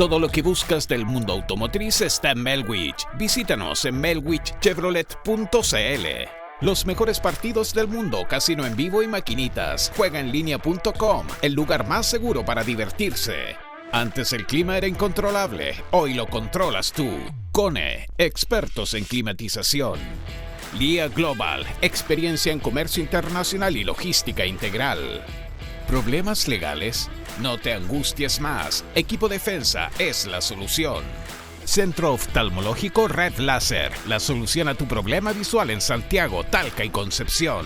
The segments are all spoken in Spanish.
Todo lo que buscas del mundo automotriz está en Melwich. Visítanos en melwichchevrolet.cl. Los mejores partidos del mundo, casino en vivo y maquinitas. Juegaenlinea.com, el lugar más seguro para divertirse. Antes el clima era incontrolable, hoy lo controlas tú. Kone, expertos en climatización. LIA Global, experiencia en comercio internacional y logística integral. ¿Problemas legales? No te angusties más. Equipo Defensa es la solución. Centro Oftalmológico Red Láser, la solución a tu problema visual en Santiago, Talca y Concepción.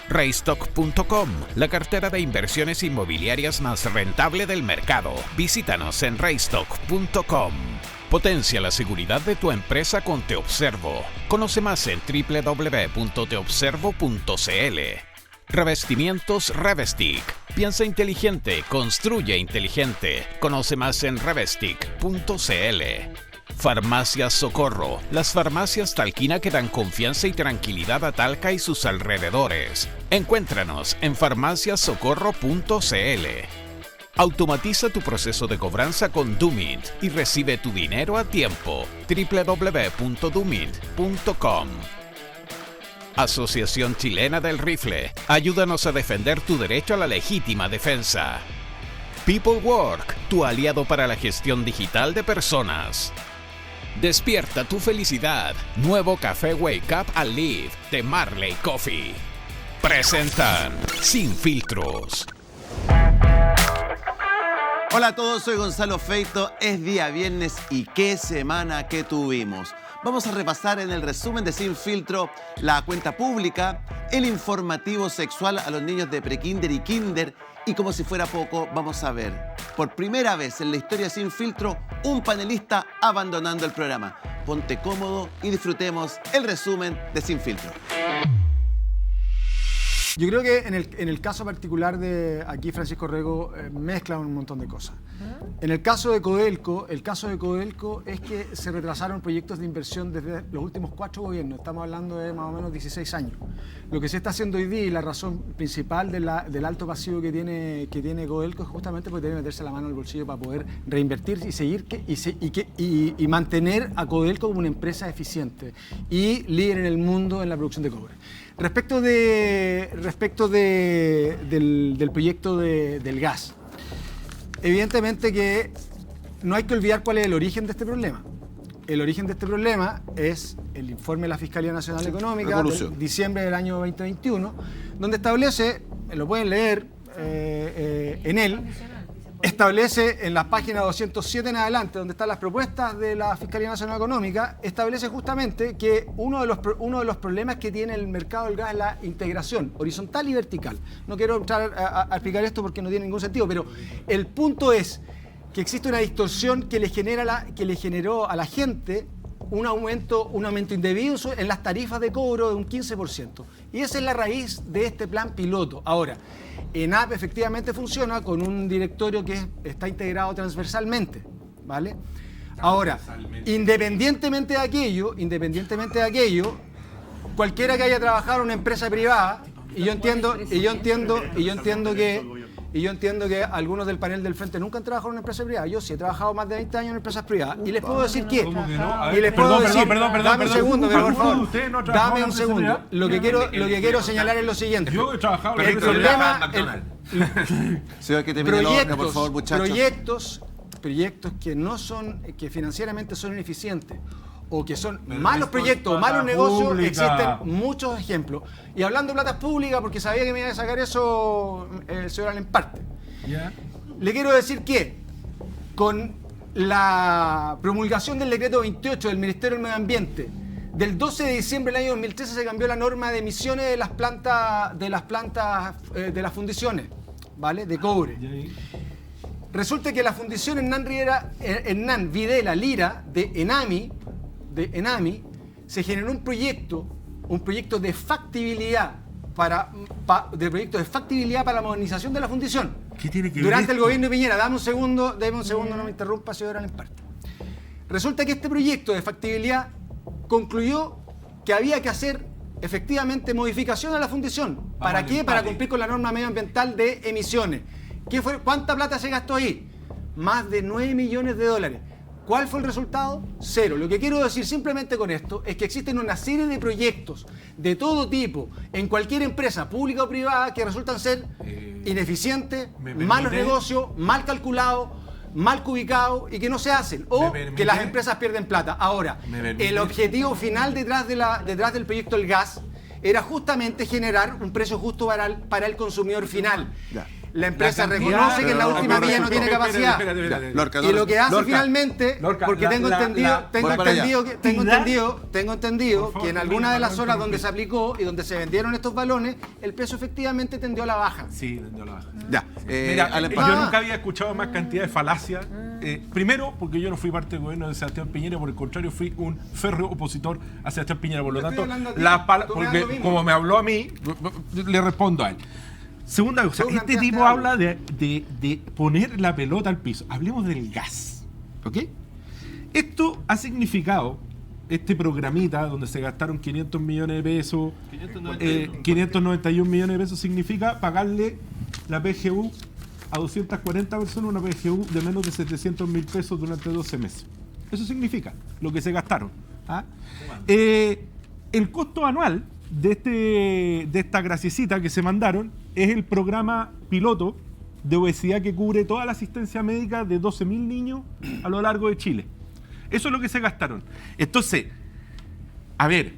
Raystock.com, la cartera de inversiones inmobiliarias más rentable del mercado. Visítanos en raystock.com. Potencia la seguridad de tu empresa con Te Observo. Conoce más en www.teobservo.cl. Revestimientos Revestic. Piensa inteligente, construye inteligente. Conoce más en revestic.cl. Farmacias Socorro. Las farmacias Talquina que dan confianza y tranquilidad a Talca y sus alrededores. Encuéntranos en farmaciasocorro.cl. Automatiza tu proceso de cobranza con Doomint y recibe tu dinero a tiempo. www.doomint.com. Asociación Chilena del Rifle. Ayúdanos a defender tu derecho a la legítima defensa. People Work, tu aliado para la gestión digital de personas. Despierta tu felicidad. Nuevo café Wake Up and Live de Marley Coffee. Presentan Sin Filtros. Hola a todos, soy Gonzalo Feito. Es día viernes y qué semana que tuvimos. Vamos a repasar en el resumen de Sin Filtro la cuenta pública, el informativo sexual a los niños de prekinder y kinder y como si fuera poco, vamos a ver por primera vez en la historia de Sin Filtro un panelista abandonando el programa. Ponte cómodo y disfrutemos el resumen de Sin Filtro. Yo creo que en el caso particular de aquí Francisco Rego mezcla un montón de cosas. En el caso de Codelco, es que se retrasaron proyectos de inversión desde los últimos 4 gobiernos. Estamos hablando de más o menos 16 años. Lo que se está haciendo hoy día y la razón principal del alto pasivo que tiene Codelco es justamente porque tiene que meterse la mano al bolsillo para poder reinvertir y seguir y mantener a Codelco como una empresa eficiente y líder en el mundo en la producción de cobre. Respecto del proyecto del gas, evidentemente que no hay que olvidar cuál es el origen de este problema. El origen de este problema es el informe de la Fiscalía Nacional Económica de diciembre del año 2021, donde establece, lo pueden leer en él, establece en la página 207 en adelante, donde están las propuestas de la Fiscalía Nacional Económica, establece justamente que uno de los problemas que tiene el mercado del gas es la integración horizontal y vertical. No quiero entrar a explicar esto porque no tiene ningún sentido, pero el punto es que existe una distorsión que le generó a la gente un aumento indebido en las tarifas de cobro de un 15%. Y esa es la raíz de este plan piloto. Ahora, ENAP efectivamente funciona con un directorio que está integrado transversalmente, ¿vale? Ahora, independientemente de aquello, cualquiera que haya trabajado en una empresa privada, y yo entiendo que algunos del panel del frente nunca han trabajado en una empresa privada. Yo sí he trabajado más de 20 años en empresas privadas. Y les puedo decir que... Dame un segundo, pero por favor. Dame un segundo. Lo que quiero señalar es lo siguiente. Yo he trabajado el problema... Proyectos que financieramente son ineficientes o que son malos proyectos o malos negocios, existen muchos ejemplos. Y hablando de platas públicas, porque sabía que me iba a sacar eso el señor Alemparte. Yeah. Le quiero decir que con la promulgación del decreto 28 del Ministerio del Medio Ambiente, del 12 de diciembre del año 2013 se cambió la norma de emisiones de las fundiciones, ¿vale? De cobre. Resulta que la fundición Hernán Videla Lira de Enami se generó un proyecto de factibilidad para la modernización de la fundición. ¿Qué tiene que ver durante esto? El gobierno de Piñera? Dame un segundo, no me interrumpa, señor Alemparte. Resulta que este proyecto de factibilidad concluyó que había que hacer efectivamente modificación a la fundición. ¿Para qué? Para cumplir con la norma medioambiental de emisiones. ¿Cuánta plata se gastó ahí? más de 9 millones de dólares. ¿Cuál fue el resultado? Cero. Lo que quiero decir simplemente con esto es que existen una serie de proyectos de todo tipo en cualquier empresa, pública o privada, que resultan ser ineficientes, malos negocios, mal calculados, mal ubicados y que no se hacen. O que las empresas pierden plata. Ahora, el objetivo final detrás del proyecto del gas era justamente generar un precio justo para el consumidor final. Ya. La empresa reconoce que en la última milla no tiene capacidad. Y lo que hace finalmente, porque tengo entendido que en alguna de las zonas donde se aplicó y donde se vendieron estos balones, el precio efectivamente tendió a la baja. Sí, tendió a la baja. Ya. Mira, yo nunca había escuchado más cantidad de falacias. Primero, porque yo no fui parte del gobierno de Sebastián Piñera, por el contrario, fui un férreo opositor a Sebastián Piñera. Por lo tanto, porque como me habló a mí, le respondo a él. Segunda cosa, este tipo habla de poner la pelota al piso. Hablemos del gas, ¿ok? Esto ha significado, este programita donde se gastaron 500 millones de pesos, 591 millones de pesos, significa pagarle la PGU a 240 personas, una PGU de menos de 700.000 pesos durante 12 meses. Eso significa lo que se gastaron. ¿Ah? El costo anual de esta graciecita que se mandaron es el programa piloto de obesidad que cubre toda la asistencia médica de 12.000 niños a lo largo de Chile. Eso es lo que se gastaron. Entonces, a ver,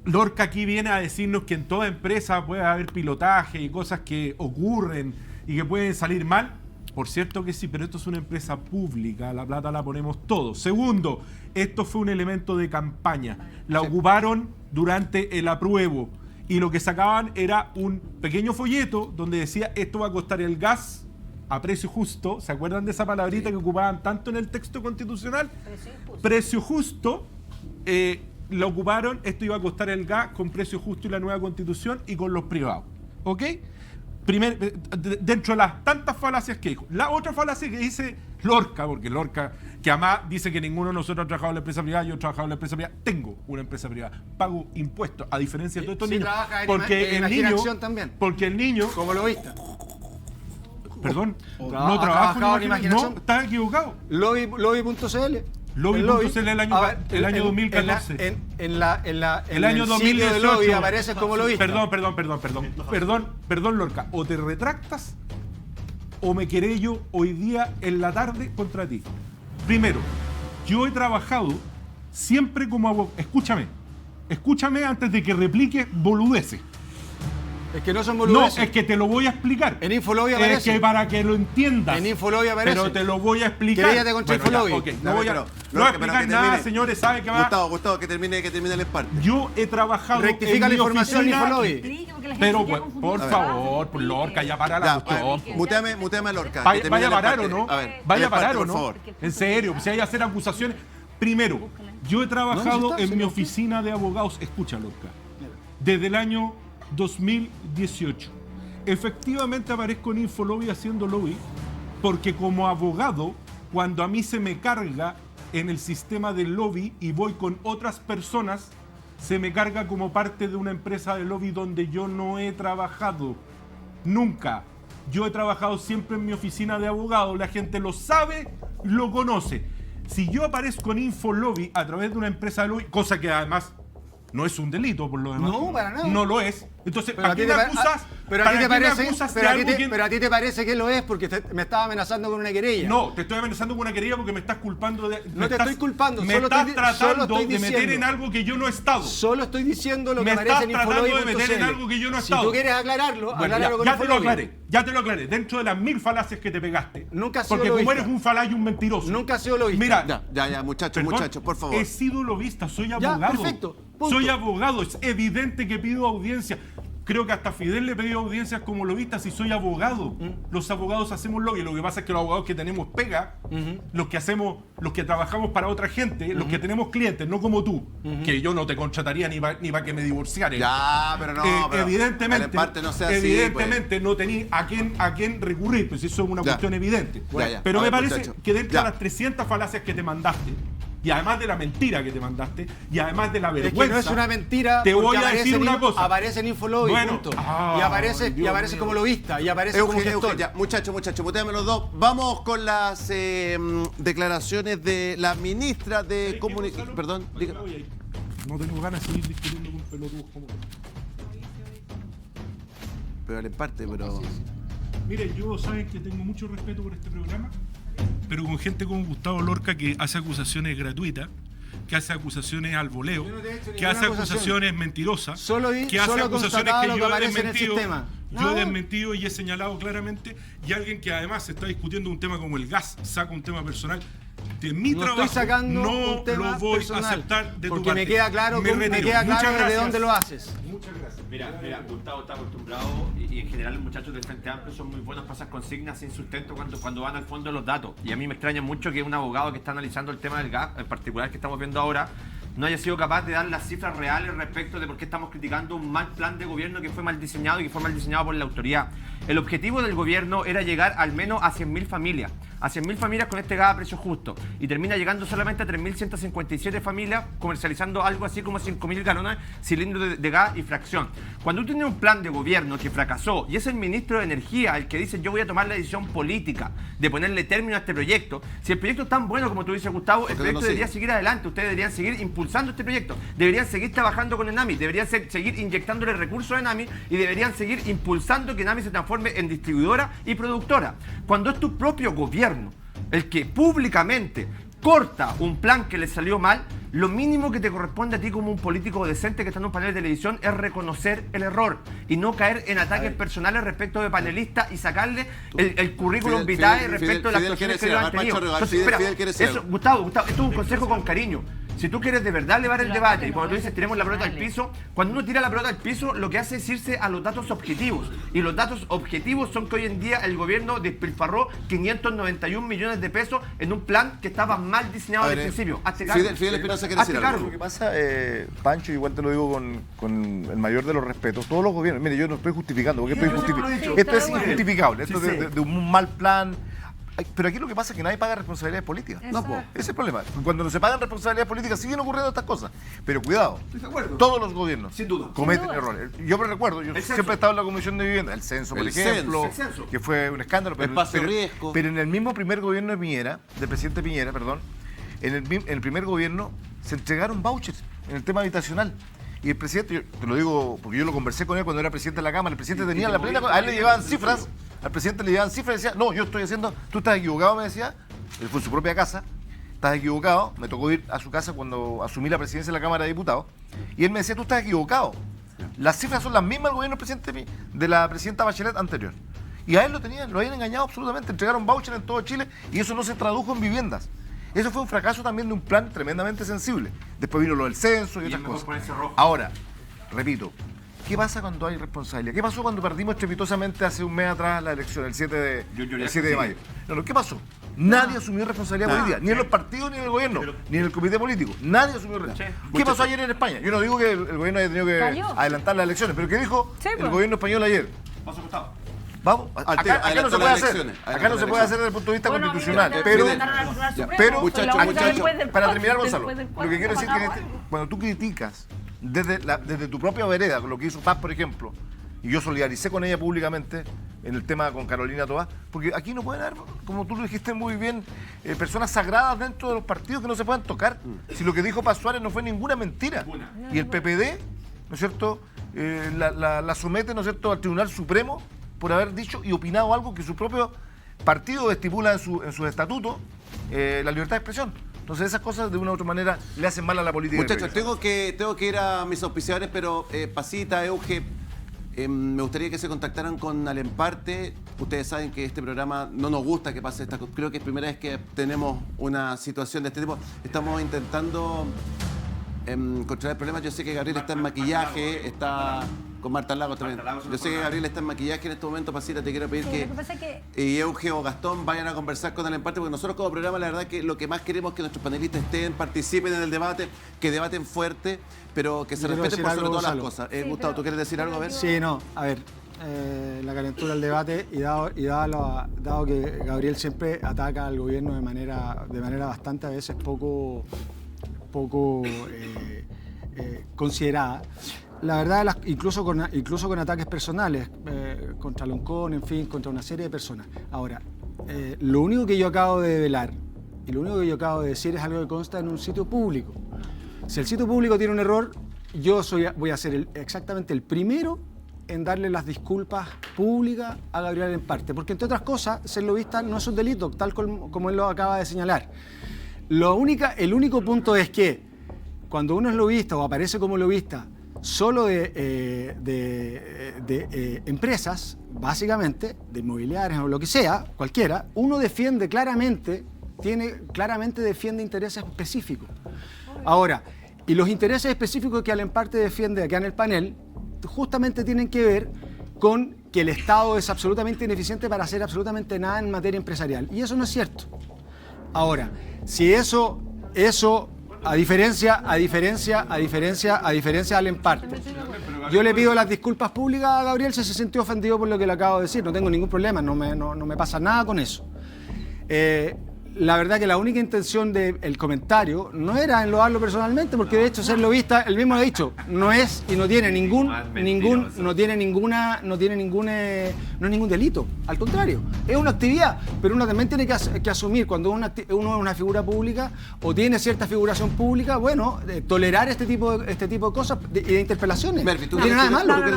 Lorca aquí viene a decirnos que en toda empresa puede haber pilotaje y cosas que ocurren y que pueden salir mal. Por cierto que sí, pero esto es una empresa pública, la plata la ponemos todos. Segundo, esto fue un elemento de campaña. La ocuparon durante el apruebo y lo que sacaban era un pequeño folleto donde decía esto va a costar el gas a precio justo. ¿Se acuerdan de esa palabrita que ocupaban tanto en el texto constitucional? Precio justo. La ocuparon, esto iba a costar el gas con precio justo y la nueva constitución y con los privados. ¿Ok? Dentro de las tantas falacias que dijo. La otra falacia que dice Lorca, porque Lorca, que además dice que ninguno de nosotros ha trabajado en la empresa privada, yo he trabajado en la empresa privada, tengo una empresa privada, pago impuestos, a diferencia de todos estos niños. Porque el niño, como lo viste. Perdón, no trabajo en imaginación. No, estás equivocado. Lobby.cl. Lobby.cl el año 2014. El año 2018 de Lobby aparece como lo viste. Perdón, Lorca. O te retractas o me querello hoy día en la tarde contra ti. Primero, yo he trabajado siempre como abogado. Escúchame antes de que repliques boludeces. Es que no son boludeces. No, es que te lo voy a explicar. En Infolobby aparece. Es que para que lo entiendas. En Infolobby aparece. Pero te lo voy a explicar. Queríate contra Infolobby. Okay, no voy a explicar nada, señores. ¿Sabe qué va? Gustavo, que termine el parte. Yo he trabajado rectifica la información en Infolobby. Pero, por favor, por Lorca, ya para la cuestión. Muteame a Lorca. ¿Vaya a parar o no? ¿Vaya a parar o no? Favor. En serio, si hay que hacer acusaciones. Primero, yo he trabajado en mi oficina de abogados. Escucha, Lorca. Desde el año 2018. Efectivamente aparezco en Infolobby haciendo lobby porque como abogado, cuando a mí se me carga en el sistema del lobby y voy con otras personas, se me carga como parte de una empresa de lobby donde yo no he trabajado. Nunca. Yo he trabajado siempre en mi oficina de abogado. La gente lo sabe, lo conoce. Si yo aparezco en Infolobby a través de una empresa de lobby, cosa que además no es un delito por lo demás. No, para nada. No lo es. Entonces, ¿para qué me acusas? Pero a ti te parece que lo es porque me estaba amenazando con una querella. No, te estoy amenazando con una querella porque me estás culpando de... No te estoy culpando. Me estás tratando de meter en algo que yo no he estado. Solo estoy diciendo lo que aparece en Infolobby.cl. Me estás tratando de meter en algo que yo no he estado. Si tú quieres aclararlo, bueno, acláralo con Infolobby. Ya te lo aclaré. Dentro de las 1000 falacias que te pegaste. Nunca has sido porque lobista. Como eres un falá y un mentiroso. Nunca has sido lobista. Mira. Ya, muchachos, por favor. He sido lobista, soy abogado. Ya, perfecto. Punto. Soy abogado, es evidente que pido audiencia. Creo que hasta Fidel le pidió audiencias como lobista si soy abogado. Los abogados hacemos lobby. Lo que pasa es que los abogados que tenemos pega, los que trabajamos para otra gente, los que tenemos clientes, no como tú, que yo no te contrataría ni para que me divorciaras. Ya, pero no, evidentemente, parte no sea evidentemente no tenía a quién recurrir, pues eso es una cuestión evidente. Ya. Pero a me ver, parece muchacho. que dentro de las 300 falacias que te mandaste, y además de la mentira que te mandaste, y además de la Es vergüenza... que no es una mentira. Te voy a aparece decir una cosa. Aparece en Infolobby, Bueno, punto. Y aparece como lobista, y aparece como gestor. Ya, muchachos, muteame los dos. Vamos con las declaraciones de la ministra de Comunicación. Perdón, diga. No tengo ganas de seguir discutiendo con pelotudos como... Pero en parte, pero... Miren, yo saben que tengo mucho respeto por este programa, pero con gente como Gustavo Lorca que hace acusaciones gratuitas, que hace acusaciones al voleo, que hace acusaciones mentirosas, que hace acusaciones que yo he desmentido. Yo he desmentido y he señalado claramente, y alguien que además está discutiendo un tema como el gas, saca un tema personal. De mi trabajo estoy sacando no un tema lo voy personal, a aceptar de tu porque parte. me queda claro, de dónde lo haces. Muchas gracias. Mira, Gustavo está acostumbrado y en general los muchachos del Frente Amplio son muy buenos para esas consignas sin sustento cuando van al fondo de los datos. Y a mí me extraña mucho que un abogado que está analizando el tema del gas, en particular que estamos viendo ahora, no haya sido capaz de dar las cifras reales respecto de por qué estamos criticando un mal plan de gobierno que fue mal diseñado y que fue mal diseñado por la autoridad. El objetivo del gobierno era llegar al menos a 100.000 familias. A 100.000 familias con este gas a precio justo. Y termina llegando solamente a 3.157 familias, comercializando algo así como 5.000 galones cilindros de gas y fracción. Cuando tú tienes un plan de gobierno que fracasó y es el ministro de Energía el que dice yo voy a tomar la decisión política de ponerle término a este proyecto, si el proyecto es tan bueno como tú dices, Gustavo, el proyecto debería seguir adelante. Ustedes deberían seguir impulsando este proyecto. Deberían seguir trabajando con Enami. Deberían seguir inyectándole recursos a Enami y deberían seguir impulsando que Enami se transforme en distribuidora y productora. Cuando es tu propio gobierno el que públicamente corta un plan que le salió mal, lo mínimo que te corresponde a ti como un político decente que está en un panel de televisión es reconocer el error y no caer en ataques personales respecto de panelistas y sacarle el currículum vitae respecto de las actuaciones que ellos han tenido. Entonces, Gustavo, esto es un consejo con cariño. Si tú quieres de verdad elevar el debate, y cuando tú dices tiremos la pelota al piso, cuando uno tira la pelota al piso, lo que hace es irse a los datos objetivos. Y los datos objetivos son que hoy en día el gobierno despilfarró 591 millones de pesos en un plan que estaba mal diseñado desde el principio. Hazte cargo. Fidel Espinosa quiere decir algo. Lo que pasa, Pancho, igual te lo digo con el mayor de los respetos, todos los gobiernos, mire, yo no estoy justificando, porque esto es injustificable, esto es de un mal plan. Pero aquí lo que pasa es que nadie paga responsabilidades políticas. No, ese es el problema. Cuando no se pagan responsabilidades políticas siguen ocurriendo estas cosas. Pero cuidado, todos los gobiernos cometen errores. Yo me recuerdo, yo siempre he estado en la Comisión de Vivienda, el censo, por ejemplo, que fue un escándalo. Pero en el mismo primer gobierno de Piñera, del presidente Piñera, perdón, en el primer gobierno se entregaron vouchers en el tema habitacional. Y el presidente, yo te lo digo porque yo lo conversé con él cuando era presidente de la Cámara, el presidente tenía la plena, a él le llevaban cifras, al presidente le llevaban cifras y decía, no, yo estoy haciendo, tú estás equivocado, me decía, él fue en su propia casa, estás equivocado, me tocó ir a su casa cuando asumí la presidencia de la Cámara de Diputados, y él me decía, tú estás equivocado, las cifras son las mismas del gobierno de la presidenta Bachelet anterior. Y a él lo habían engañado absolutamente, entregaron vouchers en todo Chile y eso no se tradujo en viviendas. Eso fue un fracaso también de un plan tremendamente sensible. Después vino lo del censo y otras cosas. Ahora, repito, ¿qué pasa cuando hay responsabilidad? ¿Qué pasó cuando perdimos estrepitosamente hace un mes atrás la elección, el 7 de mayo? No, ¿qué pasó? Nadie asumió responsabilidad política, ni en los partidos, ni en el gobierno, ni en el comité político. Nadie asumió responsabilidad. ¿Qué pasó ayer en España? Yo no digo que el gobierno haya tenido que adelantar las elecciones, pero ¿qué dijo el gobierno español ayer? Paso Gustavo. Vamos, acá no se puede hacer. Acá no se puede hacer desde el punto de vista constitucional. Pero muchachos, para terminar, Gonzalo, lo que quiero decir es que cuando tú criticas desde tu propia vereda, con lo que hizo Paz, por ejemplo, y yo solidaricé con ella públicamente en el tema con Carolina Toá, porque aquí no pueden haber, como tú lo dijiste muy bien, personas sagradas dentro de los partidos que no se puedan tocar. Si lo que dijo Paz Suárez no fue ninguna mentira. Y el PPD, ¿no es cierto?, la somete, ¿no es cierto?, al Tribunal Supremo por haber dicho y opinado algo que su propio partido estipula en sus estatutos, la libertad de expresión. Entonces esas cosas de una u otra manera le hacen mal a la política. Muchachos, tengo que ir a mis auspiciadores, pero Pasita, Euge, me gustaría que se contactaran con Alemparte. Ustedes saben que este programa no nos gusta que pase esta cosa. Creo que es primera vez que tenemos una situación de este tipo. Estamos intentando controlar el problema. Yo sé que Gabriel está en maquillaje, está con Marta Lagos también. Yo sé que Gabriel está en maquillaje en este momento. Pasita, te quiero pedir que Euge o Gastón vayan a conversar con el empate, porque nosotros como programa la verdad que lo que más queremos es que nuestros panelistas estén, participen en el debate, que debaten fuerte, pero que se respeten por sobre todas las cosas. Gustavo, ¿tú quieres decir algo? A ver. Sí, no, a ver, la calentura del debate y dado que Gabriel siempre ataca al gobierno de manera bastante a veces poco poco considerada. La verdad, incluso con ataques personales, contra Loncón, en fin, contra una serie de personas. Ahora, lo único que yo acabo de develar y lo único que yo acabo de decir es algo que consta en un sitio público. Si el sitio público tiene un error, yo voy a ser exactamente el primero en darle las disculpas públicas a Gabriel Alemparte, porque entre otras cosas, ser lobista no es un delito, tal como él lo acaba de señalar. El único punto es que cuando uno es lobista o aparece como lobista solo de empresas, básicamente, de inmobiliarias o lo que sea, cualquiera, uno defiende claramente defiende intereses específicos. Ahora, y los intereses específicos que Alemparte defiende acá en el panel justamente tienen que ver con que el Estado es absolutamente ineficiente para hacer absolutamente nada en materia empresarial. Y eso no es cierto. Ahora, si eso a diferencia de Alemparte, yo le pido las disculpas públicas a Gabriel si se sintió ofendido por lo que le acabo de decir. No tengo ningún problema, no me pasa nada con eso. La verdad que la única intención del comentario no era enlodarlo personalmente, porque de hecho ser lobista, él mismo lo ha dicho, no es y no tiene ningún delito. Al contrario, es una actividad, pero uno también tiene que asumir cuando uno es una figura pública o tiene cierta figuración pública, bueno, tolerar este tipo de cosas y de interpelaciones. Mervi, ¿tú no tiene nada de malo.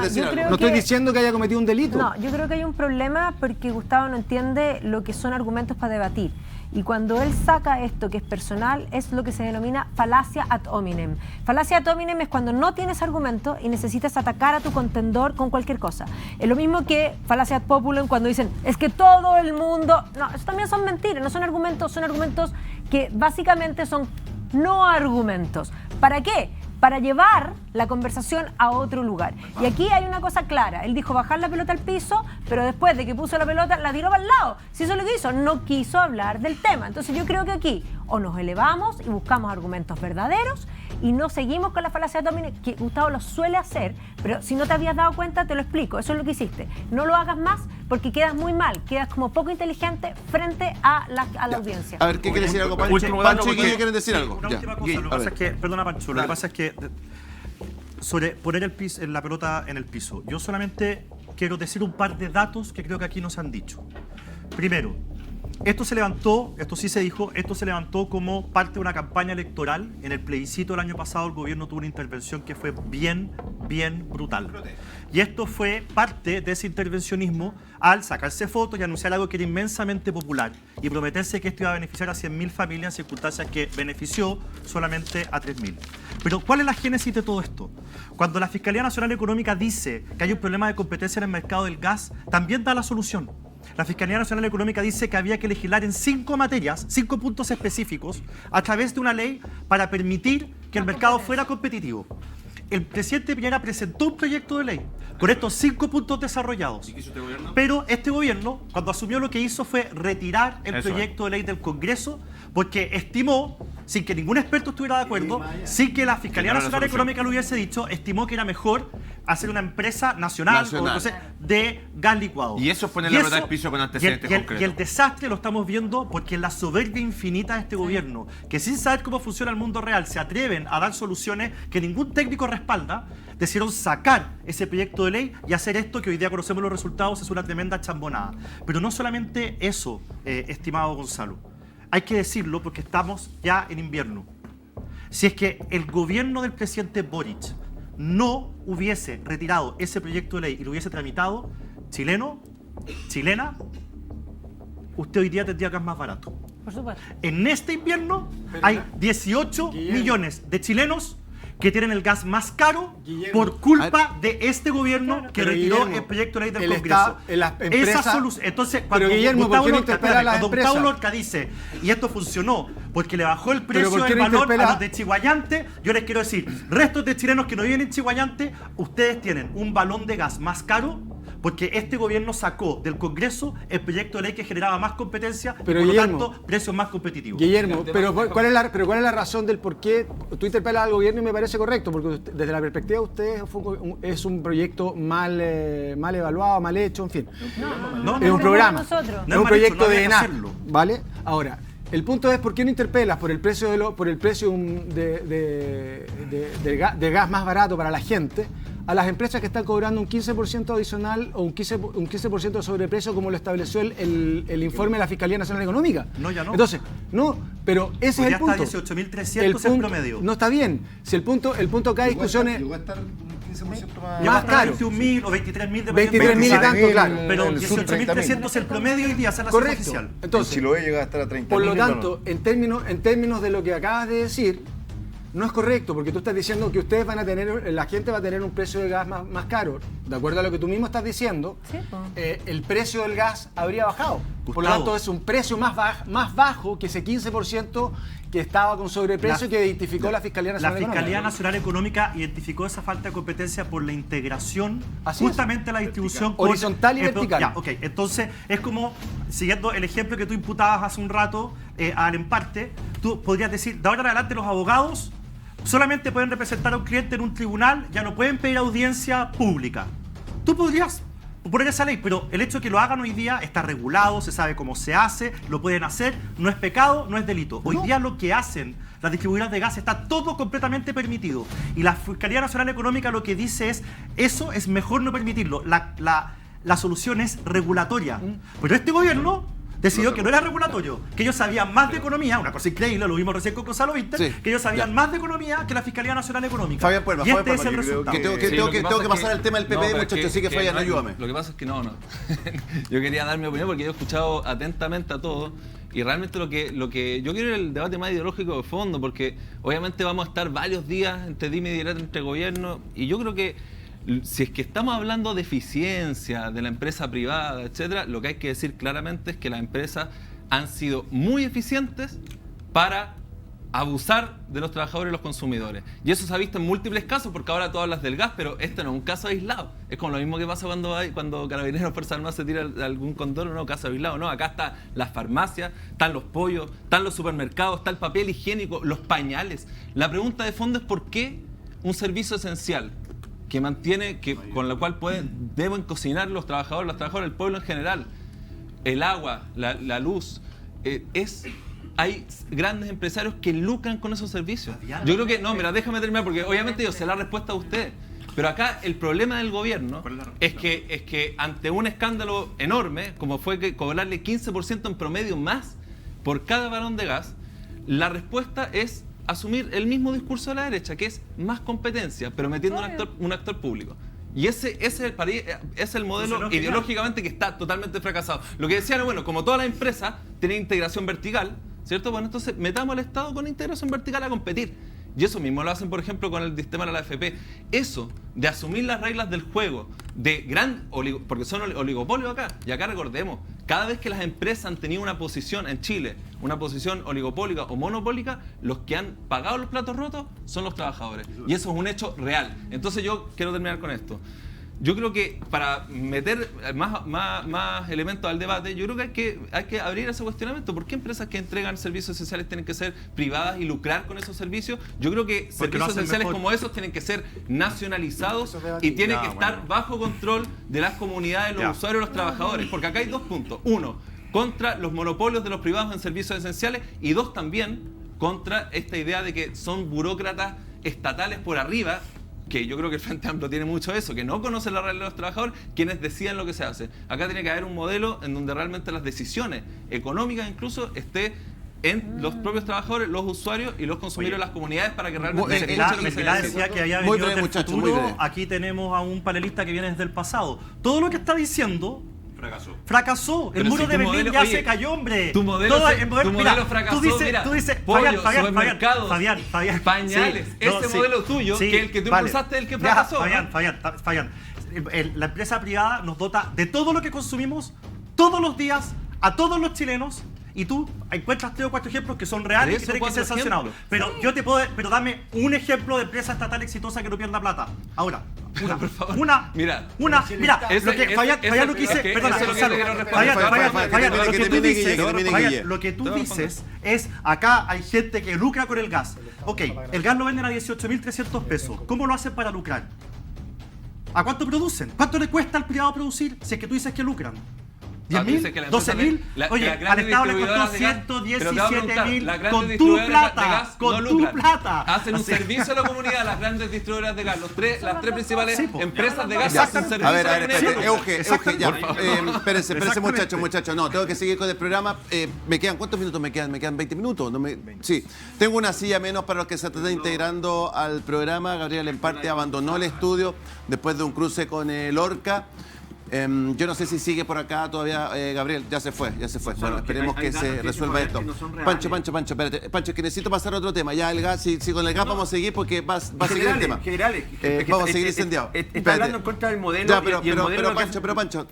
No estoy diciendo que haya cometido un delito. No, yo creo que hay un problema porque Gustavo no entiende lo que son argumentos para debatir. Y cuando él saca esto que es personal, es lo que se denomina falacia ad hominem. Falacia ad hominem es cuando no tienes argumento y necesitas atacar a tu contendor con cualquier cosa. Es lo mismo que falacia ad populum cuando dicen, es que todo el mundo... No, eso también son mentiras, no son argumentos que básicamente son no argumentos. ¿Para qué? Para llevar la conversación a otro lugar. Y aquí hay una cosa clara. Él dijo bajar la pelota al piso, pero después de que puso la pelota, la tiró para el lado. Si eso es lo que hizo, no quiso hablar del tema. Entonces yo creo que aquí o nos elevamos y buscamos argumentos verdaderos y no seguimos con la falacia de Dominic, que Gustavo lo suele hacer, pero si no te habías dado cuenta, te lo explico. Eso es lo que hiciste. No lo hagas más porque quedas muy mal, quedas como poco inteligente frente a la audiencia. A ver, ¿qué quiere decir algo, Pancho? Pancho y Guille quieren decir algo. Una última cosa. Lo que pasa es que, perdona, Pancho, lo que pasa es que sobre poner la pelota en el piso, yo solamente quiero decir un par de datos que creo que aquí nos han dicho. Primero, esto se levantó como parte de una campaña electoral. En el plebiscito del año pasado el gobierno tuvo una intervención que fue bien brutal. Y esto fue parte de ese intervencionismo al sacarse fotos y anunciar algo que era inmensamente popular y prometerse que esto iba a beneficiar a 100.000 familias en circunstancias que benefició solamente a 3.000. Pero ¿cuál es la génesis de todo esto? Cuando la Fiscalía Nacional Económica dice que hay un problema de competencia en el mercado del gas, también da la solución. La Fiscalía Nacional Económica dice que había que legislar en 5 materias, 5 puntos específicos, a través de una ley para permitir que el mercado fuera competitivo. El presidente Piñera presentó un proyecto de ley con estos 5 puntos desarrollados. ¿Y qué hizo este gobierno? Pero este gobierno, cuando asumió, lo que hizo fue retirar el proyecto de ley del Congreso porque estimó, sin que ningún experto estuviera de acuerdo, sin que la Fiscalía Nacional Económica lo hubiese dicho, estimó que era mejor hacer una empresa nacional. O, no sé, de gas licuado. Y eso pone la pelota al piso con antecedentes concretos. Y el desastre lo estamos viendo porque la soberbia infinita de este gobierno, que sin saber cómo funciona el mundo real, se atreven a dar soluciones que ningún técnico respalda, decidieron sacar ese proyecto de ley y hacer esto que hoy día conocemos los resultados, es una tremenda chambonada. Pero no solamente eso, estimado Gonzalo. Hay que decirlo porque estamos ya en invierno. Si es que el gobierno del presidente Boric no hubiese retirado ese proyecto de ley y lo hubiese tramitado, chilena, usted hoy día tendría gas más barato. Por supuesto. En este invierno hay 18 millones de chilenos que tienen el gas más caro por culpa de este gobierno que retiró el proyecto de ley del Congreso. Esa solución. Entonces, cuando Gustavo Lorca dice, y esto funcionó porque le bajó el precio del valor a los de Chiguayante, yo les quiero decir, restos de chilenos que no viven en Chiguayante, ustedes tienen un balón de gas más caro porque este gobierno sacó del Congreso el proyecto de ley que generaba más competencia y por lo tanto precios más competitivos. Guillermo, pero ¿cuál es la razón del por qué tú interpelas al gobierno? Y me parece correcto, porque desde la perspectiva de ustedes es un proyecto mal evaluado, mal hecho, en fin. No, es un programa, es un proyecto de ENAC, ¿vale? Ahora, El punto es, ¿por qué no interpelas por el precio de gas más barato para la gente a las empresas que están cobrando un 15% adicional o un 15% de sobreprecio como lo estableció el informe de la Fiscalía Nacional Económica? No, ya no. Entonces, no, pero ese es el punto. Está 18.300 el promedio. No está bien. Si el punto acá de discusión es... Llegó a estar un 15% más caro. 21.000 o 23.000 de 23.000 y tanto, claro. Pero 18.300 es el promedio hoy día, esa es la cifra oficial. Entonces, en Chiloé llega a estar a 30.000. por lo tanto, en términos de lo que acabas de decir, no es correcto, porque tú estás diciendo que ustedes van a tener, la gente va a tener un precio de gas más caro. De acuerdo a lo que tú mismo estás diciendo, Sí, el precio del gas habría bajado. Por lo Gustavo. tanto, es un precio más bajo que ese 15% que estaba con sobreprecio que identificó la Fiscalía La Nacional Fiscalía Económica. Nacional Económica identificó esa falta de competencia por la integración, Así es. justamente la distribución Horizontal y vertical. Ya, ok. Entonces, es como, siguiendo el ejemplo que tú imputabas hace un rato al emparte, tú podrías decir, de ahora en adelante los abogados solamente pueden representar a un cliente en un tribunal, ya no pueden pedir audiencia pública. Tú podrías poner esa ley, pero el hecho de que lo hagan hoy día está regulado, se sabe cómo se hace, lo pueden hacer, no es pecado, no es delito. Hoy día lo que hacen las distribuidoras de gas está todo completamente permitido. Y la Fiscalía Nacional Económica lo que dice es, eso es mejor no permitirlo. La solución es regulatoria. Pero este gobierno decidió que no era regulatorio, que ellos sabían más de economía, una cosa increíble, lo vimos recién con Gonzalo Vinter, Sí, que ellos sabían más de economía que la Fiscalía Nacional Económica. Fabián Puerma, y este Fabián es el Puerma, resultado. Tengo que pasar al tema del PPD, muchachos, así que Fabián, ayúdame. Lo que pasa es que no. Yo quería dar mi opinión porque yo he escuchado atentamente a todos y realmente lo que yo quiero es el debate más ideológico de fondo, porque obviamente vamos a estar varios días entre dime y direte entre gobierno, y yo creo que si es que estamos hablando de eficiencia de la empresa privada, etcétera, lo que hay que decir claramente es que las empresas han sido muy eficientes para abusar de los trabajadores y los consumidores. Y eso se ha visto en múltiples casos, porque ahora tú hablas del gas, pero este no es un caso aislado. Es como lo mismo que pasa cuando Carabineros Fuerza Armada se tira algún condoro, no, caso aislado, no. Acá está las farmacias, están los pollos, están los supermercados, está el papel higiénico, los pañales. La pregunta de fondo es ¿por qué un servicio esencial que mantiene, con la cual deben cocinar los trabajadores, el pueblo en general, el agua, la luz, hay grandes empresarios que lucran con esos servicios? Yo creo que, déjame terminar, porque obviamente yo sé la respuesta de ustedes, pero acá el problema del gobierno es que ante un escándalo enorme, como fue que cobrarle 15% en promedio más por cada galón de gas, la respuesta es asumir el mismo discurso de la derecha, que es más competencia, pero metiendo un actor público. Y ese es el modelo ideológicamente que está totalmente fracasado. Lo que decían, bueno, como todas las empresas tienen integración vertical, ¿cierto? Bueno, entonces metamos al Estado con integración vertical a competir. Y eso mismo lo hacen, por ejemplo, con el sistema de la AFP. Eso de asumir las reglas del juego, porque son oligopolios acá. Y acá recordemos, cada vez que las empresas han tenido una posición en Chile, una posición oligopólica o monopólica, los que han pagado los platos rotos son los trabajadores. Y eso es un hecho real. Entonces yo quiero terminar con esto. Yo creo que para meter más elementos al debate, yo creo que hay que abrir ese cuestionamiento. ¿Por qué empresas que entregan servicios esenciales tienen que ser privadas y lucrar con esos servicios? Yo creo que servicios esenciales como esos tienen que ser nacionalizados y tienen que estar bajo control de las comunidades, los usuarios, los trabajadores. Porque acá hay dos puntos. Uno, contra los monopolios de los privados en servicios esenciales, y dos, también contra esta idea de que son burócratas estatales por arriba, que yo creo que el Frente Amplio tiene mucho eso, que no conocen la realidad de los trabajadores, quienes deciden lo que se hace. Acá tiene que haber un modelo en donde realmente las decisiones económicas incluso esté en los propios trabajadores, los usuarios y los consumidores de las comunidades, para que realmente se escuche lo que se decía que había venido del futuro. Aquí tenemos a un panelista que viene desde el pasado. Todo lo que está diciendo fracasó. El muro de Berlín ya se cayó, hombre. Tu modelo fracasó. Tú dices, pollo, Fabián, pañales. Ese modelo tuyo, que el que tú impulsaste, el que fracasó. Fabián. La empresa privada nos dota de todo lo que consumimos todos los días a todos los chilenos. Y tú encuentras 3 o 4 ejemplos que son reales y que tienen que ser sancionados. Pero pero dame un ejemplo de empresa estatal exitosa que no pierda plata. Ahora, lo que tú dices es, acá hay gente que lucra con el gas. Ok, el gas lo venden a 18.300 pesos. ¿Cómo lo hacen para lucrar? ¿A cuánto producen? ¿Cuánto le cuesta al privado producir si es que tú dices que lucran? ¿10.000? ¿12.000? Oye, al Estado le costó 117.000 con tu plata. Con tu plata. Hacen un servicio a la comunidad, las grandes distribuidoras de gas. Las tres principales empresas de gas hacen un servicio a ver, a la comunidad. Euge, ya. Espérense, muchachos. No, tengo que seguir con el programa. ¿Me quedan cuántos minutos? ¿Me quedan 20 minutos? Sí. Tengo una silla menos para los que se están integrando al programa. Gabriel Emparte abandonó el estudio después de un cruce con el Orca. Yo no sé si sigue por acá todavía, Gabriel, ya se fue. Bueno, esperemos que se resuelva esto. Pancho, espérate. Pancho, que necesito pasar a otro tema. Ya el gas, si con el gas vamos a seguir porque va a seguir el tema. Vamos a seguir incendiados. Está hablando en contra del modelo. Ya, pero Pancho,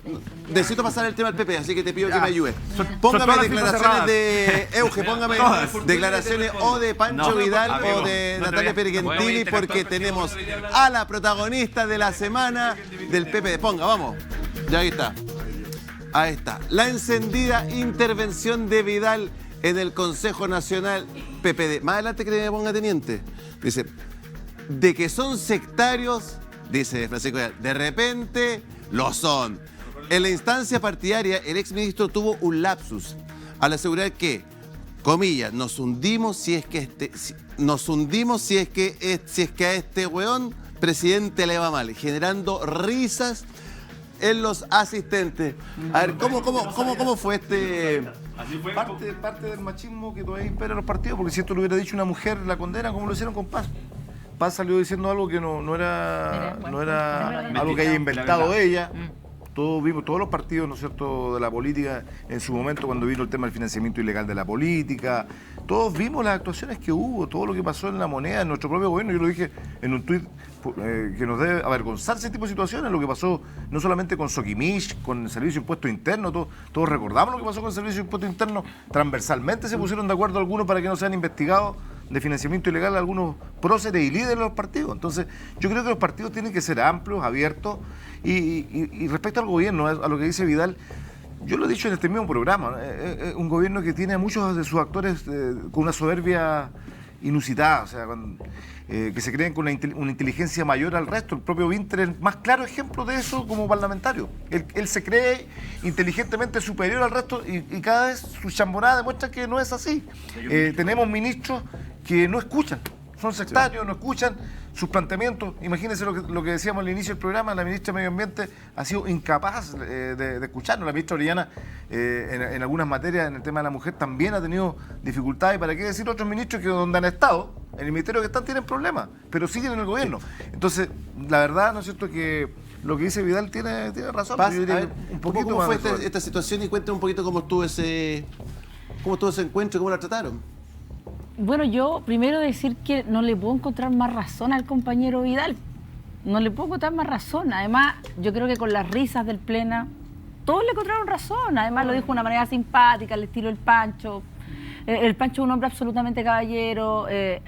necesito pasar el tema al PP, así que te pido que me ayudes. Póngame declaraciones de Euge, póngame declaraciones o de Pancho Vidal o de Natalia Pergentili, porque tenemos a la protagonista de la semana del PP. Ponga, vamos. Ya ahí está. La encendida intervención de Vidal en el Consejo Nacional PPD. Más adelante que me ponga teniente. Dice, de que son sectarios, dice Francisco Vidal, de repente lo son. En la instancia partidaria, el exministro tuvo un lapsus al asegurar que, comillas, nos hundimos si es que a este weón presidente le va mal, generando risas en los asistentes. A ver, ¿cómo fue este...? Así fue parte del machismo que todavía impera en los partidos, porque si esto lo hubiera dicho una mujer, la condena, como lo hicieron con Paz. Paz salió diciendo algo que no era algo que haya inventado ella. Todos vimos, todos los partidos, ¿no es cierto?, de la política, en su momento cuando vino el tema del financiamiento ilegal de la política, todos vimos las actuaciones que hubo, todo lo que pasó en la moneda, en nuestro propio gobierno. Yo lo dije en un tuit, que nos debe avergonzar ese tipo de situaciones, lo que pasó no solamente con Soquimich, con el Servicio de Impuesto Interno, todos recordamos lo que pasó con el Servicio de Impuesto Interno, transversalmente se pusieron de acuerdo algunos para que no sean investigados de financiamiento ilegal algunos próceres y líderes de los partidos. Entonces, yo creo que los partidos tienen que ser amplios, abiertos, y respecto al gobierno, a lo que dice Vidal, yo lo he dicho en este mismo programa, un gobierno que tiene a muchos de sus actores con una soberbia inusitada, o sea, que se creen con una inteligencia mayor al resto. El propio Winter es el más claro ejemplo de eso como parlamentario. Él se cree inteligentemente superior al resto y cada vez su chambonadas demuestra que no es así. Tenemos ministros que no escuchan, son sectarios, no escuchan sus planteamientos. Imagínense lo que decíamos al inicio del programa, la ministra de Medio Ambiente ha sido incapaz de escucharnos. La ministra Orellana, en algunas materias, en el tema de la mujer, también ha tenido dificultades. ¿Para qué decir otros ministros que donde han estado, en el ministerio que están, tienen problemas, pero siguen en el gobierno? Entonces, la verdad, ¿no es cierto?, que lo que dice Vidal tiene razón. Paz, yo diría ¿cómo fue esta situación? Y cuéntame un poquito cómo estuvo ese encuentro, cómo la trataron. Bueno, yo primero decir que no le puedo encontrar más razón al compañero Vidal. No le puedo encontrar más razón. Además, yo creo que con las risas del Pleno, todos le encontraron razón. Además, lo dijo de una manera simpática, al estilo el Pancho. El Pancho es un hombre absolutamente caballero,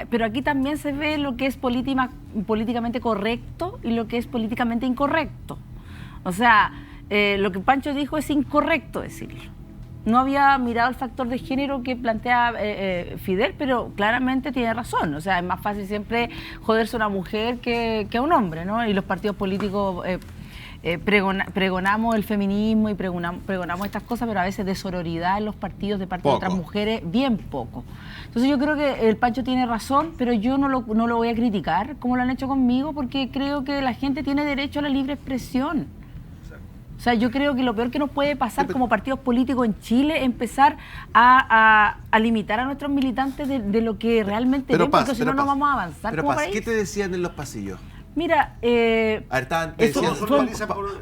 pero aquí también se ve lo que es políticamente correcto y lo que es políticamente incorrecto. O sea, lo que Pancho dijo es incorrecto decirlo. No había mirado el factor de género que plantea Fidel, pero claramente tiene razón. O sea, es más fácil siempre joderse a una mujer que a un hombre, ¿no? Y los partidos políticos pregonamos el feminismo y pregonamos estas cosas, pero a veces de sororidad en los partidos de parte de otras mujeres, bien poco. Entonces yo creo que el Pancho tiene razón, pero yo no lo voy a criticar como lo han hecho conmigo, porque creo que la gente tiene derecho a la libre expresión. O sea, yo creo que lo peor que nos puede pasar como partidos políticos en Chile es empezar a limitar a nuestros militantes de lo que realmente ven, porque si no, no vamos a avanzar como país. ¿Qué te decían en los pasillos? Mira,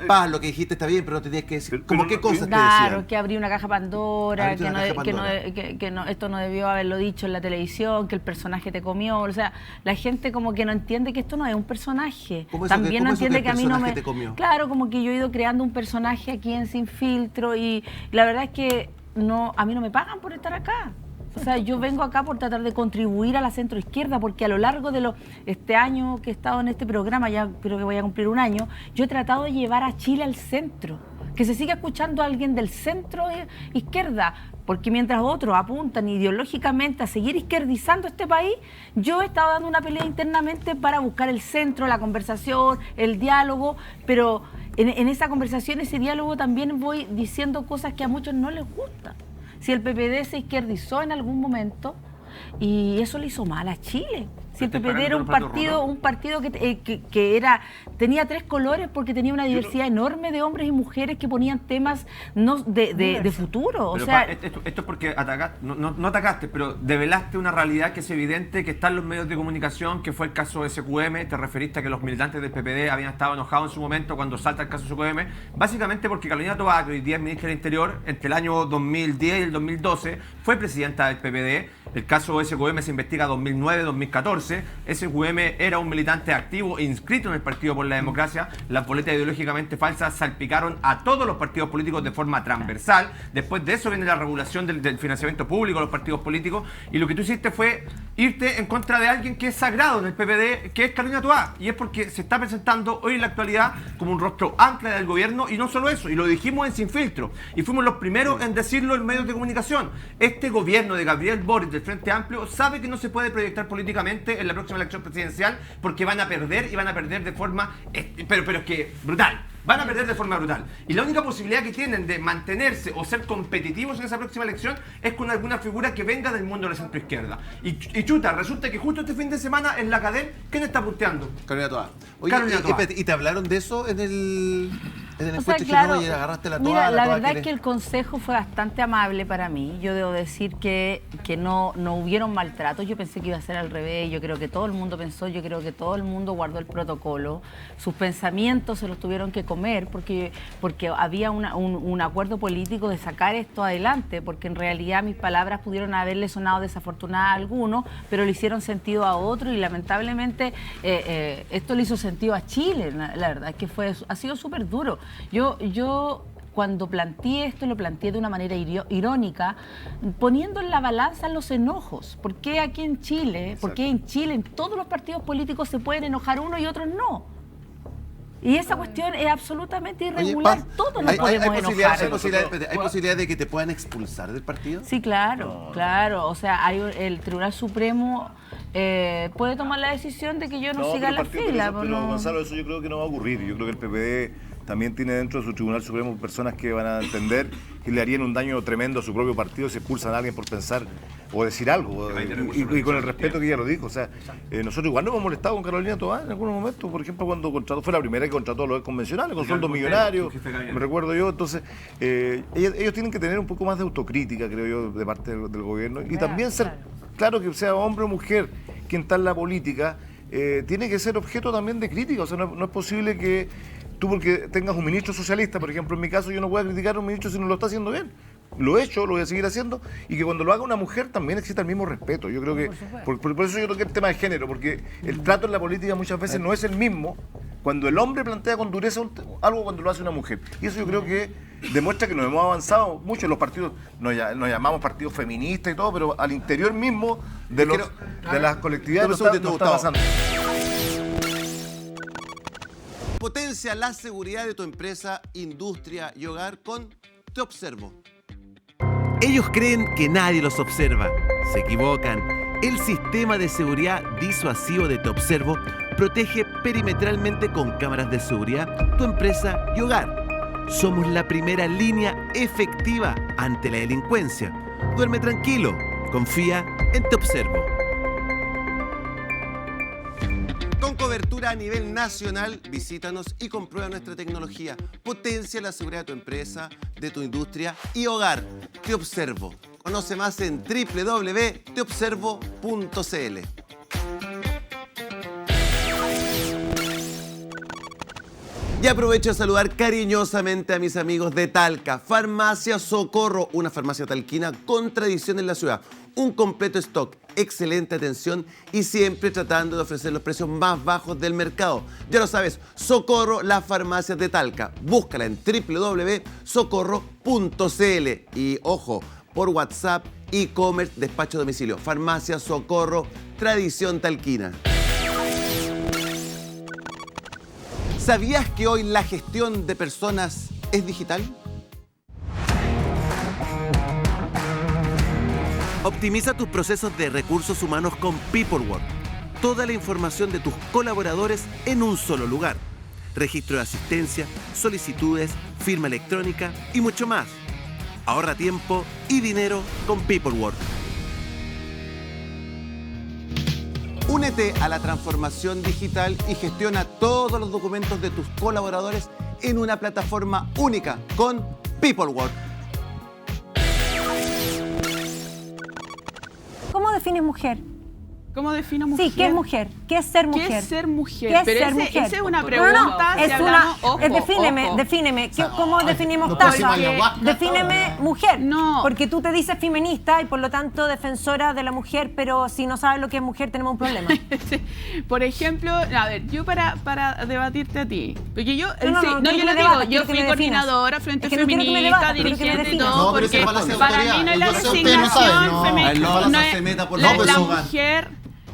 Paz, lo que dijiste está bien, pero no tenías que decir. ¿Cómo qué cosas te decían? Claro, que abrí una caja Pandora, esto no debió haberlo dicho en la televisión, que el personaje te comió. O sea, la gente como que no entiende que esto no es un personaje. También no entiende que a mí no me... Claro, como que yo he ido creando un personaje aquí en Sin Filtro y la verdad es que a mí no me pagan por estar acá. O sea, yo vengo acá por tratar de contribuir a la centroizquierda, porque a lo largo de este año que he estado en este programa, ya creo que voy a cumplir un año, yo he tratado de llevar a Chile al centro, que se siga escuchando a alguien del centro izquierda, porque mientras otros apuntan ideológicamente a seguir izquierdizando este país, yo he estado dando una pelea internamente para buscar el centro, la conversación, el diálogo, pero en esa conversación, ese diálogo, también voy diciendo cosas que a muchos no les gustan. Si el PPD se izquierdizó en algún momento, y eso le hizo mal a Chile. Si el PPD era un partido que tenía 3 colores porque tenía una diversidad enorme de hombres y mujeres que ponían temas de futuro. Pero o sea, esto es porque no atacaste, pero develaste una realidad que es evidente, que está en los medios de comunicación, que fue el caso de SQM. Te referiste a que los militantes del PPD habían estado enojados en su momento cuando salta el caso SQM, básicamente porque Carolina Tobar, que hoy día es ministra del Interior, entre el año 2010 y el 2012, fue presidenta del PPD. El caso SQM se investiga 2009-2014. SQM era un militante activo inscrito en el Partido por la Democracia. Las boletas ideológicamente falsas salpicaron a todos los partidos políticos de forma transversal. Después de eso viene la regulación del financiamiento público a los partidos políticos. Y lo que tú hiciste fue irte en contra de alguien que es sagrado en el PPD, que es Carolina Tobar. Y es porque se está presentando hoy en la actualidad como un rostro ancla del gobierno. Y no solo eso, y lo dijimos en Sin Filtro. Y fuimos los primeros en decirlo en medios de comunicación. Este gobierno de Gabriel Boric del Frente Amplio sabe que no se puede proyectar políticamente en la próxima elección presidencial porque van a perder, y van a perder de forma pero es que brutal. Van a perder de forma brutal. Y la única posibilidad que tienen de mantenerse o ser competitivos en esa próxima elección es con alguna figura que venga del mundo de la centroizquierda. Y chuta, resulta que justo este fin de semana en la cadena, ¿quién está punteando? Carolina Tobar. Oye, Carolina Tobar. ¿y te hablaron de eso en el O sea, claro, y agarraste la mira, toalla? la verdad es que el consejo fue bastante amable para mí. Yo debo decir que no hubieron maltratos. Yo pensé que iba a ser al revés. Yo creo que todo el mundo pensó, yo creo que todo el mundo guardó el protocolo. Sus pensamientos se los tuvieron que comer porque había un acuerdo político de sacar esto adelante, porque en realidad mis palabras pudieron haberle sonado desafortunadas a algunos, pero le hicieron sentido a otros, y lamentablemente esto le hizo sentido a Chile. La verdad es que ha sido súper duro. Yo cuando planteé esto, lo planteé de una manera irónica, poniendo en la balanza los enojos. ¿Por qué aquí en Chile? Exacto. ¿Por qué en Chile, en todos los partidos políticos, se pueden enojar unos y otros no? Y esa cuestión es absolutamente irregular. Oye, todos nos podemos enojar. ¿Hay posibilidad de que te puedan expulsar del partido? Sí, claro, claro. O sea, el Tribunal Supremo puede tomar la decisión de que yo no siga la fila. Pero Gonzalo, eso yo creo que no va a ocurrir. Yo creo que el PPD también tiene dentro de su Tribunal Supremo personas que van a entender que le harían un daño tremendo a su propio partido si expulsan a alguien por pensar o decir algo. Y con el respeto que ella lo dijo. O sea, nosotros igual nos hemos molestado con Carolina Tobar en algunos momentos. Por ejemplo, cuando contrató, fue la primera que contrató a los convencionales, con sueldos millonarios, me recuerdo yo. Entonces, ellos tienen que tener un poco más de autocrítica, creo yo, de parte del gobierno. Y también ser, claro, que sea hombre o mujer quien está en la política, tiene que ser objeto también de crítica. O sea, no es posible que tú, porque tengas un ministro socialista, por ejemplo, en mi caso, yo no puedo criticar a un ministro si no lo está haciendo bien. Lo he hecho, lo voy a seguir haciendo, y que cuando lo haga una mujer también exista el mismo respeto. Yo creo que, por eso yo creo que el tema de género, porque el trato en la política muchas veces no es el mismo cuando el hombre plantea con dureza algo cuando lo hace una mujer. Y eso yo creo que demuestra que nos hemos avanzado mucho en los partidos, nos llamamos partidos feministas y todo, pero al interior mismo de las colectividades no está pasando. Potencia la seguridad de tu empresa, industria y hogar con Te Observo. Ellos creen que nadie los observa. Se equivocan. El sistema de seguridad disuasivo de Te Observo protege perimetralmente con cámaras de seguridad tu empresa y hogar. Somos la primera línea efectiva ante la delincuencia. Duerme tranquilo. Confía en Te Observo. Con cobertura a nivel nacional, visítanos y comprueba nuestra tecnología. Potencia la seguridad de tu empresa, de tu industria y hogar. Te Observo. Conoce más en www.teobservo.cl. Y aprovecho de saludar cariñosamente a mis amigos de Talca. Farmacia Socorro, una farmacia talquina con tradición en la ciudad. Un completo stock, excelente atención y siempre tratando de ofrecer los precios más bajos del mercado. Ya lo sabes, Socorro, la farmacia de Talca. Búscala en www.socorro.cl. Y ojo, por WhatsApp, e-commerce, despacho a domicilio. Farmacia Socorro, tradición talquina. ¿Sabías que hoy la gestión de personas es digital? Optimiza tus procesos de recursos humanos con PeopleWork. Toda la información de tus colaboradores en un solo lugar. registro de asistencia, solicitudes, firma electrónica y mucho más. Ahorra tiempo y dinero con Peoplework. Únete a la transformación digital y gestiona todos los documentos de tus colaboradores en una plataforma única con Peoplework. ¿Cómo defines mujer? ¿Cómo defino mujer? Sí, ¿qué es mujer? ¿Qué es ser mujer? ¿Qué es ser mujer? ¿Qué es Pero ser mujer? esa es una pregunta. Es si una. hablamos, ojo, Defíneme. ¿Cómo definimos no taza? puedo Defíneme mujer. No. Porque tú te dices feminista y por lo tanto defensora de la mujer, pero si no sabes lo que es mujer tenemos un problema. Por ejemplo, a ver, yo para debatirte a ti, porque yo, No, yo quiero que le me digo, debatas, yo quiero que fui me coordinadora Frente Es que no quiero que me Feminista, debatas, quiero que me dirigente y definas. todo, No, pero porque eso es falacia para autoridad. mí no es la Entonces ustedes no designación saben, no. femenina, Lola no se meta por la los ojos. mujer.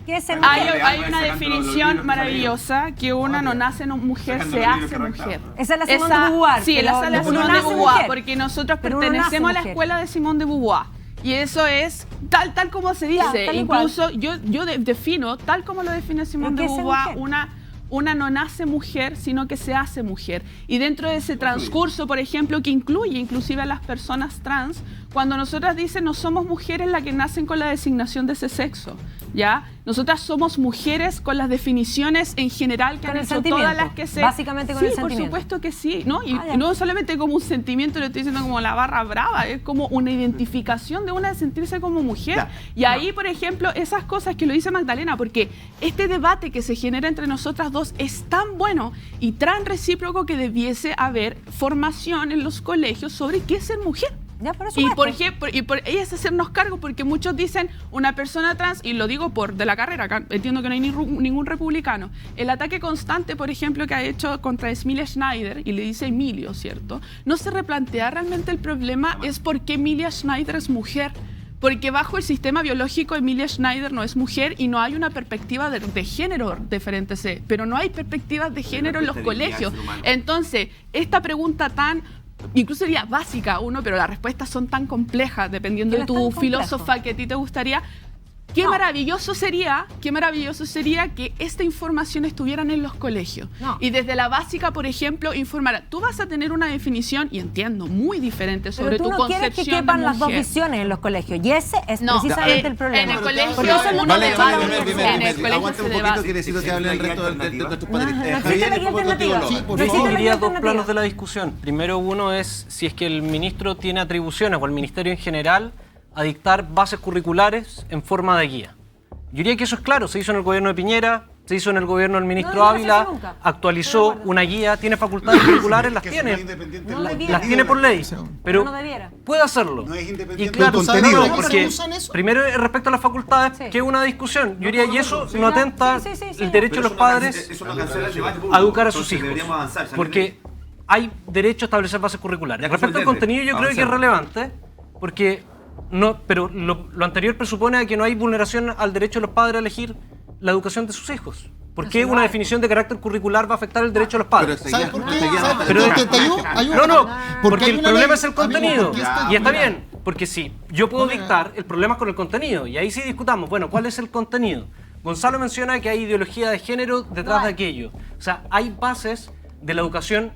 ¿Qué es ser Hay, mujer? hay una definición maravillosa que una no nace mujer, se hace mujer. Esa es la Simone de Beauvoir. Sí, pero esa es la uno Simone de nace Beauvoir, mujer. porque nosotros Pero uno pertenecemos a nace la mujer. escuela de Simone de Beauvoir. Y eso es tal como se dice. tal y Incluso yo defino, tal como lo define Simone de ¿Pero qué es ser Beauvoir, mujer? una no nace mujer, sino que se hace mujer. Y dentro de ese transcurso, por ejemplo, que incluye inclusive a las personas trans, cuando nosotras dicen no somos mujeres las que nacen con la designación de ese sexo, ¿ya? Nosotras somos mujeres con las definiciones en general que Con han el hecho sentimiento, todas las que se... básicamente con sí, el sentimiento. por supuesto que sí, ¿no? Y ya. no solamente como un sentimiento, lo estoy diciendo como la barra brava, es como una identificación de una de sentirse como mujer. Ya. Y ahí, por ejemplo, esas cosas que lo dice Magdalena, porque este debate que se genera entre nosotras dos es tan bueno y tan recíproco que debiese haber formación en los colegios sobre qué es ser mujer. Ya, por Y supuesto. por ejemplo, y es hacernos cargo, porque muchos dicen una persona trans, y lo digo por de la carrera, acá entiendo que no hay ningún republicano, el ataque constante, por ejemplo, que ha hecho contra Emilia Schneider, y le dice Emilio, ¿cierto? No se replantea realmente el problema, es por qué Emilia Schneider es mujer. Porque bajo el sistema biológico Emilia Schneider no es mujer y no hay una perspectiva de género diferente, pero no hay perspectivas de género en los colegios. Entonces, esta pregunta tan... incluso sería básica uno, pero las respuestas son tan complejas dependiendo de ¿Quién es tu tan filósofa que a ti te gustaría. Qué maravilloso sería que esta información estuviera en los colegios. No. Y desde la básica, por ejemplo, informar. Tú vas a tener una definición, y entiendo, muy diferente sobre Pero tú tu no quieres que concepción quepan de las dos mujer. visiones en los colegios. Y ese es No, precisamente el problema. en el colegio Porque eso es lo uno que debate. debate. En el colegio Aguante se un poquito debate. que necesito que hablen el resto de nuestros No, padres. no existe Javier, la y después alternativa. contigo, Lola. No Yo existe la diría dos alternativa. planos de la discusión. Primero, uno es si es que el ministro tiene atribuciones, o el ministerio en general, a dictar bases curriculares en forma de guía. Yo diría que eso es claro, se hizo en el gobierno de Piñera, se hizo en el gobierno del ministro No digas eso Ávila, nunca. actualizó una guía, tiene facultades curriculares, las tiene. No debiera. Las tiene por ley, pero No debiera. puede hacerlo. No es Y independiente claro, del ¿sabe contenido. por qué? ¿Por qué Porque usan eso? primero respecto a las facultades, Sí. que es una discusión. Yo diría, y eso no atenta Sí. el derecho de los padres Eso no cancela el debate a educar a sus Entonces hijos. deberíamos avanzar, salir Porque hay derecho a establecer bases curriculares. Ya Respecto al consolidate, contenido, yo creo que es avancemos. relevante, porque pero lo anterior presupone que no hay vulneración al derecho de los padres a elegir la educación de sus hijos. ¿Por qué una definición de carácter curricular va a afectar el derecho de los padres? ¿Sabes por qué? Pero- ¿Te ayudo? No, porque hay el una problema ley- es el amigo, contenido. porque Y está bien, porque sí, yo puedo dictar, el problema es con el contenido. Y ahí sí discutamos, bueno, ¿cuál es el contenido? Gonzalo menciona que hay ideología de género detrás de aquello. O sea, hay bases de la educación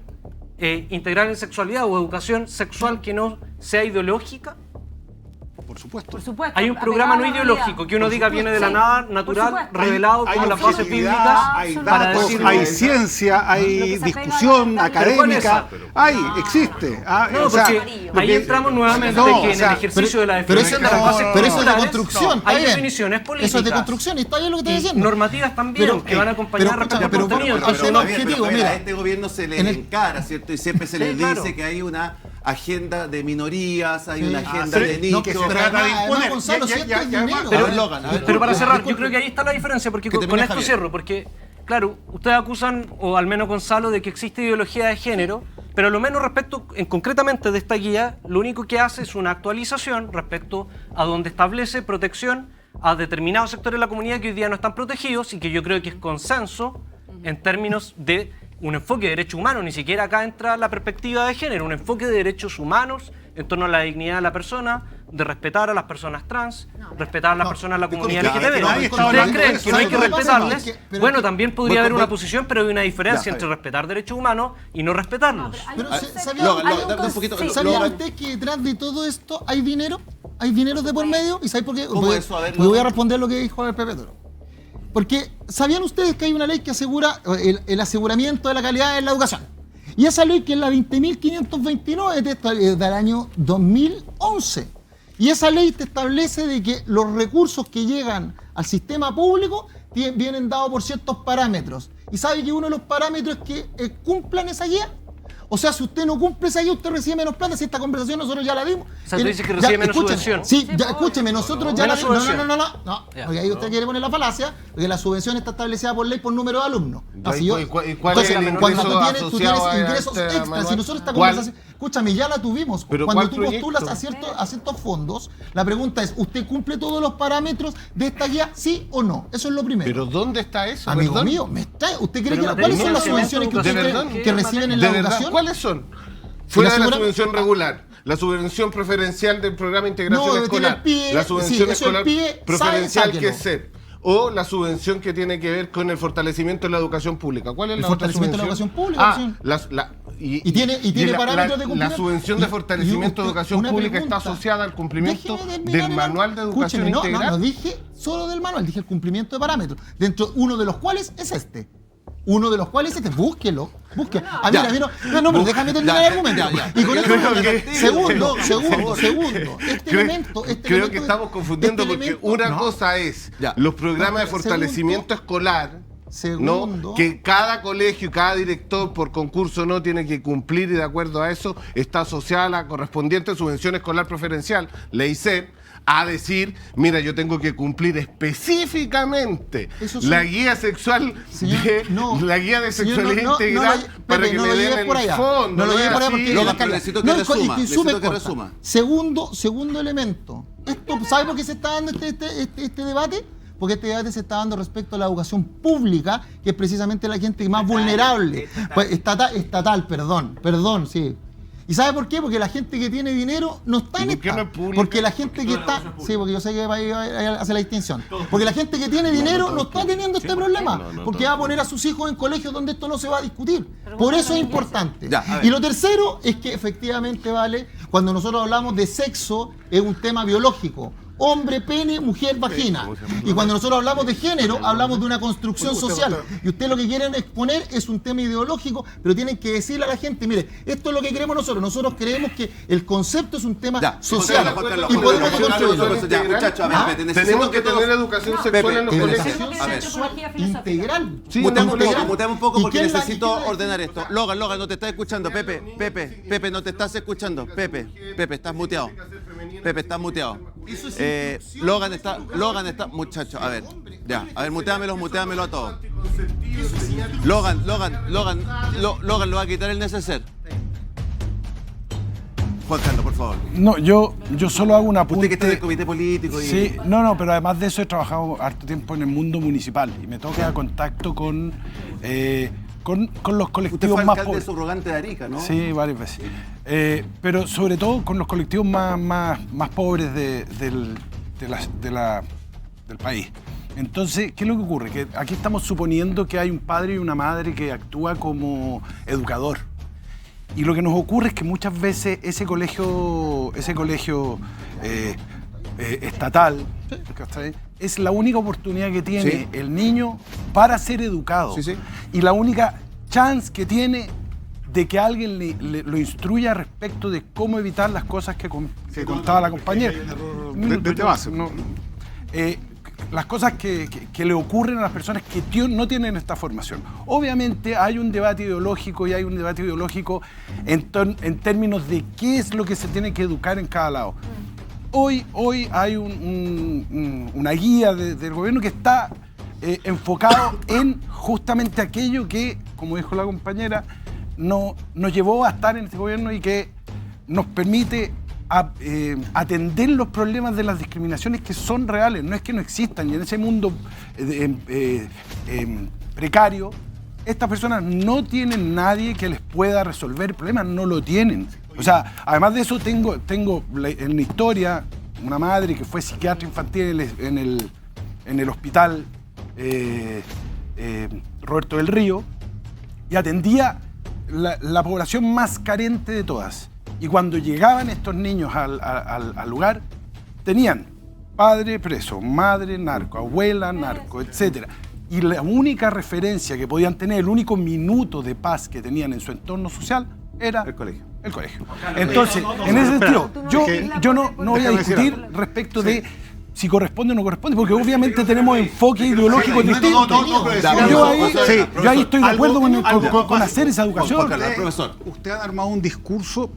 integral en sexualidad o educación sexual que no sea ideológica. Por supuesto. Por supuesto. Hay un programa no apegado a la ideológico realidad. que uno diga viene de la Sí, nada, por natural, supuesto. revelado Hay con las bases objetividad, bíblicas hay para datos, decirlo. hay ciencia, Lo hay que se apega discusión a la académica, existe. No, porque ahí entramos nuevamente que en el ejercicio de la definición de las bases pero eso es de curriculares, construcción, está hay bien. definiciones políticas. Eso es de construcción, y está bien lo que estoy y diciendo. normativas también que van a acompañar respecto al contenido. al tema objetivo, a mira. este gobierno se le en el- encara, ¿cierto? Y siempre se le Sí, claro. dice que hay una agenda de minorías, hay Sí. una agenda de No, nichos. que se Pero trata de además, imponer. Gonzalo, si esto es dinero. Pero, A ver, Logan, a ver. pero para cerrar, yo Disculpe. creo que ahí está la diferencia, porque Que con termine esto Javier. cierro, porque, claro, ustedes acusan, o al menos Gonzalo, de que existe ideología de género, pero lo menos respecto, concretamente de esta guía, lo único que hace es una actualización respecto a donde establece protección a determinados sectores de la comunidad que hoy día no están protegidos y que yo creo que es consenso en términos de un enfoque de derechos humanos. Ni siquiera acá entra la perspectiva de género, un enfoque de derechos humanos en torno a la dignidad de la persona, de respetar a las personas trans, respetar a las personas de la comunidad LGTB. nadie está Si ustedes hablando creen de eso. que no hay que ¿Sabe lo que pasa? respetarles, Pero bueno, que- también podría haber Bueno, una posición, pero hay una diferencia entre respetar derechos humanos y no respetarlos. Pero Dame un poquito. ¿Sabían ustedes que detrás de todo esto hay dinero? Hay dinero de por medio. ¿Y saben por qué? ¿Cómo Porque- eso? A ver, porque voy a responder lo que dijo el Pepe Toro. Porque ¿sabían ustedes que hay una ley que asegura el aseguramiento de la calidad en la educación? Y esa ley, que es la 20.529, es del año 2011. Y esa ley te establece de que los recursos que llegan al sistema público vienen dados por ciertos parámetros. ¿Y sabe que uno de los parámetros es que cumplan esa guía? O sea, si usted no cumple esa guía, usted recibe menos plata. Si esta conversación nosotros ya la dimos. O sea, tú dices que recibe menos subvención. Sí, ya, escúcheme, nosotros ya la Menos dimos. subvención. No, porque ahí usted quiere poner la falacia, porque la subvención está establecida por ley por número de alumnos. ¿Y cuál es el ingreso cuando tú tienes asociado a ingresos este, extras, Manuel? si nosotros esta ¿Cuál? conversación, escúchame, ya la tuvimos. ¿Pero Cuando cuál tú proyecto? postulas a ciertos fondos, la pregunta es, ¿usted cumple todos los parámetros de esta guía, sí o no? Eso es lo primero. ¿Pero dónde está eso? Amigo perdón? mío, ¿usted cree Pero que cuáles son las no, subvenciones que ¿de usted verdad? cree que reciben en la ¿De verdad? educación? ¿Cuáles son? Fuera de la asegura- subvención regular, la subvención preferencial del programa de integración No, tiene escolar, el PIE, la subvención sí, eso escolar el PIE, preferencial sáquelo. que es SEP, o la subvención que tiene que ver con el fortalecimiento de la educación pública. ¿Cuál es El la otra fortalecimiento de la subvención? educación pública, Y tiene parámetros de La cumplimiento. subvención de fortalecimiento de Y educación una pública pregunta. está asociada al cumplimiento Déjeme terminar, del manual de educación Escúcheme, integral. No dije solo del manual, dije el cumplimiento de parámetros. Dentro, uno de los cuales es este. Búsquelo. Ya. Mira, pero déjame terminar el argumento. Ya. Y con Creo esto, que- segundo. Creo que estamos confundiendo porque una cosa es Ya. los programas de fortalecimiento escolar, ¿no? Que cada colegio y cada director por concurso no tiene que cumplir, y de acuerdo a eso está asociada a la correspondiente subvención escolar preferencial, ley CEP, a decir, mira, yo tengo que cumplir específicamente la guía sexual, la guía de sexualidad integral para que me den el fondo. No lo lleve por allá porque Logan, pero necesito que resuma, necesito que resuma. Segundo elemento. ¿Sabe por qué se está dando este debate? Porque este debate se está dando respecto a la educación pública, que es precisamente la gente más vulnerable. Estatal, perdón, sí. ¿Y sabe por qué? Porque la gente que tiene dinero no está en esta. Porque la gente que está... Sí, porque yo sé que va a hacer la distinción. Porque la gente que tiene dinero no está teniendo este problema. Porque va a poner a sus hijos en colegios donde esto no se va a discutir. Por eso es importante. Y lo tercero es que efectivamente, vale, cuando nosotros hablamos de sexo, es un tema biológico. Hombre, pene, mujer, vagina. Y cuando nosotros hablamos de género, hablamos de una construcción social. Y ustedes lo que quieren exponer es un tema ideológico, pero tienen que decirle a la gente, mire, esto es lo que queremos nosotros. Nosotros creemos que el concepto es un tema social. Y podemos construirlo. Tenemos que tener educación sexual en los colegios. Integral. Muteamos un poco porque necesito ordenar esto. Logan, no te estás escuchando. Pepe, no te estás escuchando. Pepe, estás muteado. Pepe, estás muteado. Logan está, muchacho, a ver, muteamelo a todos. Logan, lo va a quitar el neceser. Juan Carlos, por favor. No, yo solo hago una apunte. Usted que está en el comité político y... Sí, no, pero además de eso he trabajado harto tiempo en el mundo municipal y me toca contacto con los colectivos Usted fue más alcalde pobres. subrogante de Arica, ¿no? Sí, varias veces. Pero sobre todo con los colectivos más pobres del país. Entonces, ¿qué es lo que ocurre? Que aquí estamos suponiendo que hay un padre y una madre que actúa como educador. Y lo que nos ocurre es que muchas veces ese colegio estatal, ¿cachai?, es la única oportunidad que tiene el niño para ser educado. Y la única chance que tiene de que alguien lo instruya respecto de cómo evitar las cosas que contaba la compañera. Las cosas que le ocurren a las personas que no tienen esta formación. Obviamente hay un debate ideológico en términos de qué es lo que se tiene que educar en cada lado. Hoy hay una guía del gobierno que está enfocado en justamente aquello que, como dijo la compañera, nos llevó a estar en este gobierno y que nos permite atender los problemas de las discriminaciones que son reales, no es que no existan. Y en ese mundo precario, estas personas no tienen nadie que les pueda resolver el problema, no lo tienen. O sea, además de eso, tengo en la historia una madre que fue psiquiatra infantil en el hospital Roberto del Río y atendía la población más carente de todas. Y cuando llegaban estos niños al lugar, tenían padre preso, madre narco, abuela narco, etc. Y la única referencia que podían tener, el único minuto de paz que tenían en su entorno social era el colegio. Entonces, en ese sentido, yo no voy a discutir respecto de si corresponde o no corresponde, porque obviamente tenemos enfoques ideológicos distintos. Yo ahí estoy de acuerdo con hacer esa educación. Usted ha armado un discurso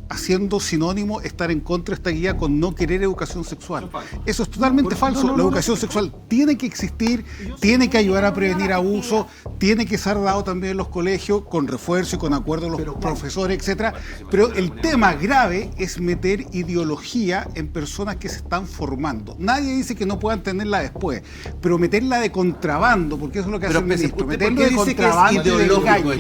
haciendo sinónimo estar en contra de esta guía con no querer educación sexual. Eso es totalmente falso. La educación sexual tiene que existir, tiene que ayudar a prevenir abuso, tiene que ser dado también en los colegios con refuerzo y con acuerdo de los profesores, etcétera. Pero el tema grave es meter ideología en personas que se están formando. Nadie dice que no puedan tenerla después, pero meterla de contrabando, porque eso es lo que hace el ministro. Meterlo de contrabando y de engaño.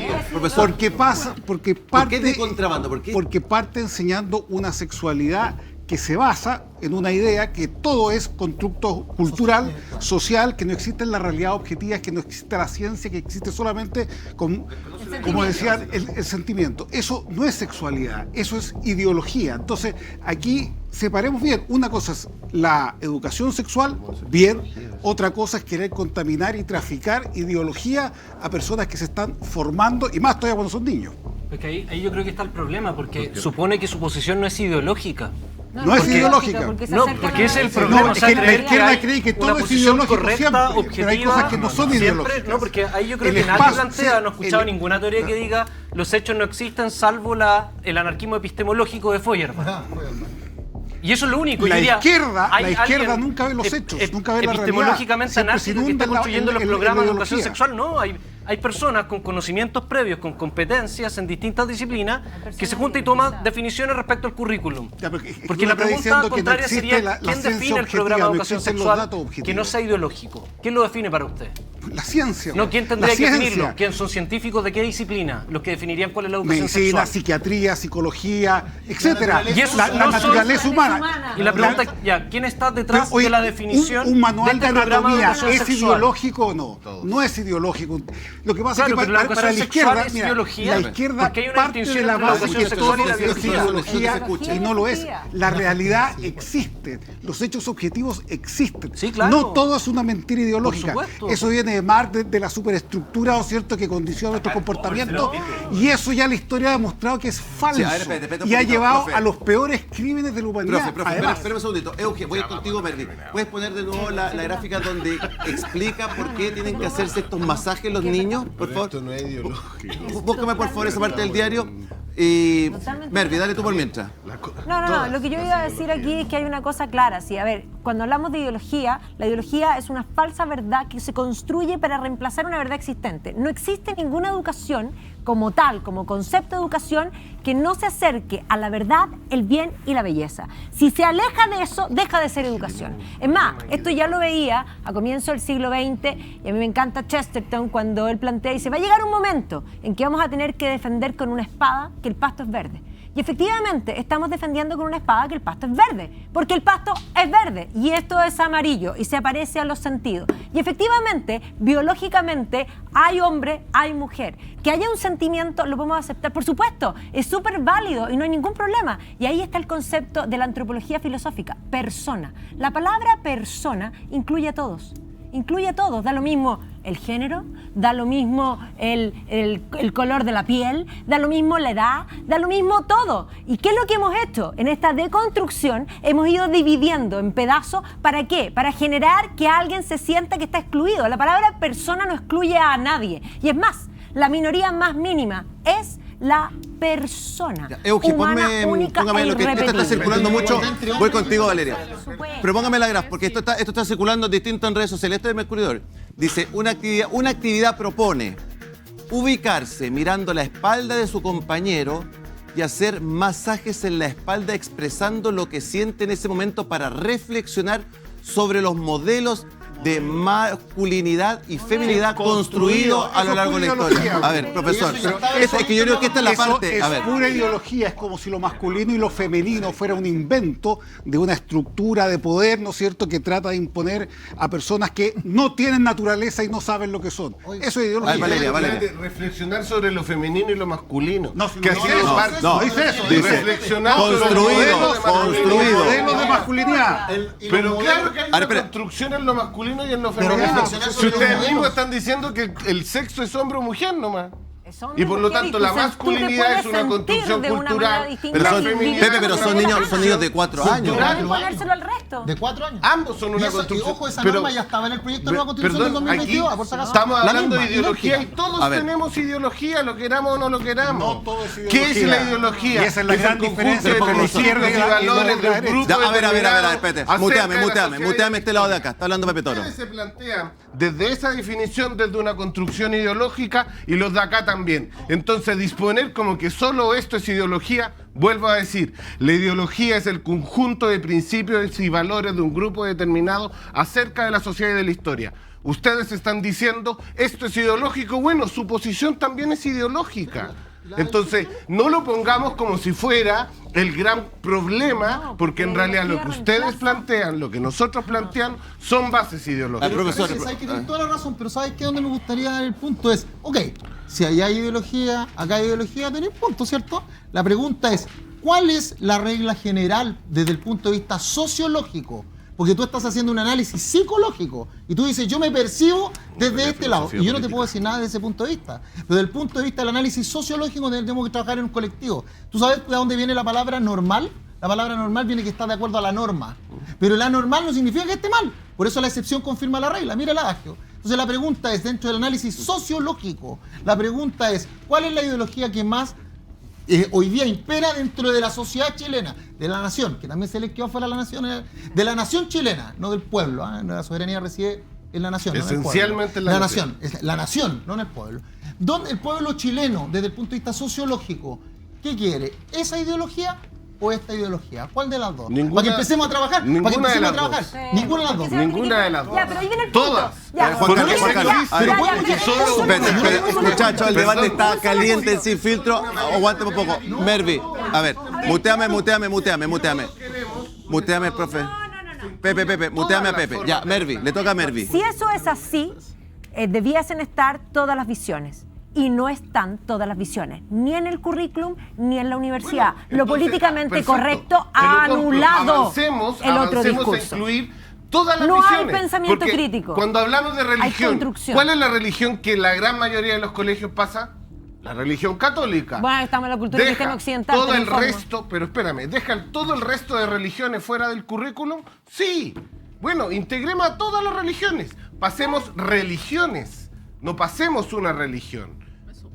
Porque pasa, porque parte... ¿Por qué de contrabando? Porque parte enseñando una sexualidad que se basa en una idea que todo es constructo cultural, social, que no existe en la realidad objetiva, que no existe la ciencia, que existe solamente, como decían, el sentimiento. Eso no es sexualidad, eso es ideología. Entonces, aquí separemos bien. Una cosa es la educación sexual, bien. Otra cosa es querer contaminar y traficar ideología a personas que se están formando, y más todavía cuando son niños. Porque ahí yo creo que está el problema, porque supone que su posición no es ideológica. No es ideológica. No, porque ese es el problema. No, es que la izquierda cree que todo es ideológico correcta, siempre, objetiva, pero hay cosas que no son ideológicas. No, porque ahí yo creo que nadie plantea, no he escuchado ninguna teoría que diga los hechos no existen salvo el anarquismo epistemológico de Feuerbach. Y eso es lo único. La izquierda nunca ve los hechos, nunca ve la realidad. Epistemológicamente anárquico que está construyendo los programas de educación sexual, no. Hay personas con conocimientos previos, con competencias en distintas disciplinas, que se juntan y toman definiciones respecto al currículum. Porque la pregunta contraria sería, ¿quién define el programa de educación sexual que no sea ideológico? ¿Quién lo define para usted? La ciencia. No, ¿quién tendría que definirlo? ¿Quién son científicos de qué disciplina? Los que definirían cuál es la educación sexual. Medicina, psiquiatría, psicología, etcétera. Y eso la naturaleza humana. Y la pregunta es, ¿quién está detrás de la definición un manual de de anatomía es ideológico o no? No es ideológico. Lo que pasa es que para la izquierda, la izquierda parte de la base que todo es ideología y no lo es. La realidad existe, los hechos objetivos existen. No todo es una mentira ideológica. Eso viene de Marx, de la superestructura, ¿no es cierto?, que condiciona nuestro comportamiento, y eso ya la historia ha demostrado que es falso y ha llevado a los peores crímenes de la humanidad. Espera un segundito. Euge, voy contigo, Mervi. ¿Puedes poner de nuevo la gráfica donde explica por qué tienen que hacerse estos masajes los niños? Por favor. Esto no es ideológico. Búscame por favor esa parte del diario. Y Mervi, dale tú por mientras. No, lo que yo iba a decir aquí es que hay una cosa clara. Sí, a ver, cuando hablamos de ideología, la ideología es una falsa verdad que se construye para reemplazar una verdad existente. No existe ninguna educación como tal, como concepto de educación, que no se acerque a la verdad, el bien y la belleza. Si se aleja de eso, deja de ser educación. Es más, esto ya lo veía a comienzo del siglo XX, y a mí me encanta Chesterton cuando él plantea y dice, va a llegar un momento en que vamos a tener que defender con una espada que el pasto es verde. Y efectivamente estamos defendiendo con una espada que el pasto es verde, porque el pasto es verde y esto es amarillo y se parece a los sentidos. Y efectivamente, biológicamente, hay hombre, hay mujer. Que haya un sentimiento lo podemos aceptar, por supuesto, es súper válido y no hay ningún problema. Y ahí está el concepto de la antropología filosófica, persona. La palabra persona incluye a todos. Incluye a todos, da lo mismo el género, da lo mismo el color de la piel, da lo mismo la edad, da lo mismo todo. ¿Y qué es lo que hemos hecho? En esta deconstrucción hemos ido dividiendo en pedazos, ¿para qué? Para generar que alguien se sienta que está excluido. La palabra persona no excluye a nadie. Y es más, la minoría más mínima es la persona. Euge, póngame lo que esto está circulando mucho. Voy contigo, Valeria. Pero póngame la graf, porque esto está circulando distinto en redes sociales. Esto es Mercuridor. Dice, una actividad propone ubicarse mirando la espalda de su compañero y hacer masajes en la espalda expresando lo que siente en ese momento para reflexionar sobre los modelos de masculinidad y feminidad construido a lo largo de la historia. A ver, profesor, es que yo creo que esta es la parte... Es pura ideología, es como si lo masculino y lo femenino fuera un invento de una estructura de poder, ¿no es cierto?, que trata de imponer a personas que no tienen naturaleza y no saben lo que son. Eso es ideología. Valeria. Reflexionar sobre lo femenino y lo masculino. No dice eso. Dice, reflexionar construido. Modelos de masculinidad. Pero claro que hay una construcción en lo masculino y en lo femenino. Si ustedes mismos están diciendo que el sexo es hombre o mujer nomás. Y por lo tanto la masculinidad es una construcción cultural. Pero son niños de 4 años. Ponérselo al resto. De 4 años. Ambos son una construcción. Y ojo, esa norma ya estaba en el proyecto de nueva constitución del 2022. Por si acaso. Estamos hablando de ideología y todos tenemos ideología, lo queramos o no lo queramos. No todo es ideología. ¿Qué es la ideología? Y esa es la gran diferencia entre la izquierda y valores del grupo. A ver, espérate. Muteame este lado de acá. Está hablando Pepe Toro. Ustedes se plantean desde esa definición, desde una construcción ideológica, y los de acá también. Entonces, disponer como que solo esto es ideología, vuelvo a decir, la ideología es el conjunto de principios y valores de un grupo determinado acerca de la sociedad y de la historia. Ustedes están diciendo, esto es ideológico, bueno, su posición también es ideológica. Entonces, no lo pongamos como si fuera el gran problema, porque en realidad lo que ustedes plantean, lo que nosotros planteamos, son bases ideológicas. Profesor, sabes que tiene toda la razón, pero ¿sabes qué? Donde me gustaría dar el punto es, ok, si allá hay ideología, acá hay ideología, tenéis punto, ¿cierto? La pregunta es, ¿cuál es la regla general desde el punto de vista sociológico? Porque tú estás haciendo un análisis psicológico y tú dices, yo me percibo desde este lado. Y yo no te puedo decir nada desde ese punto de vista. Pero desde el punto de vista del análisis sociológico tenemos que trabajar en un colectivo. ¿Tú sabes de dónde viene la palabra normal? La palabra normal viene que está de acuerdo a la norma. Pero la normal no significa que esté mal. Por eso la excepción confirma la regla. Mira el adagio. Entonces la pregunta es, dentro del análisis sociológico, la pregunta es, ¿cuál es la ideología que más hoy día impera dentro de la sociedad chilena, de la nación, que también se le quedó fuera la nación, de la nación chilena, no del pueblo? La soberanía reside en la nación, esencialmente no en el pueblo. La nación, es la nación, no en el pueblo. ¿Dónde el pueblo chileno, desde el punto de vista sociológico, qué quiere? ¿Esa ideología o esta ideología? ¿Cuál de las dos? Para que empecemos a trabar. Ninguna de las dos. Ninguna de las dos. Ninguna de las dos. Ya, pero ahí viene el punto. Todas. Muchachos, el debate está caliente, sin filtro. Aguántame un poco. Mervi, a ver, muteame, profe. Pepe, muteame a Pepe. Ya, Mervi, le toca a Mervi. Si eso es así, debiesen estar todas las visiones. Y no están todas las visiones, ni en el currículum, ni en la universidad. Lo políticamente correcto ha anulado el otro discurso. A incluir todas las no visiones. Hay pensamiento Porque crítico. Cuando hablamos de religión, ¿cuál es la religión que la gran mayoría de los colegios pasa? La religión católica. Bueno, estamos en la cultura cristiana occidental. Todo el resto, pero espérame, ¿dejan todo el resto de religiones fuera del currículum? Sí. Bueno, integremos a todas las religiones. Pasemos religiones, no pasemos una religión.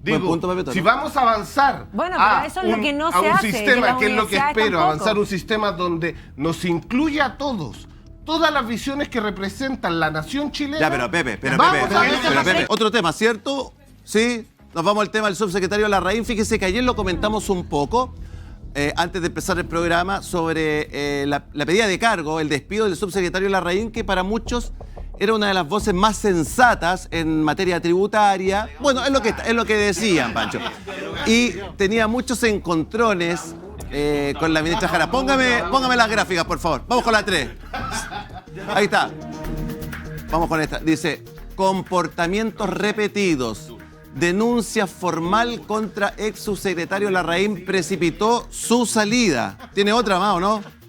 Digo, si vamos a avanzar a eso es lo que no se hace, un sistema, que es lo que espero, avanzar un sistema donde nos incluya a todos, todas las visiones que representan la nación chilena. Ya, pero Pepe. Otro tema, ¿cierto? Sí, nos vamos al tema del subsecretario Larraín. Fíjese que ayer lo comentamos un poco, antes de empezar el programa, sobre la pedida de cargo, el despido del subsecretario Larraín, que para muchos era una de las voces más sensatas en materia tributaria. Bueno, es lo que decían, Pancho. Y tenía muchos encontrones con la ministra Jara. Póngame las gráficas, por favor. Vamos con la 3. Ahí está. Vamos con esta. Dice, comportamientos repetidos. Denuncia formal contra ex subsecretario Larraín precipitó su salida. ¿Tiene otra más o no?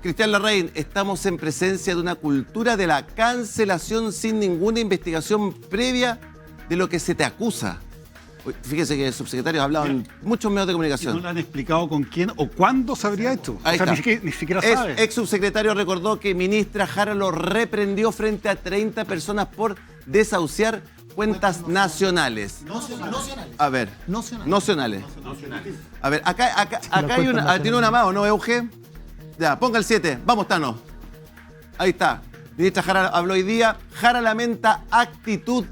Cristian Larraín, estamos en presencia de una cultura de la cancelación sin ninguna investigación previa de lo que se te acusa. Fíjese que el subsecretario ha hablado en muchos medios de comunicación. Y no le han explicado con quién o cuándo se habría hecho. Ahí está. Ni siquiera sabe. Ex subsecretario recordó que ministra Jara lo reprendió frente a 30 personas por desahuciar cuentas nacionales. A ver, nacionales. A ver, acá hay una. ¿Tiene una más o no, Euge? Ya, ponga el 7. Vamos, Tano. Ahí está. Ministra Jara habló hoy día. Jara lamenta actitud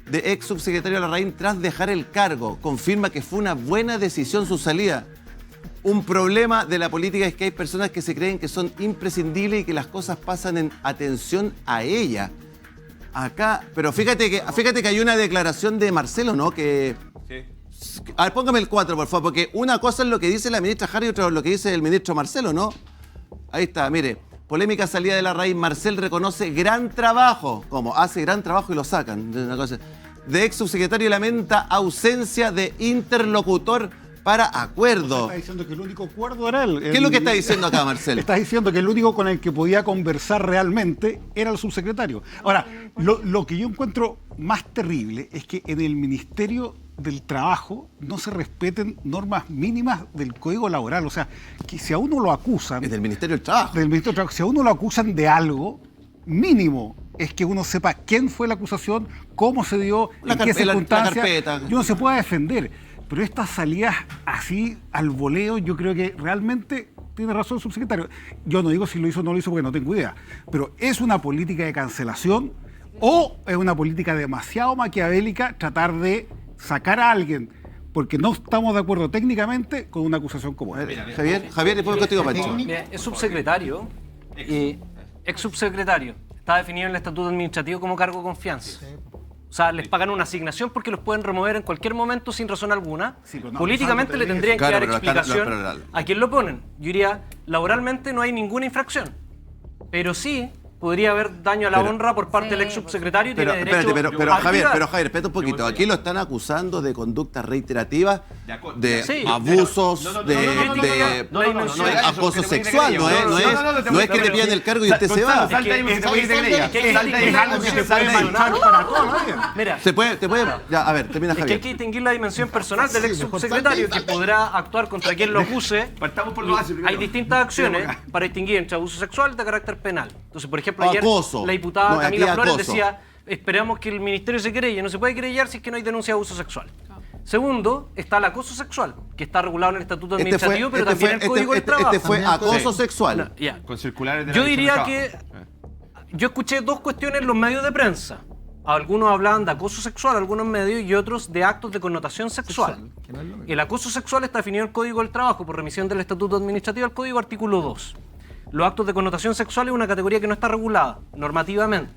de ex subsecretario Larraín tras dejar el cargo. Confirma que fue una buena decisión su salida. Un problema de la política es que hay personas que se creen que son imprescindibles y que las cosas pasan en atención a ella. Acá, pero fíjate que hay una declaración de Marcelo, ¿no? Que... Sí. A ver, póngame el 4, por favor, porque una cosa es lo que dice la ministra Jara y otra es lo que dice el ministro Marcelo, ¿no? Ahí está, mire. Polémica salida de la raíz. Marcel reconoce gran trabajo. ¿Cómo? Hace gran trabajo y lo sacan. Una cosa. De ex subsecretario lamenta ausencia de interlocutor para acuerdo. Está diciendo que el único acuerdo era él. ¿Qué es lo que está diciendo acá, Marcel? Está diciendo que el único con el que podía conversar realmente era el subsecretario. Ahora, lo que yo encuentro más terrible es que en el Ministerio del Trabajo no se respeten normas mínimas del Código Laboral. O sea, que si a uno lo acusan... Es del Ministerio del Trabajo. Del Ministerio del Trabajo. Si a uno lo acusan de algo, mínimo es que uno sepa quién fue la acusación, cómo se dio, en qué circunstancias. Y uno se pueda defender. Pero estas salidas así al voleo, yo creo que realmente tiene razón el subsecretario. Yo no digo si lo hizo o no lo hizo porque no tengo idea. Pero ¿es una política de cancelación o es una política demasiado maquiavélica tratar de sacar a alguien porque no estamos de acuerdo técnicamente con una acusación como esta? Javier, después contigo, Pancho. Es subsecretario, ex subsecretario. Está definido en el estatuto administrativo como cargo de confianza. O sea, les pagan una asignación porque los pueden remover en cualquier momento sin razón alguna. Políticamente le tendrían que dar explicación a quien lo ponen. Yo diría, laboralmente no hay ninguna infracción, pero sí podría haber daño a la honra por parte del ex subsecretario y tiene derecho pero Javier, espérate un poquito. Aquí lo están acusando de conductas reiterativas, de abusos, de acoso sexual. No es que te pidan el cargo y usted se va. Es algo que se puede manchar para toda la vida. Mira, se puede, ya, a ver, termina Javier. Es que hay que distinguir la dimensión personal del ex subsecretario que podrá actuar contra quien lo acuse. Hay distintas acciones para distinguir entre abuso sexual de carácter penal. Entonces, por ejemplo, ayer la diputada Camila Flores decía, esperamos que el ministerio se querelle. No se puede querellar si es que no hay denuncia de abuso sexual. Segundo, está el acoso sexual, que está regulado en el estatuto administrativo, pero también en el Código del Trabajo. Este fue acoso sexual. Con circulares de la Yo diría que yo escuché dos cuestiones en los medios de prensa. Algunos hablaban de acoso sexual, algunos medios, y otros de actos de connotación sexual. El acoso sexual está definido en el Código del Trabajo por remisión del estatuto administrativo al Código, artículo 2. Los actos de connotación sexual es una categoría que no está regulada normativamente.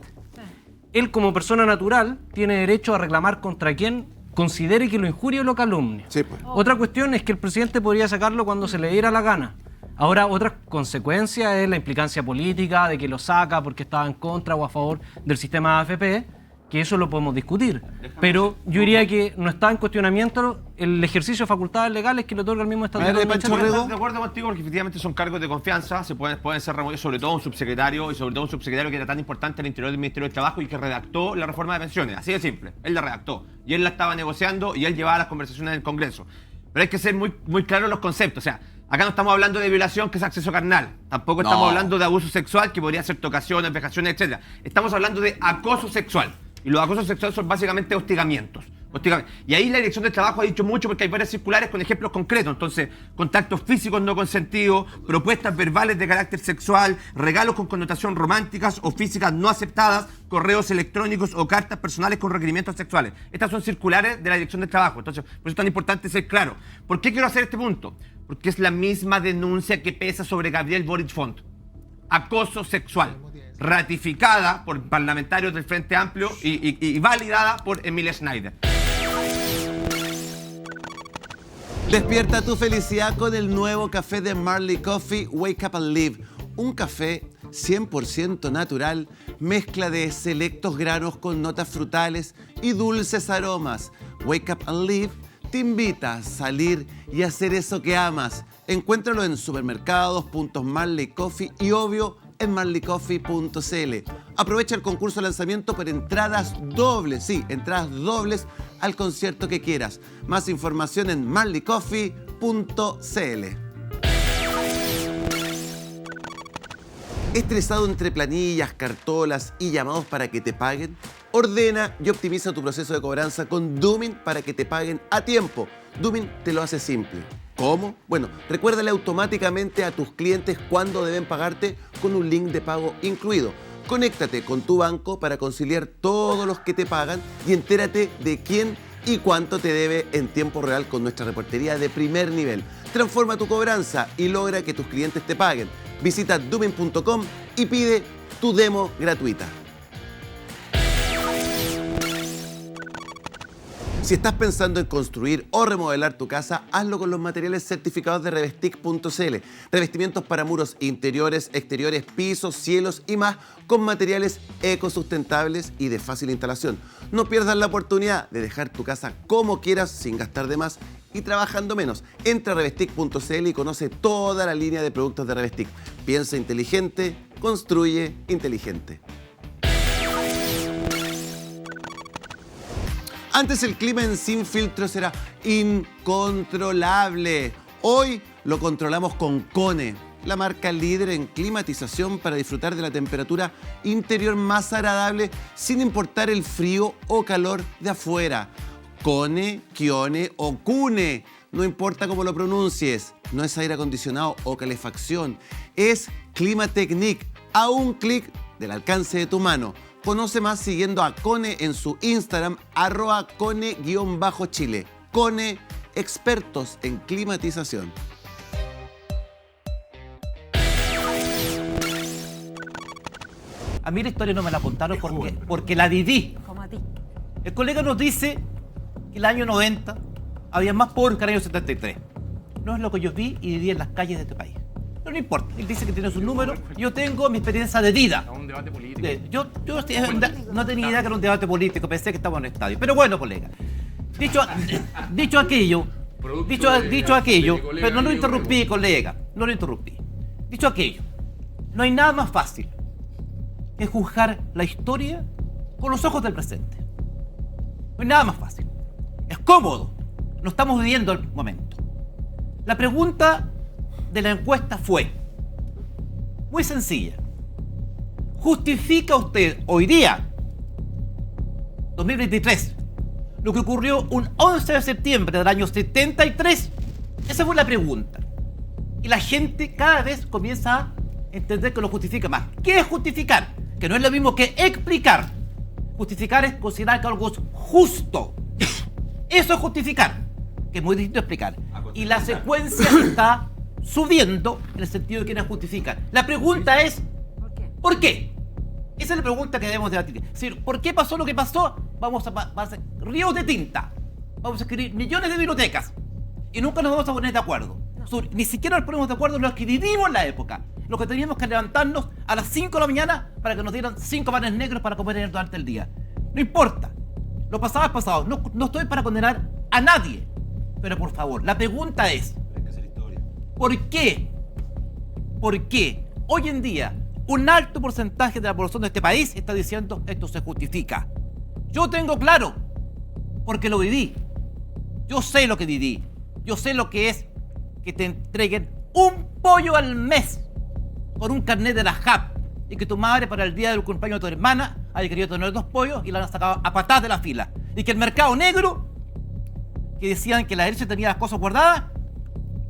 Él, como persona natural, tiene derecho a reclamar contra quien considere que lo injurie o lo calumnie. Sí, pues. Otra cuestión es que el presidente podría sacarlo cuando se le diera la gana. Ahora, otra consecuencia es la implicancia política de que lo saca porque estaba en contra o a favor del sistema AFP, que eso lo podemos discutir. Pero yo diría que no está en cuestionamiento el ejercicio de facultades legales que le otorga el mismo estatuto. Estoy de acuerdo contigo porque efectivamente son cargos de confianza, se pueden ser removidos, sobre todo un subsecretario, y sobre todo un subsecretario que era tan importante en el interior del Ministerio del Trabajo y que redactó la reforma de pensiones. Así de simple. Él la redactó y él la estaba negociando y él llevaba las conversaciones en el Congreso. Pero hay que ser muy claros los conceptos. O sea, acá no estamos hablando de violación, que es acceso carnal. Tampoco estamos hablando de abuso sexual, que podría ser tocaciones, vejaciones, etc. Estamos hablando de acoso sexual. Y los acosos sexuales son básicamente hostigamientos. Y ahí la Dirección del Trabajo ha dicho mucho porque hay varias circulares con ejemplos concretos. Entonces, contactos físicos no consentidos, propuestas verbales de carácter sexual, regalos con connotación románticas o físicas no aceptadas, correos electrónicos o cartas personales con requerimientos sexuales. Estas son circulares de la Dirección del Trabajo. Entonces, por eso es tan importante ser claro. ¿Por qué quiero hacer este punto? Porque es la misma denuncia que pesa sobre Gabriel Boric Font. Acoso sexual. Ratificada por parlamentarios del Frente Amplio y validada por Emilia Schneider. Despierta tu felicidad con el nuevo café de Marley Coffee, Wake Up and Live. Un café 100% natural, mezcla de selectos granos con notas frutales y dulces aromas. Wake Up and Live te invita a salir y hacer eso que amas. Encuéntralo en supermercados, puntos Marley Coffee y obvio en marleycoffee.cl. Aprovecha el concurso de lanzamiento por entradas dobles, sí, entradas dobles al concierto que quieras. Más información en marleycoffee.cl. ¿Estresado entre planillas, cartolas y llamados para que te paguen? Ordena y optimiza tu proceso de cobranza con Doomin para que te paguen a tiempo. Doomin te lo hace simple. ¿Cómo? Bueno, recuérdale automáticamente a tus clientes cuándo deben pagarte con un link de pago incluido. Conéctate con tu banco para conciliar todos los que te pagan y entérate de quién y cuánto te debe en tiempo real con nuestra reportería de primer nivel. Transforma tu cobranza y logra que tus clientes te paguen. Visita Dooming.com y pide tu demo gratuita. Si estás pensando en construir o remodelar tu casa, hazlo con los materiales certificados de Revestic.cl. Revestimientos para muros interiores, exteriores, pisos, cielos y más, con materiales ecosustentables y de fácil instalación. No pierdas la oportunidad de dejar tu casa como quieras, sin gastar de más y trabajando menos. Entra a Revestic.cl y conoce toda la línea de productos de Revestic. Piensa inteligente, construye inteligente. Antes el clima en Sin Filtros era incontrolable. Hoy lo controlamos con Kone, la marca líder en climatización para disfrutar de la temperatura interior más agradable sin importar el frío o calor de afuera. Kone, Kione o Kune, no importa cómo lo pronuncies, no es aire acondicionado o calefacción, es Climatechnique, a un clic del alcance de tu mano. Conoce más siguiendo a Kone en su Instagram, @Kone_Chile. Kone, expertos en climatización. A mí la historia no me la contaron porque la viví. Como a ti. El colega nos dice que el año 90 había más pobres que el año 73. No es lo que yo vi y viví en las calles de este país. Pero no importa, él dice que tiene sus números. Yo tengo mi experiencia de vida. Un debate político. Yo no tenía idea que era un debate político, pensé que estaba en un estadio. Pero bueno, colega, dicho aquello, pero no lo interrumpí, colega, no lo interrumpí. Dicho aquello, no hay nada más fácil que juzgar la historia con los ojos del presente. No hay nada más fácil. Es cómodo, no estamos viviendo el momento. La pregunta de la encuesta fue muy sencilla. ¿Justifica usted hoy día, 2023, lo que ocurrió un 11 de septiembre del año 73? Esa fue la pregunta. Y la gente cada vez comienza a entender que lo justifica más. ¿Qué es justificar? Que no es lo mismo que explicar. Justificar es considerar que algo es justo. Eso es justificar, que es muy distinto a explicar. Y la secuencia está subiendo en el sentido de quienes justifican. La pregunta es, ¿por qué? Esa es la pregunta que debemos debatir. Es decir, ¿por qué pasó lo que pasó? Vamos a hacer ríos de tinta. Vamos a escribir millones de bibliotecas. Y nunca nos vamos a poner de acuerdo. Ni siquiera nos ponemos de acuerdo en los que vivimos en la época. Los que teníamos que levantarnos a las 5 de la mañana para que nos dieran 5 panes negros para comer durante el día. No importa. Lo pasado es pasado. No estoy para condenar a nadie. Pero por favor, la pregunta es, ¿por qué hoy en día un alto porcentaje de la población de este país está diciendo esto se justifica? Yo tengo claro, porque lo viví. Yo sé lo que viví. Yo sé lo que es que te entreguen un pollo al mes con un carnet de la JAP y que tu madre para el día del cumpleaños de tu hermana haya querido tener 2 pollos y la han sacado a patadas de la fila. Y que el mercado negro, que decían que la derecha tenía las cosas guardadas,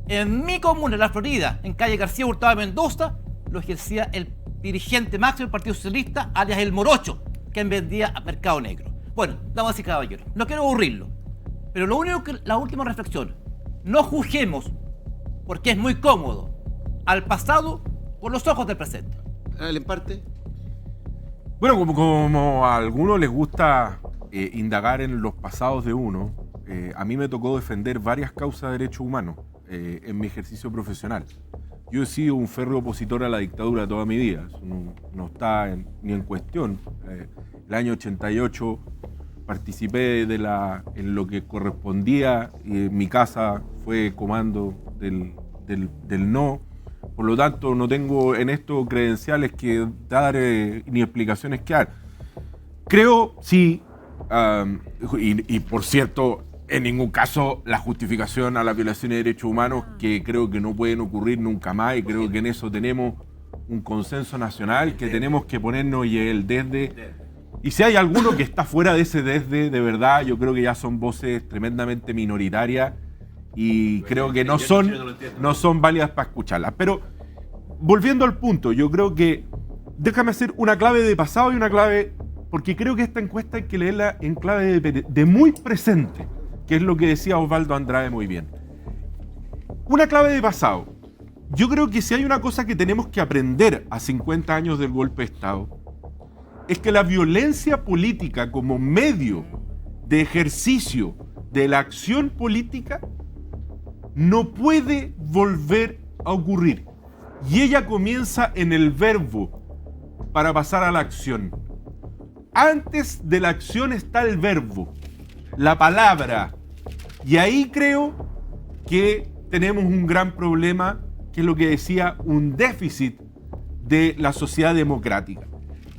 en mi comuna, en la Florida, en calle García Hurtado de Mendoza, lo ejercía el dirigente máximo del Partido Socialista, alias el Morocho, que vendía a mercado negro. Bueno, damas y caballeros, no quiero aburrirlo, pero la última reflexión, no juzguemos, porque es muy cómodo, al pasado por los ojos del presente. ¿En parte? Bueno, como a algunos les gusta indagar en los pasados de uno, a mí me tocó defender varias causas de derechos humanos en mi ejercicio profesional. Yo he sido un férreo opositor a la dictadura toda mi vida, eso no está ni en cuestión. El año 88 participé en lo que correspondía, y en mi casa fue comando del no. Por lo tanto, no tengo en esto credenciales que dar ni explicaciones que dar. Creo, sí, y por cierto, en ningún caso la justificación a la violación de derechos humanos, que creo que no pueden ocurrir nunca más, y creo que en eso tenemos un consenso nacional, que tenemos que ponernos y el desde. Y si hay alguno que está fuera de ese desde, de verdad, yo creo que ya son voces tremendamente minoritarias y creo que no son válidas para escucharlas. Pero, volviendo al punto, yo creo que déjame hacer una clave de pasado y una clave, porque creo que esta encuesta hay que leerla en clave de muy presente, que es lo que decía Osvaldo Andrade muy bien. Una clave de pasado. Yo creo que si hay una cosa que tenemos que aprender a 50 años del golpe de Estado, es que la violencia política como medio de ejercicio de la acción política no puede volver a ocurrir. Y ella comienza en el verbo para pasar a la acción. Antes de la acción está el verbo, la palabra. Y ahí creo que tenemos un gran problema, que es lo que decía, un déficit de la sociedad democrática.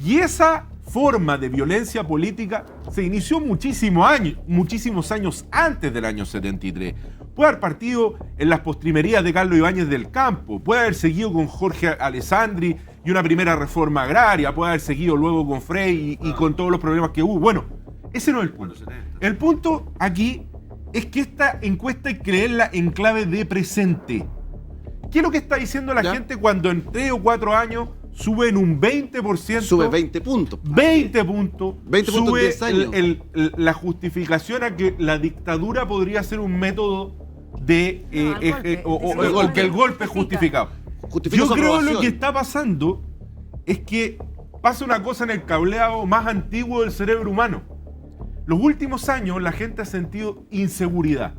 Y esa forma de violencia política se inició muchísimos años antes del año 73. Puede haber partido en las postrimerías de Carlos Ibáñez del Campo, puede haber seguido con Jorge Alessandri y una primera reforma agraria, puede haber seguido luego con Frey y con todos los problemas que hubo. Bueno, ese no es el punto. El punto aquí es que esta encuesta hay que creerla en clave de presente. ¿Qué es lo que está diciendo la gente cuando en 3 o 4 años sube en un 20%? Sube 20 puntos. 20 puntos. 20 puntos sube en 10 años. La justificación a que la dictadura podría ser un método de que el golpe es justificado. Yo creo que lo que está pasando es que pasa una cosa en el cableado más antiguo del cerebro humano. Los últimos años la gente ha sentido inseguridad,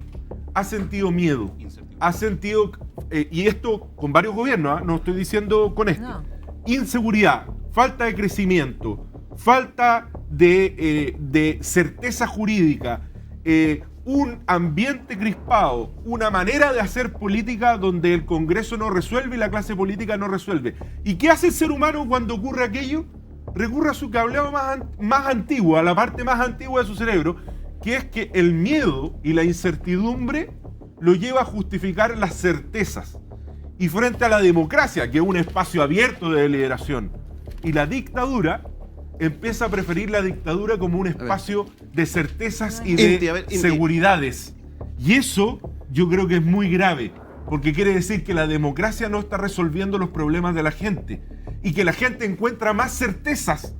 ha sentido miedo, ha sentido, y esto con varios gobiernos, no estoy diciendo con este, inseguridad, falta de crecimiento, falta de certeza jurídica, un ambiente crispado, una manera de hacer política donde el Congreso no resuelve y la clase política no resuelve. ¿Y qué hace el ser humano cuando ocurre aquello? Recurre a su cableado más antiguo, a la parte más antigua de su cerebro, que es que el miedo y la incertidumbre lo lleva a justificar las certezas. Y frente a la democracia, que es un espacio abierto de deliberación, y la dictadura, empieza a preferir la dictadura como un espacio de certezas y de seguridades. Y eso yo creo que es muy grave, porque quiere decir que la democracia no está resolviendo los problemas de la gente y que la gente encuentra más certezas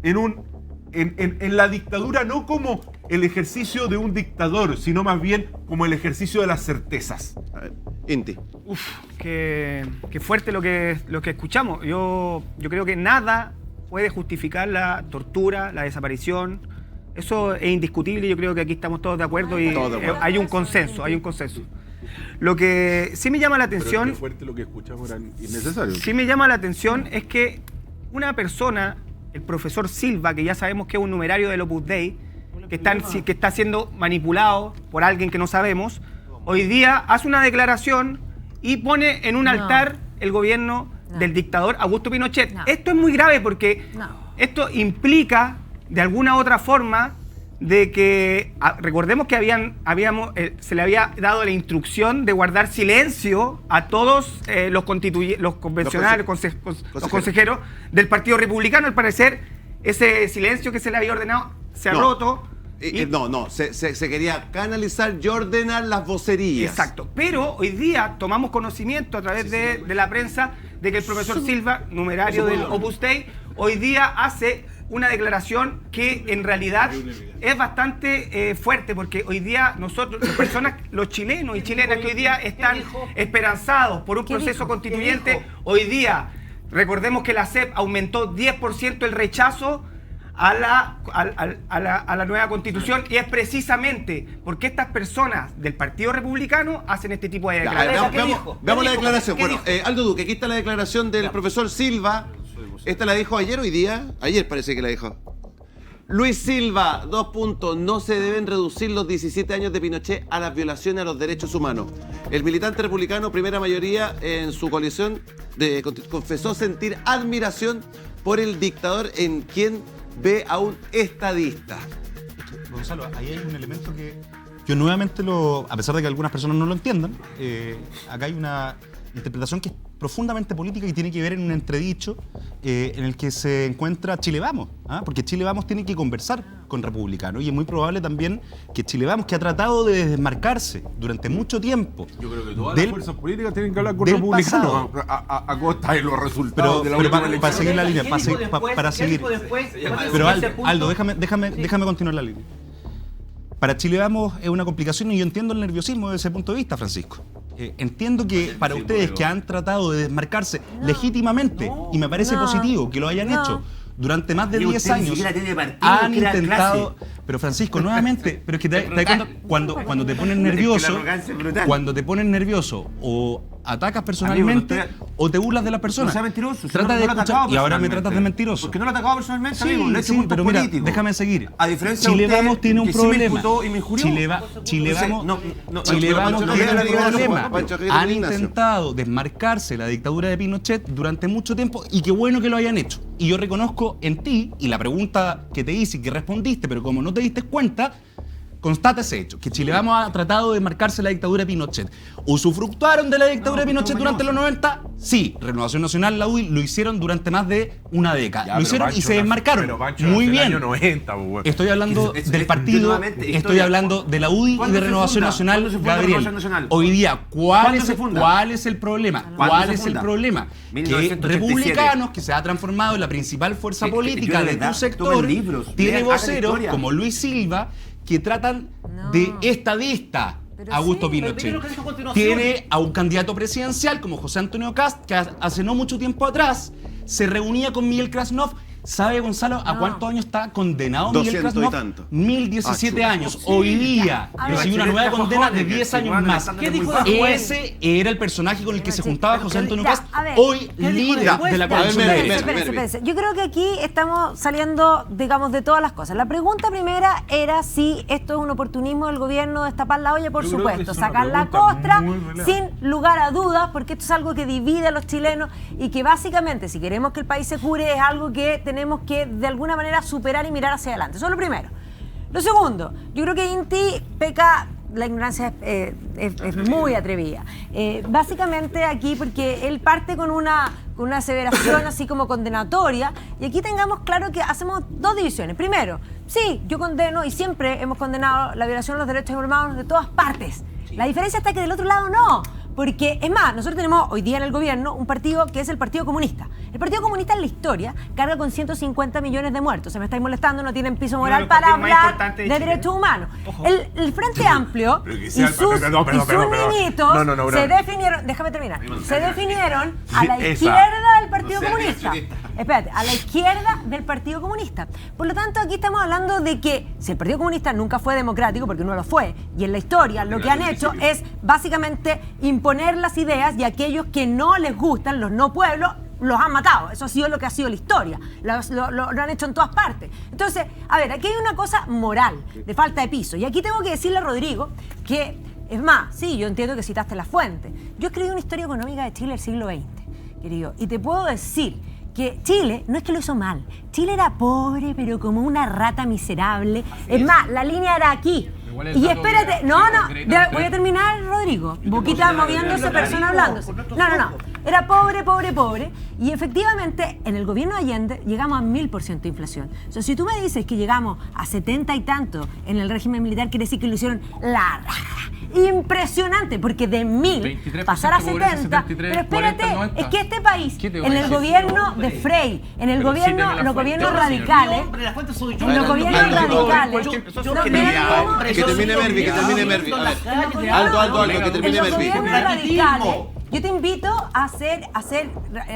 en la dictadura, no como el ejercicio de un dictador, sino más bien como el ejercicio de las certezas. A ver, Inti. Uf, qué fuerte lo que escuchamos. Yo creo que nada puede justificar la tortura, la desaparición. Eso es indiscutible. Yo creo que aquí estamos todos de acuerdo y hay un consenso. Lo que sí me llama la atención... Pero qué fuerte lo que escuchamos, era innecesario. Sí me llama la atención es que una persona, el profesor Silva, que ya sabemos que es un numerario del Opus Dei, que está siendo manipulado por alguien que no sabemos, hoy día hace una declaración y pone en un altar el gobierno del dictador Augusto Pinochet. Esto es muy grave porque esto implica, de alguna otra forma, de que recordemos que se le había dado la instrucción de guardar silencio a todos los convencionales, los consejeros del Partido Republicano. Al parecer, ese silencio que se le había ordenado se ha roto. Se quería canalizar y ordenar las vocerías. Exacto, pero hoy día tomamos conocimiento a través de la prensa de que el profesor Silva, numerario del Opus Dei, hoy día hace una declaración que en realidad es bastante fuerte, porque hoy día nosotros, los chilenos y chilenas que hoy día están esperanzados por un proceso constituyente, hoy día, recordemos que la CEP aumentó 10% el rechazo a la nueva constitución, y es precisamente porque estas personas del Partido Republicano hacen este tipo de declaraciones. Veamos la declaración. Bueno, Aldo Duque, aquí está la declaración del profesor Silva. Esta la dijo ayer, hoy día. Ayer parece que la dijo. Luis Silva, 2 puntos. No se deben reducir los 17 años de Pinochet a las violaciones a los derechos humanos. El militante republicano, primera mayoría en su coalición, confesó sentir admiración por el dictador en quien ve a un estadista. Gonzalo, ahí hay un elemento que yo nuevamente a pesar de que algunas personas no lo entiendan, acá hay una interpretación que es profundamente política y tiene que ver en un entredicho en el que se encuentra Chile Vamos, porque Chile Vamos tiene que conversar con republicanos y es muy probable también que Chile Vamos, que ha tratado de desmarcarse durante mucho tiempo. Yo creo que todas las fuerzas políticas tienen que hablar con republicanos a costa de los resultados de la última elección. Para seguir la línea, para seguir. Pero Aldo, déjame continuar la línea. Para Chile Vamos es una complicación y yo entiendo el nerviosismo desde ese punto de vista, Francisco. entiendo que para ustedes que han tratado de desmarcarse legítimamente, y me parece positivo que lo hayan hecho, durante más de 10 años han intentado... Pero Francisco, nuevamente, pero es que te das cuenta, cuando te pones nervioso, cuando te pones nervioso o atacas personalmente o te burlas de las personas. No sea mentiroso. Trata de escuchar, y ahora me tratas de mentiroso. Porque no lo he atacado personalmente, Sí, amigo. Le he hecho sí, puntos pero mira, políticos. déjame seguir. A diferencia Chile de usted, Vamos tiene un que sí me problema. imputó y me injurió. Chile Vamos tiene un problema. Han intentado desmarcarse la dictadura de Pinochet durante mucho tiempo y qué bueno que lo hayan hecho. Y yo reconozco en ti, y la pregunta que te hice y que respondiste, pero como no te diste cuenta, constata ese hecho, que Chile Vamos ha tratado de marcarse la dictadura de Pinochet. ¿Usufructuaron de la dictadura de Pinochet durante los 90? Sí. Renovación Nacional, la UDI, lo hicieron durante más de una década. Ya, Lo hicieron pero y se desmarcaron. Pero Pancho, Muy nació en bien. el año 90, pues, güey. Estoy hablando del partido, estoy hablando de la UDI y de Renovación Nacional, Gabriel. Hoy día, ¿cuál es el problema? ¿Cuál es el problema? Que 1987. republicanos, que se ha transformado en la principal fuerza política de tu sector, tiene voceros como Luis Silva, que tratan de estadista a Augusto Pinochet. Tiene a un candidato presidencial como José Antonio Kast, que hace no mucho tiempo atrás se reunía con Miguel Krasnov. ¿Sabe, Gonzalo, a cuántos años está condenado Miguel 200 y Krasnov? tanto. 1017 años. Hoy día recibe una nueva condena de 10 años más. ¿Qué dijo después? Ese era el personaje con el que se juntaba José Antonio Kast, a ver, hoy líder de la coalición de derecha. Espérense. Yo creo que aquí estamos saliendo, digamos, de todas las cosas. La pregunta primera era si esto es un oportunismo del gobierno de destapar la olla, por Yo creo que supuesto, es una sacar la pregunta costra, muy relevante. sin lugar a dudas, porque esto es algo que divide a los chilenos y que básicamente, si queremos que el país se cure, es algo que tenemos que de alguna manera superar y mirar hacia adelante. Eso es lo primero. Lo segundo, yo creo que Inti peca, la ignorancia es muy atrevida. Básicamente aquí, porque él parte con una aseveración así como condenatoria, y aquí tengamos claro que hacemos dos divisiones. Primero, sí, yo condeno y siempre hemos condenado la violación de los derechos humanos de todas partes. La diferencia está que del otro lado no. Porque, es más, nosotros tenemos hoy día en el gobierno un partido que es el Partido Comunista. El Partido Comunista en la historia carga con 150 millones de muertos. Se me estáis molestando, no tienen piso moral para hablar de derechos humanos. El Frente Amplio y sus niñitos se definieron, déjame terminar, se definieron a la izquierda del Partido Comunista. Espérate, a la izquierda del Partido Comunista. Por lo tanto, aquí estamos hablando de que si el Partido Comunista nunca fue democrático, porque no lo fue, y en la historia lo que han hecho es básicamente imponer las ideas, y aquellos que no les gustan, los no pueblos, los han matado. Eso ha sido lo que ha sido la historia. Lo han hecho en todas partes. Entonces, a ver, aquí hay una cosa moral, de falta de piso. Y aquí tengo que decirle a Rodrigo que, es más, sí, yo entiendo que citaste la fuente. Yo escribí una historia económica de Chile del siglo XX, querido, y te puedo decir que Chile no es que lo hizo mal. Chile era pobre, pero como una rata miserable. Es más, la línea era aquí. Y espérate, voy a terminar, Rodrigo. Boquita moviéndose, persona hablándose. No. Era pobre, pobre, pobre. Y efectivamente, en el gobierno de Allende llegamos a 1000% de inflación. O sea, si tú me dices que llegamos a 70 y tanto en el régimen militar, quiere decir que lo hicieron la raja. Impresionante, porque de 1000 pasar a 70. Pero espérate, es que este país, en el gobierno de Frey, en el gobierno, los gobiernos radicales, en los gobiernos radicales, Que termine Mervi. Alto, que termine Mervi. Yo te invito a hacer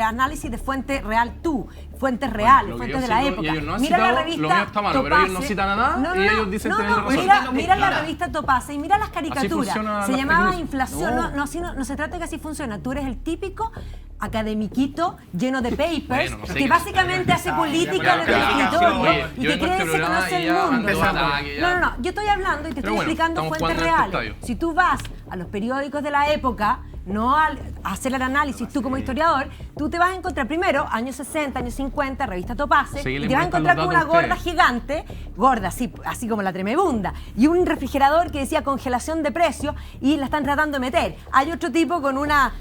análisis de fuente real tú, fuentes reales, fuentes de la época. Mira la revista Topase. Pero ellos no citan a nada y ellos dicen tener razón. Mira la revista Topase y mira las caricaturas. Se llamaba Inflación. No se trata de que así funciona. Tú eres el típico academiquito lleno de papers que básicamente hace política desde el escritorio y que cree que se conoce el mundo. No. Yo estoy hablando y te estoy explicando fuentes reales. Si tú vas a los periódicos de la época, no a hacer el análisis tú como historiador, tú te vas a encontrar primero, años 60, años 50, revista Topase, y te vas a encontrar con una gorda gigante, gorda así como la tremebunda, y un refrigerador que decía congelación de precios y la están tratando de meter. Hay otro tipo con una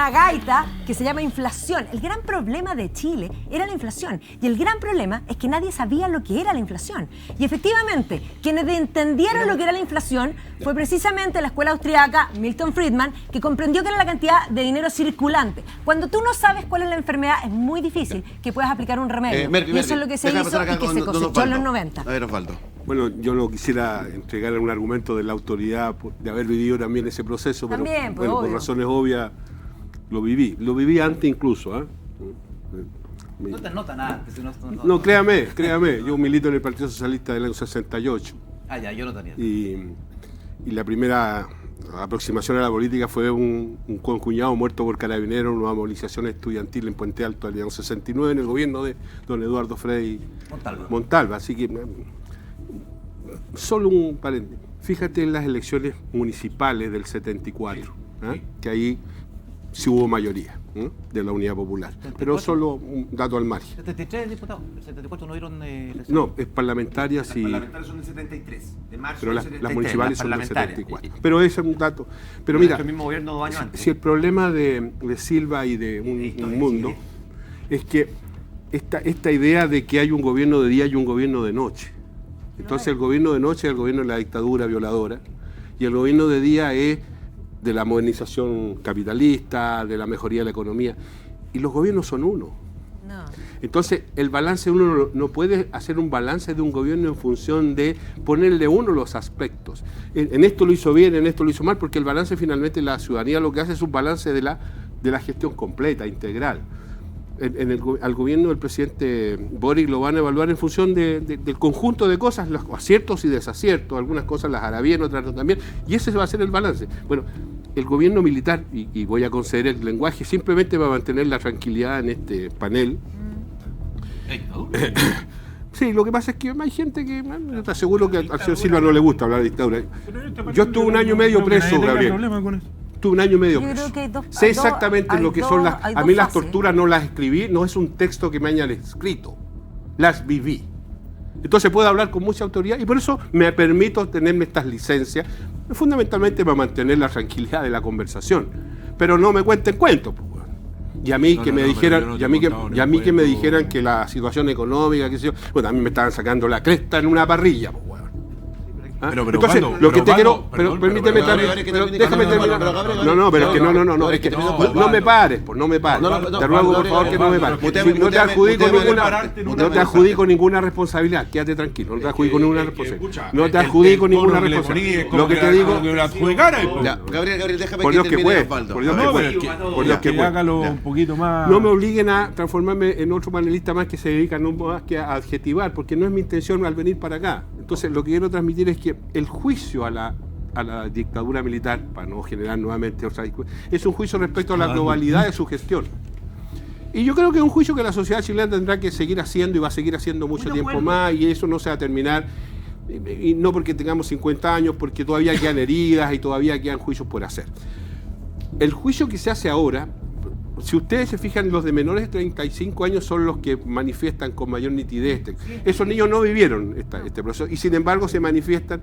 gaita que se llama inflación. El gran problema de Chile era la inflación, y el gran problema es que nadie sabía lo que era la inflación. Y efectivamente, quienes entendieron lo que era la inflación fue precisamente la escuela austriaca Milton Friedman, que comprendió que la la cantidad de dinero circulante. Cuando tú no sabes cuál es la enfermedad, es muy difícil que puedas aplicar un remedio. Y eso es lo que se hizo y que se cosechó en los 90. A ver, Osvaldo. Bueno, yo no quisiera entregar un argumento de la autoridad de haber vivido también ese proceso, pero También, pues, bueno, por obvio. razones obvias lo viví antes incluso. No te nota nada. No, créame, yo milito en el Partido Socialista del año 68 Ah, ya, yo no tenía. y la primera aproximación a la política fue un concuñado muerto por carabineros en una movilización estudiantil en Puente Alto del año 69 en el gobierno de don Eduardo Frei Montalva. Así que solo un paréntesis. Fíjate en las elecciones municipales del 74, que ahí sí hubo mayoría de la Unidad Popular. Pero solo un dato al margen. 73 diputados, el 74 no dieron elecciones. No, es parlamentarias y... Las parlamentarias son del 73, de marzo Pero del las 73, municipales son del parlamentarias. 74. Pero ese es un dato. Pero mira, el mismo gobierno 2 años antes. si el problema de Silva y de un mundo es que esta idea de que hay un gobierno de día y un gobierno de noche. Entonces el gobierno de noche es el gobierno de la dictadura violadora y el gobierno de día es de la modernización capitalista, de la mejoría de la economía. Y los gobiernos son uno. No. Entonces, el balance, uno no puede hacer un balance de un gobierno en función de ponerle uno los aspectos. En esto lo hizo bien, en esto lo hizo mal, porque el balance finalmente la ciudadanía lo que hace es un balance de la gestión completa, integral. Al gobierno del presidente Boric lo van a evaluar en función del conjunto de cosas, los aciertos y desaciertos, algunas cosas las hará bien, otras no también, y ese va a ser el balance. Bueno, el gobierno militar, y voy a conceder el lenguaje, simplemente va a mantener la tranquilidad en este panel. Sí, lo que pasa es que hay gente que, yo te aseguro que al señor Silva no le gusta hablar de dictadura. Yo estuve un año y medio preso, Gabriel. Estuve un año y medio preso. Sé exactamente lo que son las... A mí las torturas no las escribí, no es un texto que me hayan escrito. Las viví. Entonces puedo hablar con mucha autoridad y por eso me permito tenerme estas licencias, fundamentalmente para mantener la tranquilidad de la conversación. Pero no me cuenten cuentos. Y a mí que me dijeran, y a mí que me dijeran que la situación económica, qué sé yo, bueno, a mí me estaban sacando la cresta en una parrilla, pues, weón. Entonces, lo que te quiero, pero permíteme déjame terminar. No, pero es que no, es que no me pares, pues no me pares. Te ruego por favor que no me pares. No te adjudico ninguna responsabilidad, quédate tranquilo, no te adjudico ninguna responsabilidad. No te adjudico ninguna responsabilidad. Lo que te digo, Gabriel, déjame por que Dios que termine, puede, Osvaldo. por Dios que puede, por Dios que puede. Hágalo un poquito más. No me obliguen a transformarme en otro panelista más que se dedica no más que a adjetivar, porque no es mi intención al venir para acá. Entonces, lo que quiero transmitir es que el juicio a la dictadura militar, para no generar nuevamente otra discusión, es un juicio respecto a la globalidad de su gestión. Y yo creo que es un juicio que la sociedad chilena tendrá que seguir haciendo y va a seguir haciendo mucho tiempo más, y eso no se va a terminar, y no porque tengamos 50 años, porque todavía quedan heridas y todavía quedan juicios por hacer. El juicio que se hace ahora, si ustedes se fijan, los de menores de 35 años son los que manifiestan con mayor nitidez. Esos niños no vivieron este proceso y sin embargo se manifiestan.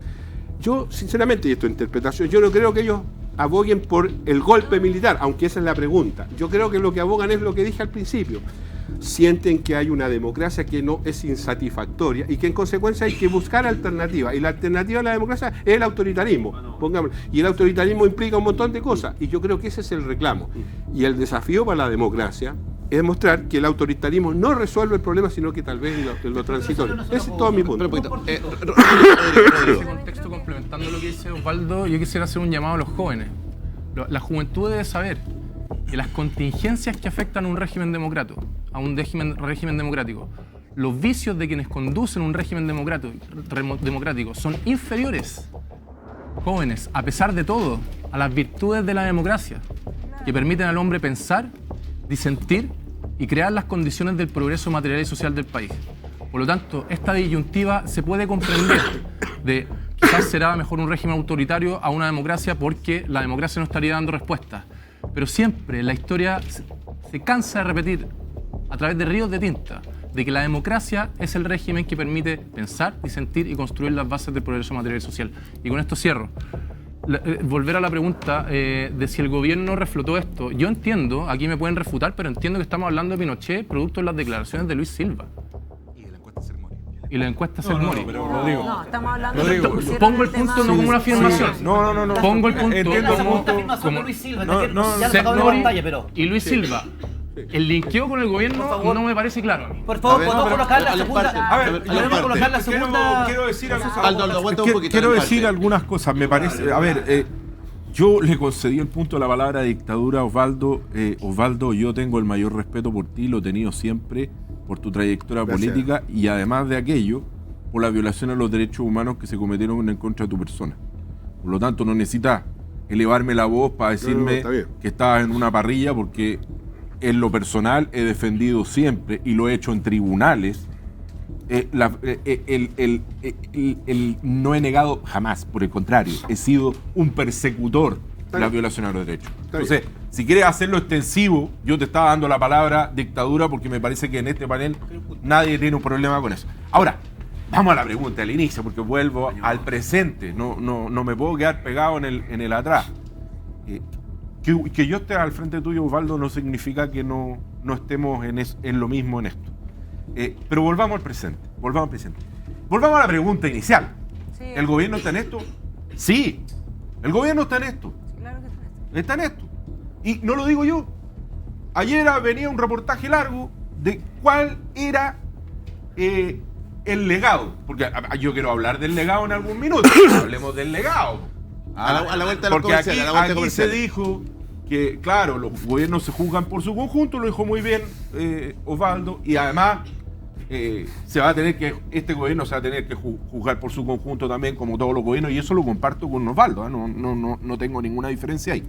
Yo, sinceramente, y esto es interpretación, yo no creo que ellos aboguen por el golpe militar, aunque esa es la pregunta. Yo creo que lo que abogan es lo que dije al principio. Sienten que hay una democracia que no es insatisfactoria y que en consecuencia hay que buscar alternativas. Y la alternativa a la democracia es el autoritarismo, pongámoslo. Y el autoritarismo implica un montón de cosas. Y yo creo que ese es el reclamo. Y el desafío para la democracia es demostrar que el autoritarismo no resuelve el problema, sino que tal vez lo transitorio. Ese es todo mi punto. En ese contexto, complementando lo que dice Osvaldo, yo quisiera hacer un llamado a los jóvenes. La juventud debe saber que las contingencias que afectan a un régimen democrático, los vicios de quienes conducen un régimen democrático son inferiores, jóvenes, a pesar de todo, a las virtudes de la democracia, que permiten al hombre pensar, disentir y crear las condiciones del progreso material y social del país. Por lo tanto, esta disyuntiva se puede comprender de quizás será mejor un régimen autoritario a una democracia porque la democracia no estaría dando respuestas. Pero siempre la historia se cansa de repetir a través de ríos de tinta de que la democracia es el régimen que permite pensar, disentir y construir las bases del progreso material y social. Y con esto cierro. Volver a la pregunta de si el gobierno reflotó esto. Yo entiendo, aquí me pueden refutar, pero entiendo que estamos hablando de Pinochet producto de las declaraciones de Luis Silva. y la encuesta es el Mori. Pero Rodrigo, No, estamos hablando Rodrigo, de que pongo el punto no como una afirmación. No. Pongo el punto Entiendo La segunda como afirmación de Luis Silva, no, que no, ya lo Seth sacado de Mori pantalla, pero... y Luis Silva. El linkeo con el gobierno no me parece claro a mí. Por favor, A ver, podemos no, colocar la a las segunda... partes. A ver, podemos colocar la segunda... Quiero decir algo. Aldo, aguanta un poquito. Quiero en decir parte. algunas cosas. Me parece. A ver, yo le concedí el punto de la palabra dictadura a Osvaldo. Osvaldo, yo tengo el mayor respeto por ti, lo he tenido siempre, por tu trayectoria Gracias. política y además de aquello, por la violación a los derechos humanos que se cometieron en contra de tu persona. Por lo tanto, no necesitas elevarme la voz para decirme está bien. que estabas en una parrilla, porque en lo personal he defendido siempre y lo he hecho en tribunales. No he negado jamás, por el contrario, he sido un persecutor de la violación a los derechos. Entonces, si quieres hacerlo extensivo, yo te estaba dando la palabra dictadura porque me parece que en este panel nadie tiene un problema con eso. Ahora, vamos a la pregunta al inicio, porque vuelvo al presente, no me puedo quedar pegado en el atrás. Que yo esté al frente tuyo, Osvaldo, no significa que no estemos en lo mismo en esto. Pero volvamos al presente. Volvamos a la pregunta inicial. Sí. ¿El gobierno está en esto? Sí, el gobierno está en esto. Claro que está. Está en esto. Y no lo digo yo. Ayer venía un reportaje largo de cuál era el legado. Porque yo quiero hablar del legado en algún minuto. Hablemos del legado. A la vuelta de los Porque aquí, comerciales, a la vuelta de aquí se comerciales. dijo que, claro, los gobiernos se juzgan por su conjunto, lo dijo muy bien Osvaldo, y además este gobierno se va a tener que juzgar por su conjunto también, como todos los gobiernos, y eso lo comparto con Osvaldo, no tengo ninguna diferencia ahí.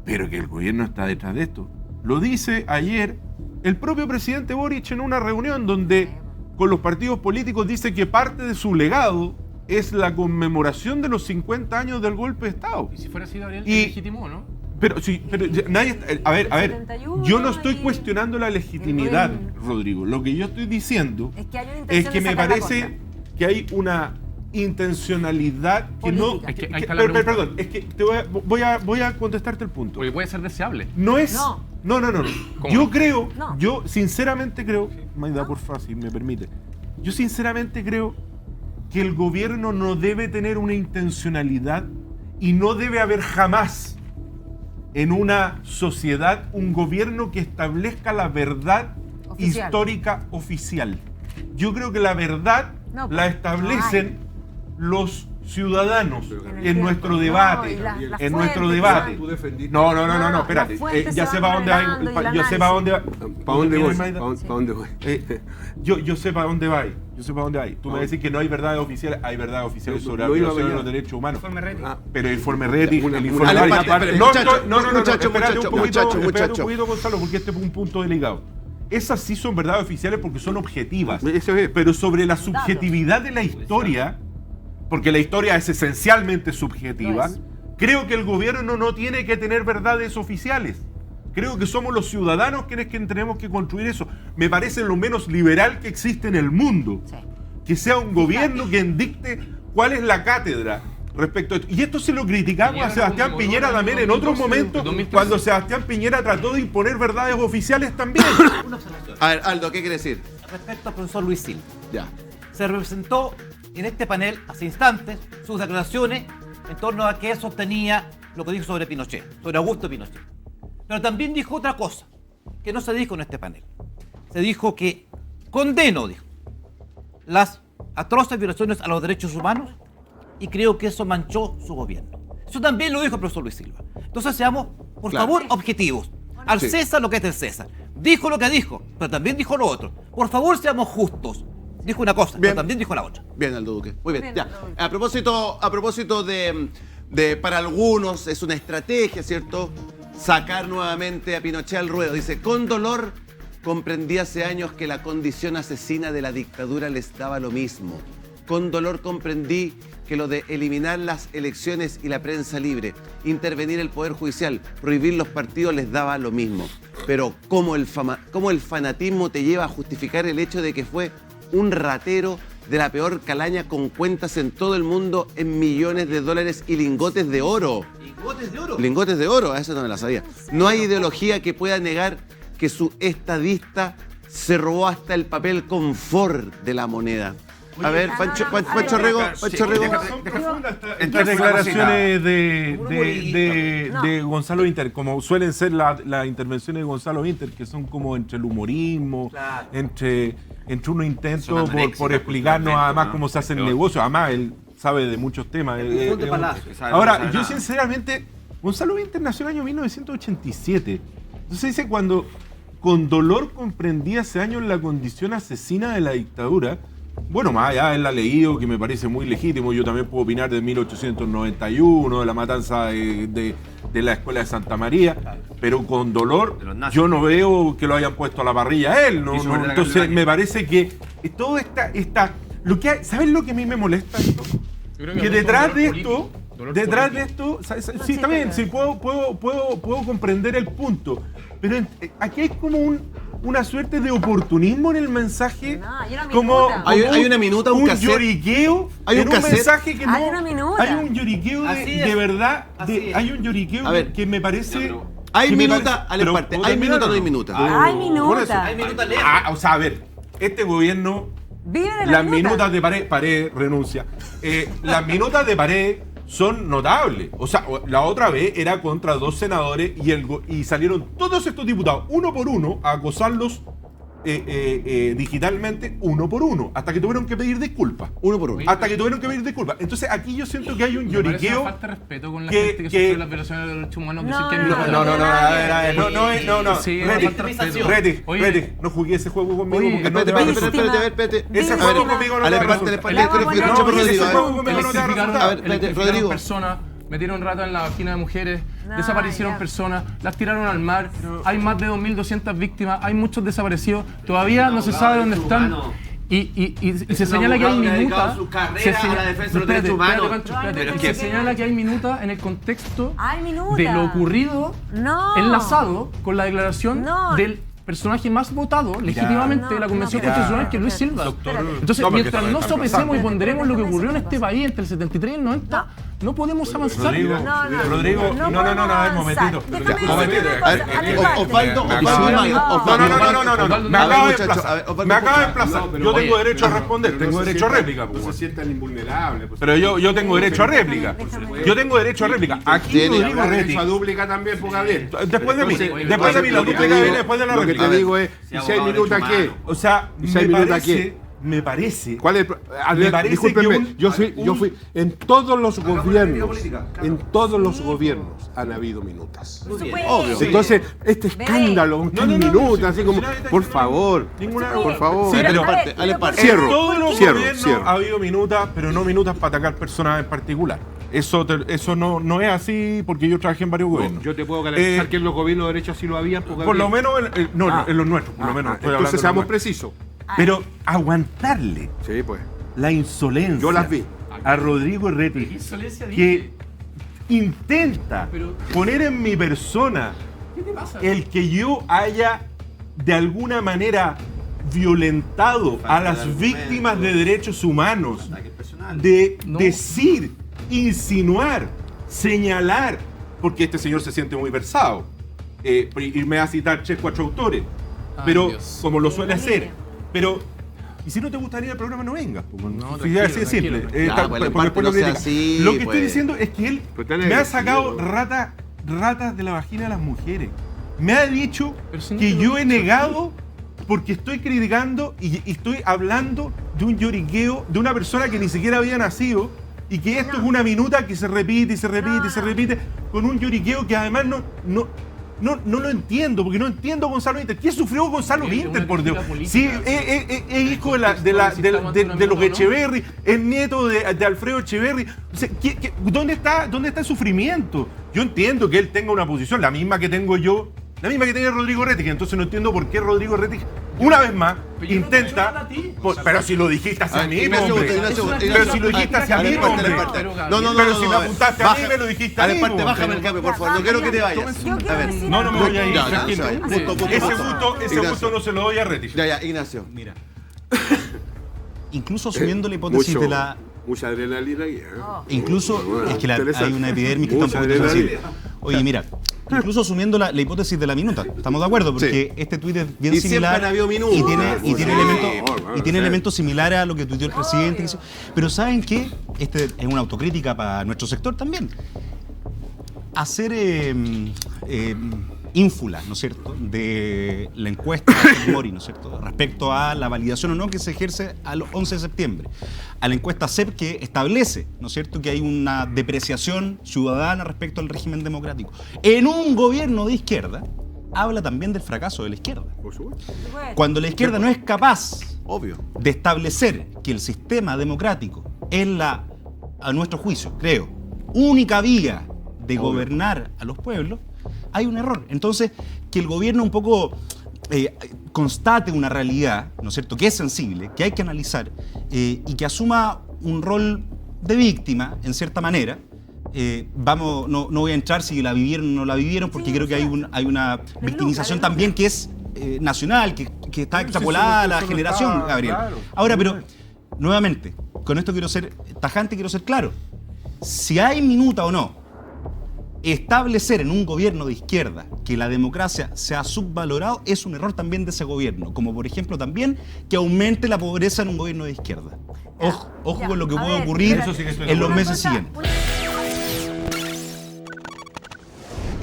Pero que el gobierno está detrás de esto. Lo dice ayer el propio presidente Boric en una reunión donde con los partidos políticos dice que parte de su legado es la conmemoración de los 50 años del golpe de Estado. Y si fuera así, Gabriel, Y- ¿te legitimó, no? Pero sí, pero nadie está- a ver, 71 yo no estoy y- cuestionando la legitimidad, el gobierno. Rodrigo. Lo que yo estoy diciendo Es que hay una es intención que de me sacar la parece contra. que hay una intencionalidad que no. Política. Es que ahí está la pregunta. Perdón, es que voy a contestarte el punto. Porque puede ser deseable. No es. No. No. ¿Cómo Yo no? creo, No. yo sinceramente creo, Maida, porfa, si me permite. Yo sinceramente creo que el gobierno no debe tener una intencionalidad y no debe haber jamás en una sociedad un gobierno que establezca la verdad Oficial. histórica oficial. Yo creo que la verdad No, la pues, establecen los ciudadanos En el en nuestro tiempo. debate. No, y las En nuestro fuentes, debate. Tú defendiste. No, No, espérate. las fuentes Ya se sé van para dónde hay. revelando y el Yo sé para dónde va. ¿Para dónde voy? Maida? ¿Para dónde voy? Yo sé para dónde va. Yo sé para dónde va. Tú me decís que no hay verdades oficiales. Hay verdades oficiales sobre la No iba violación de para los allá. derechos humanos. Ah, Pero el informe Rettig, Una- el una- informe a la Rettig- parte, aparte- muchacho, espérate muchacho, un poquito, Gonzalo, porque este es un punto delicado. Esas sí son verdades oficiales porque son objetivas. Eso es. Pero sobre la subjetividad de la historia, porque la historia es esencialmente subjetiva, creo que el gobierno no tiene que tener verdades oficiales. Creo que somos los ciudadanos quienes tenemos que construir eso. Me parece lo menos liberal que existe en el mundo. Sí. Que sea un gobierno quien dicte cuál es la cátedra respecto a esto. Y esto se lo criticamos a Sebastián Piñera también en otros momentos, cuando Sebastián Piñera trató de imponer verdades oficiales también. A ver, Aldo, ¿qué quiere decir? Respecto al profesor Luis Silva. Ya. Se representó en este panel hace instantes sus declaraciones en torno a que él sostenía lo que dijo sobre Pinochet, sobre Augusto Pinochet. Pero también dijo otra cosa, que no se dijo en este panel. Se dijo que condeno, dijo, las atroces violaciones a los derechos humanos y creo que eso manchó su gobierno. Eso también lo dijo el profesor Luis Silva. Entonces seamos, por Claro. favor, objetivos. Al Sí. César lo que es del César. Dijo lo que dijo, pero también dijo lo otro. Por favor, seamos justos. Dijo una cosa, Bien. pero también dijo la otra. Bien, Aldo Duque. Muy bien, Bien, ya. Aldo Duque. A propósito de para algunos es una estrategia, ¿cierto? Sacar nuevamente a Pinochet al ruedo. Dice, con dolor comprendí hace años que la condición asesina de la dictadura les daba lo mismo. Con dolor comprendí que lo de eliminar las elecciones y la prensa libre, intervenir el Poder Judicial, prohibir los partidos les daba lo mismo. Pero cómo el fanatismo te lleva a justificar el hecho de que fue un ratero de la peor calaña con cuentas en todo el mundo en millones de dólares y lingotes de oro. ¿Lingotes de oro? Lingotes de oro, a eso no me la sabía. No hay ideología que pueda negar que su estadista se robó hasta el papel confort de la moneda. A ver, Pancho Rego. Estas declaraciones de Gonzalo Inter, como suelen ser las intervenciones de Gonzalo Inter, que son como entre el humorismo, entre unos intentos por explicarnos además cómo se hace el negocio. Además, él sabe de muchos temas. Ahora, yo sinceramente, Gonzalo Inter nació en el año 1987. Entonces dice, cuando con dolor comprendí hace años la condición asesina de la dictadura. Bueno, más allá él la ha leído, que me parece muy legítimo. Yo también puedo opinar de 1891, de la matanza de la escuela de Santa María, pero con dolor yo no veo que lo hayan puesto a la parrilla a él. Entonces me parece que todo esta lo que hay, ¿sabes lo que a mí me molesta esto? Que detrás de esto, sí, está bien, sí, puedo comprender el punto, pero aquí hay como una suerte de oportunismo en el mensaje, como hay una minuta, un cassette, lloriqueo, hay un mensaje que no, hay una minuta, hay un lloriqueo de verdad, hay un lloriqueo que me parece. Hay minuta, hay minuta, no hay minuta. Hay minuta. Hay minuta, o sea, a ver, este gobierno, las minutas de Pared renuncia. Las minutas de Pared son notables. O sea, la otra vez era contra 2 senadores y salieron todos estos diputados, uno por uno, a acosarlos digitalmente, uno por uno, hasta que tuvieron que pedir disculpas. Uno por uno. Hasta que tuvieron que pedir disculpas. Entonces aquí yo siento que hay un lloriqueo. Falta de respeto con la gente que sufre las violaciones de los derechos humanos. No, Reti, no jugué ese juego conmigo porque no te va a espérate. Ese juego conmigo no te va a Rodrigo. Metieron rata en la vagina de mujeres, desaparecieron personas, las tiraron al mar, hay más de 2.200 víctimas, hay muchos desaparecidos, todavía no se sabe dónde están. Y se señala que hay minuta. Se señala que hay minuta en el contexto de lo ocurrido enlazado con la declaración del personaje más votado legítimamente de la Convención Constitucional, que es Luis Silva. Entonces, mientras no sopesemos y ponderemos lo que ocurrió en este país entre el 73 y el 90, no podemos avanzar. Rodrigo, no, a ver, momentito. Osvaldo, me acaba de desplazar. Yo tengo derecho a responder, tengo derecho a réplica. No se sientan invulnerables. Pero yo tengo derecho a réplica. Yo tengo derecho a réplica. Aquí Rodrigo Reti. Derecho a dúplica también, porque bien. Después de mí, la dúplica viene después de la réplica. Lo que te digo es, ¿y 6 minutos qué? O sea, me parece. ¿Cuál es discúlpenme, yo fui en todos los gobiernos han habido minutas. Obvio. Entonces, este escándalo, un minutos, así como, por favor. Sí, pero cierro. Todos los gobiernos ha habido minutas, pero no minutas para atacar personas en particular. Eso no es así, porque yo trabajé en varios gobiernos. Yo te puedo garantizar que en los gobiernos de derecha sí lo habían. Por lo menos en los nuestros, por lo menos. Entonces seamos precisos. Pero aguantarle la insolencia, yo las vi, a Rodrigo Reti, que intenta poner en mi persona el que yo haya de alguna manera violentado a las víctimas de derechos humanos, de decir, insinuar, señalar, porque este señor se siente muy versado, y me va a citar 4 autores, pero como lo suele hacer. Pero, y si no te gustaría el programa, no vengas. No, así de simple. Lo que estoy diciendo es que él me ha sacado ratas de la vagina de las mujeres. Me ha dicho que yo he negado porque estoy criticando y estoy hablando de un lloriqueo de una persona que ni siquiera había nacido, y que esto es una minuta que se repite y se repite y se repite, con un lloriqueo que además no lo entiendo, porque no entiendo a Gonzalo Inter. ¿Qué sufrió Gonzalo Inter, por Dios? Sí, es hijo de los Echeverri, es nieto de Alfredo Echeverri. O sea, ¿dónde está el sufrimiento? Yo entiendo que él tenga una posición, la misma que tengo yo, la misma que tiene Rodrigo Reti, entonces no entiendo por qué Rodrigo Reti, una vez más, intenta. Pero si lo dijiste hacia mí, hombre. Pero si lo dijiste hacia mí, hombre. Pero si me apuntaste a mí, me lo dijiste a mí. Bájame el cambio, por favor. No quiero que te vayas. No me voy a ir. Tranquilo. Ese gusto no se lo doy a Reti. Ya, Ignacio. Mira. Incluso asumiendo la hipótesis de la. Mucha adrenalina aquí. Incluso es que hay una epidermis que está un poquito sensible. Oye, mira, incluso asumiendo la hipótesis de la minuta. ¿Estamos de acuerdo? Porque este tuit es bien similar. Siempre han habido minutos. Y tiene elementos similares a lo que tuiteó el presidente. Pero ¿saben qué? Este es una autocrítica para nuestro sector también. Hacer ínfula, ¿no es cierto?, de la encuesta de Mori, ¿no es cierto?, respecto a la validación o no que se ejerce al 11 de septiembre, a la encuesta CEP que establece, ¿no es cierto?, que hay una depreciación ciudadana respecto al régimen democrático. En un gobierno de izquierda, habla también del fracaso de la izquierda. Por supuesto. Cuando la izquierda no es capaz de establecer que el sistema democrático es a nuestro juicio, creo, única vía de gobernar a los pueblos, hay un error. Entonces, que el gobierno un poco constate una realidad, ¿no es cierto?, que es sensible, que hay que analizar y que asuma un rol de víctima, en cierta manera. No voy a entrar si la vivieron o no la vivieron, porque creo que hay una victimización también que es nacional, que está extrapolada a la generación, Gabriel. Ahora, pero, nuevamente, con esto quiero ser tajante, quiero ser claro. Si hay minuta o no, establecer en un gobierno de izquierda que la democracia se ha subvalorado es un error también de ese gobierno, como por ejemplo también que aumente la pobreza en un gobierno de izquierda. Ojo con lo que puede ocurrir en los meses siguientes.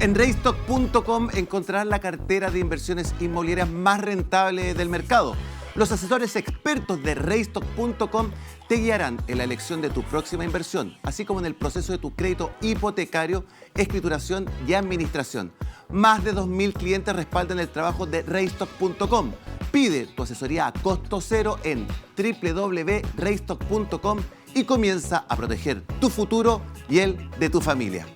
En Raystock.com encontrarás la cartera de inversiones inmobiliarias más rentable del mercado. Los asesores expertos de Raystock.com te guiarán en la elección de tu próxima inversión, así como en el proceso de tu crédito hipotecario, escrituración y administración. Más de 2.000 clientes respaldan el trabajo de Raystock.com. Pide tu asesoría a costo cero en www.raystock.com y comienza a proteger tu futuro y el de tu familia.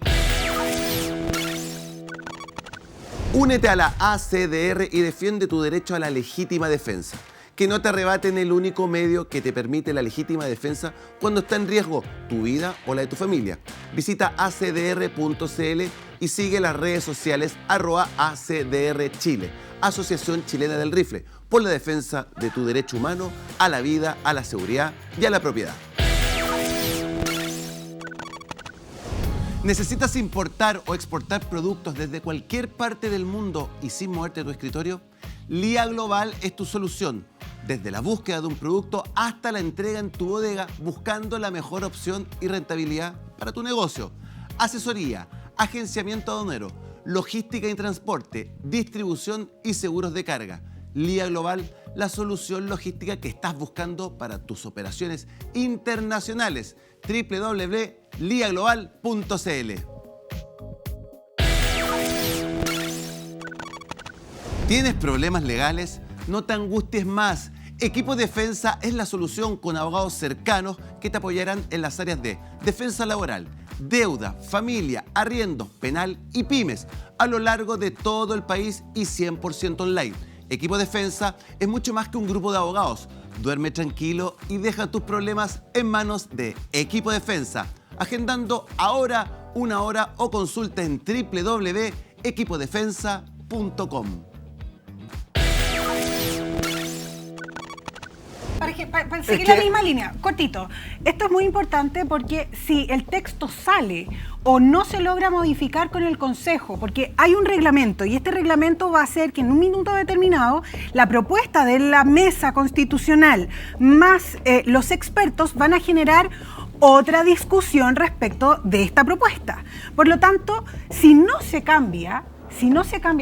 Únete a la ACDR y defiende tu derecho a la legítima defensa. Que no te arrebaten el único medio que te permite la legítima defensa cuando está en riesgo tu vida o la de tu familia. Visita acdr.cl y sigue las redes sociales @ACDRChile, Asociación Chilena del Rifle, por la defensa de tu derecho humano a la vida, a la seguridad y a la propiedad. ¿Necesitas importar o exportar productos desde cualquier parte del mundo y sin moverte de tu escritorio? Lía Global es tu solución. Desde la búsqueda de un producto hasta la entrega en tu bodega, buscando la mejor opción y rentabilidad para tu negocio. Asesoría, agenciamiento aduanero, logística y transporte, distribución y seguros de carga. Lía Global, la solución logística que estás buscando para tus operaciones internacionales. www.liaglobal.cl. ¿Tienes problemas legales? No te angusties más. Equipo Defensa es la solución con abogados cercanos que te apoyarán en las áreas de defensa laboral, deuda, familia, arriendos, penal y pymes a lo largo de todo el país y 100% online. Equipo Defensa es mucho más que un grupo de abogados. Duerme tranquilo y deja tus problemas en manos de Equipo Defensa. Agendando ahora, una hora o consulta en www.equipodefensa.com. Para seguir la misma línea, cortito. Esto es muy importante porque si el texto sale o no se logra modificar con el Consejo, porque hay un reglamento y este reglamento va a hacer que en un minuto determinado la propuesta de la mesa constitucional más los expertos van a generar otra discusión respecto de esta propuesta. Por lo tanto, si no se cambian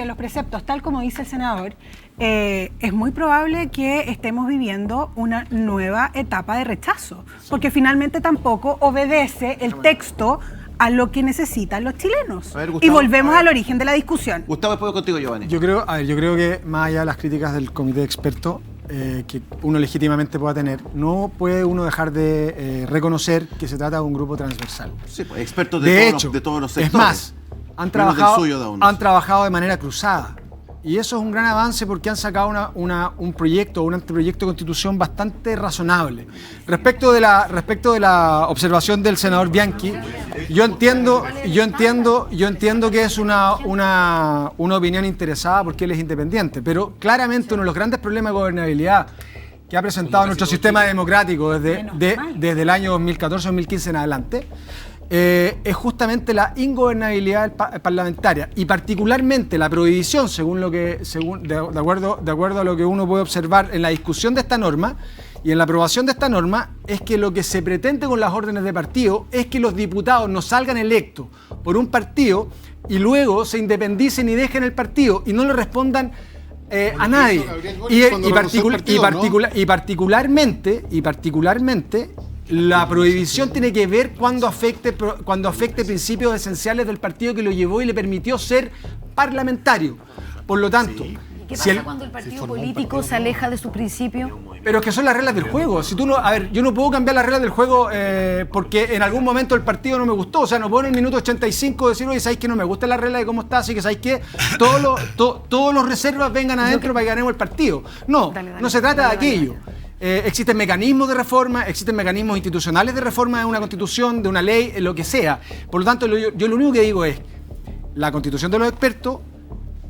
los preceptos tal como dice el senador, es muy probable que estemos viviendo una nueva etapa de rechazo, porque finalmente tampoco obedece el texto a lo que necesitan los chilenos. Ver, Gustavo, y volvemos al origen de la discusión. Gustavo, después contigo, Giovanni. Yo creo que más allá de las críticas del comité de expertos que uno legítimamente pueda tener, no puede uno dejar de reconocer que se trata de un grupo transversal. Sí, pues, expertos de todos los sectores. Es más, han trabajado de manera cruzada. Y eso es un gran avance porque han sacado un proyecto, un anteproyecto de constitución bastante razonable. Respecto de la observación del senador Bianchi, yo entiendo que es una opinión interesada porque él es independiente, pero claramente uno de los grandes problemas de gobernabilidad que ha presentado nuestro sistema democrático desde el año 2014-2015 en adelante es justamente la ingobernabilidad parlamentaria y particularmente la prohibición, de acuerdo a lo que uno puede observar en la discusión de esta norma y en la aprobación de esta norma, es que lo que se pretende con las órdenes de partido es que los diputados no salgan electos por un partido y luego se independicen y dejen el partido y no le respondan a nadie. Y particularmente la prohibición tiene que ver cuando afecte principios esenciales del partido que lo llevó y le permitió ser parlamentario. Por lo tanto, ¿qué pasa cuando el partido político se aleja de su principio? Pero es que son las reglas del juego. Si tú no, a ver, yo no puedo cambiar las reglas del juego porque en algún momento el partido no me gustó. O sea, no puedo en el minuto 85 decir, oye, ¿sabes que no me gusta la regla de cómo está? Así que, ¿sabes qué? Todos los reservas vengan adentro para que ganemos el partido. No, no se trata de aquello. Existen mecanismos de reforma, existen mecanismos institucionales de reforma de una constitución, de una ley, lo que sea. Por lo tanto, yo lo único que digo es la constitución de los expertos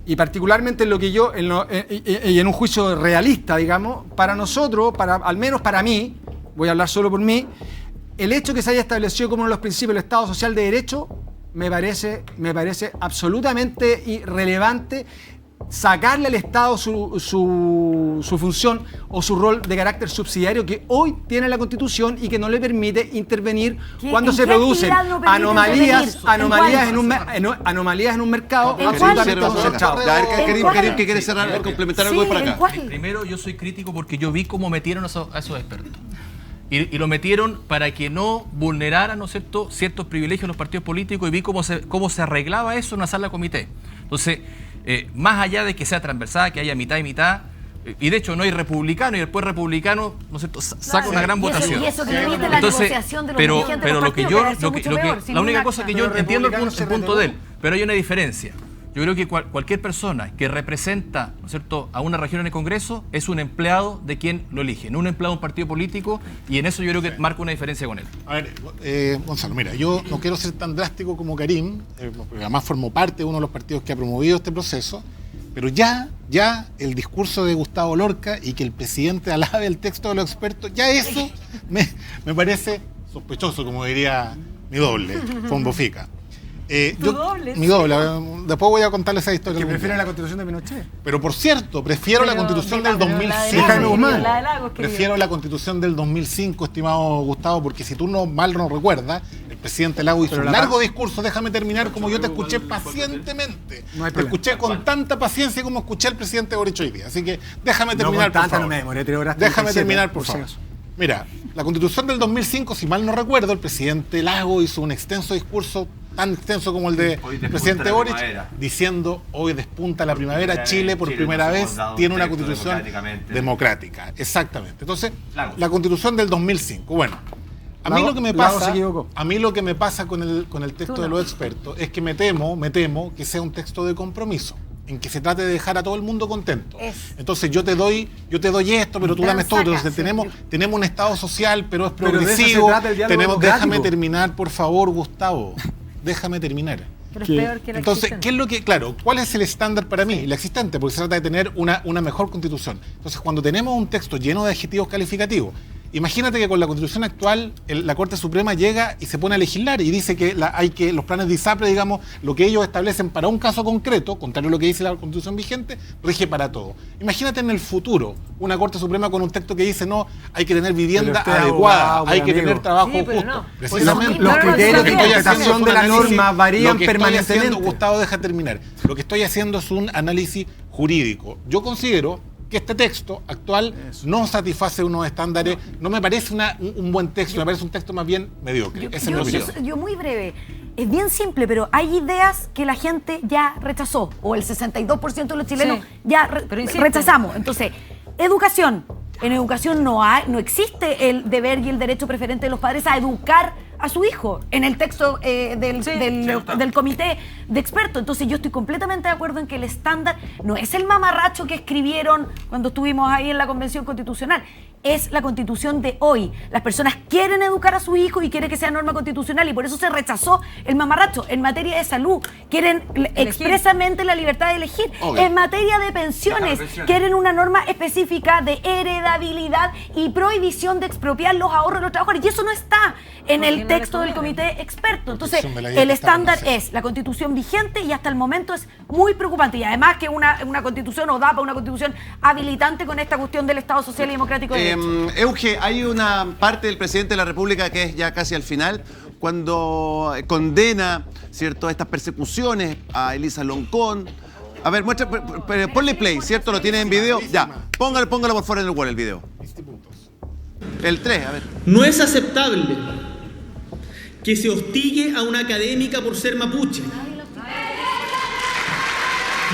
y particularmente en lo que yo, y en un juicio realista, digamos, para nosotros, al menos para mí, voy a hablar solo por mí, el hecho que se haya establecido como uno de los principios del Estado Social de Derecho me parece absolutamente irrelevante. Sacarle al Estado su función o su rol de carácter subsidiario que hoy tiene la Constitución y que no le permite intervenir cuando se producen anomalías en un mercado absolutamente concentrado. Karim, ¿qué quiere cerrar? Complementar algo para acá. Primero, yo soy crítico porque yo vi cómo metieron a esos expertos. Y lo metieron para que no vulneraran, ¿no es cierto?, ciertos privilegios de los partidos políticos, y vi cómo se arreglaba eso en una sala de comité. Entonces, más allá de que sea transversal, que haya mitad y mitad, y de hecho no hay republicano y después republicano, ¿no es cierto?, saca una gran votación. Y eso que permite la negociación de los dirigentes de los partidos, la única cosa que yo entiendo el punto de él, pero hay una diferencia. Yo creo que cualquier persona que representa, ¿no es cierto?, a una región en el Congreso es un empleado de quien lo elige, no un empleado de un partido político, y en eso yo creo que marca una diferencia con él. A ver, Gonzalo, mira, yo no quiero ser tan drástico como Karim, porque además formo parte de uno de los partidos que ha promovido este proceso, pero ya el discurso de Gustavo Lorca y que el presidente alabe el texto de los expertos, ya eso me parece sospechoso, como diría mi doble, Fombo Fica. Mi doble, después voy a contarles esa historia. Que prefiere la Constitución de Pinochet. Pero por cierto, prefiero la Constitución del 2005. Prefiero la Constitución del 2005, estimado Gustavo, porque si tú mal no recuerdas, el presidente Lago hizo un largo discurso. Déjame terminar como yo te escuché pacientemente. Te escuché con tanta paciencia como escuché al presidente Boric hoy día. Así que déjame terminar, por favor. No me demoré 3 horas. Déjame terminar, por favor. Mira, la Constitución del 2005, si mal no recuerdo, el presidente Lago hizo un extenso discurso, tan extenso como el del presidente Boric, diciendo hoy despunta la primavera, Chile por primera vez tiene una constitución democrática. Exactamente. Entonces, la constitución del 2005. Bueno, a mí lo que me pasa con el texto de los expertos es que me temo que sea un texto de compromiso, en que se trate de dejar a todo el mundo contento. Entonces yo te doy esto, pero tú dame esto. Entonces tenemos un Estado social, pero es progresivo. Déjame terminar, por favor, Gustavo. Déjame terminar. Pero es peor que la Entonces, existente. ¿qué es lo que, cuál es el estándar para mí? La existente, porque se trata de tener una mejor constitución. Entonces, cuando tenemos un texto lleno de adjetivos calificativos, imagínate que con la Constitución actual la Corte Suprema llega y se pone a legislar y dice que los planes de ISAPRE, digamos, lo que ellos establecen para un caso concreto, contrario a lo que dice la Constitución vigente, rige para todo. Imagínate en el futuro una Corte Suprema con un texto que dice no, hay que tener vivienda adecuada, hay que tener trabajo justo. Precisamente los criterios de interpretación de la norma varían permanentemente. Gustavo, deja terminar. Lo que estoy haciendo es un análisis jurídico. Yo considero que este texto actual no satisface unos estándares, no me parece un buen texto, me parece un texto más bien mediocre. Esa es mi opinión. Yo muy breve, es bien simple, pero hay ideas que la gente ya rechazó, o el 62% de los chilenos ya rechazamos. Entonces, educación. En educación no existe el deber y el derecho preferente de los padres a educar a su hijo en el texto del comité de expertos. Entonces yo estoy completamente de acuerdo en que el estándar no es el mamarracho que escribieron cuando estuvimos ahí en la Convención Constitucional, es la Constitución de hoy. Las personas quieren educar a su hijo y quieren que sea norma constitucional y por eso se rechazó el mamarracho. En materia de salud quieren expresamente la libertad de elegir. En materia de pensiones quieren una norma específica de heredabilidad y prohibición de expropiar los ahorros de los trabajadores y eso no está en el no texto le del conviene. comité experto. Entonces, Protección de la vida el que está estándar con es la constitución vigente y hasta el momento es muy preocupante. Y además que una constitución o da para una constitución habilitante con esta cuestión del Estado Social y Democrático de Derecho. Euge, hay una parte del presidente de la República que es ya casi al final, cuando condena, ¿cierto?, estas persecuciones a Elisa Loncón. A ver, muestra, ponle play, ¿cierto? ¿Lo tiene en video? Ya, póngalo por fuera en el wall el video. El 3, a ver. No es aceptable que se hostigue a una académica por ser mapuche.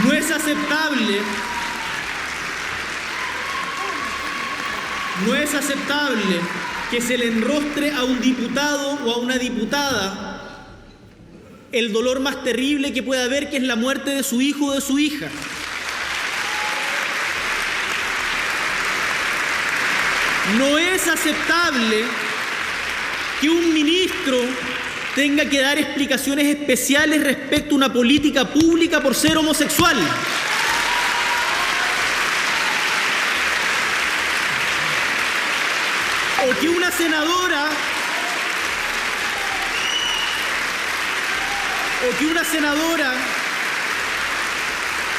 No es aceptable. No es aceptable que se le enrostre a un diputado o a una diputada el dolor más terrible que puede haber, que es la muerte de su hijo o de su hija. No es aceptable que un ministro tenga que dar explicaciones especiales respecto a una política pública por ser homosexual. O que una senadora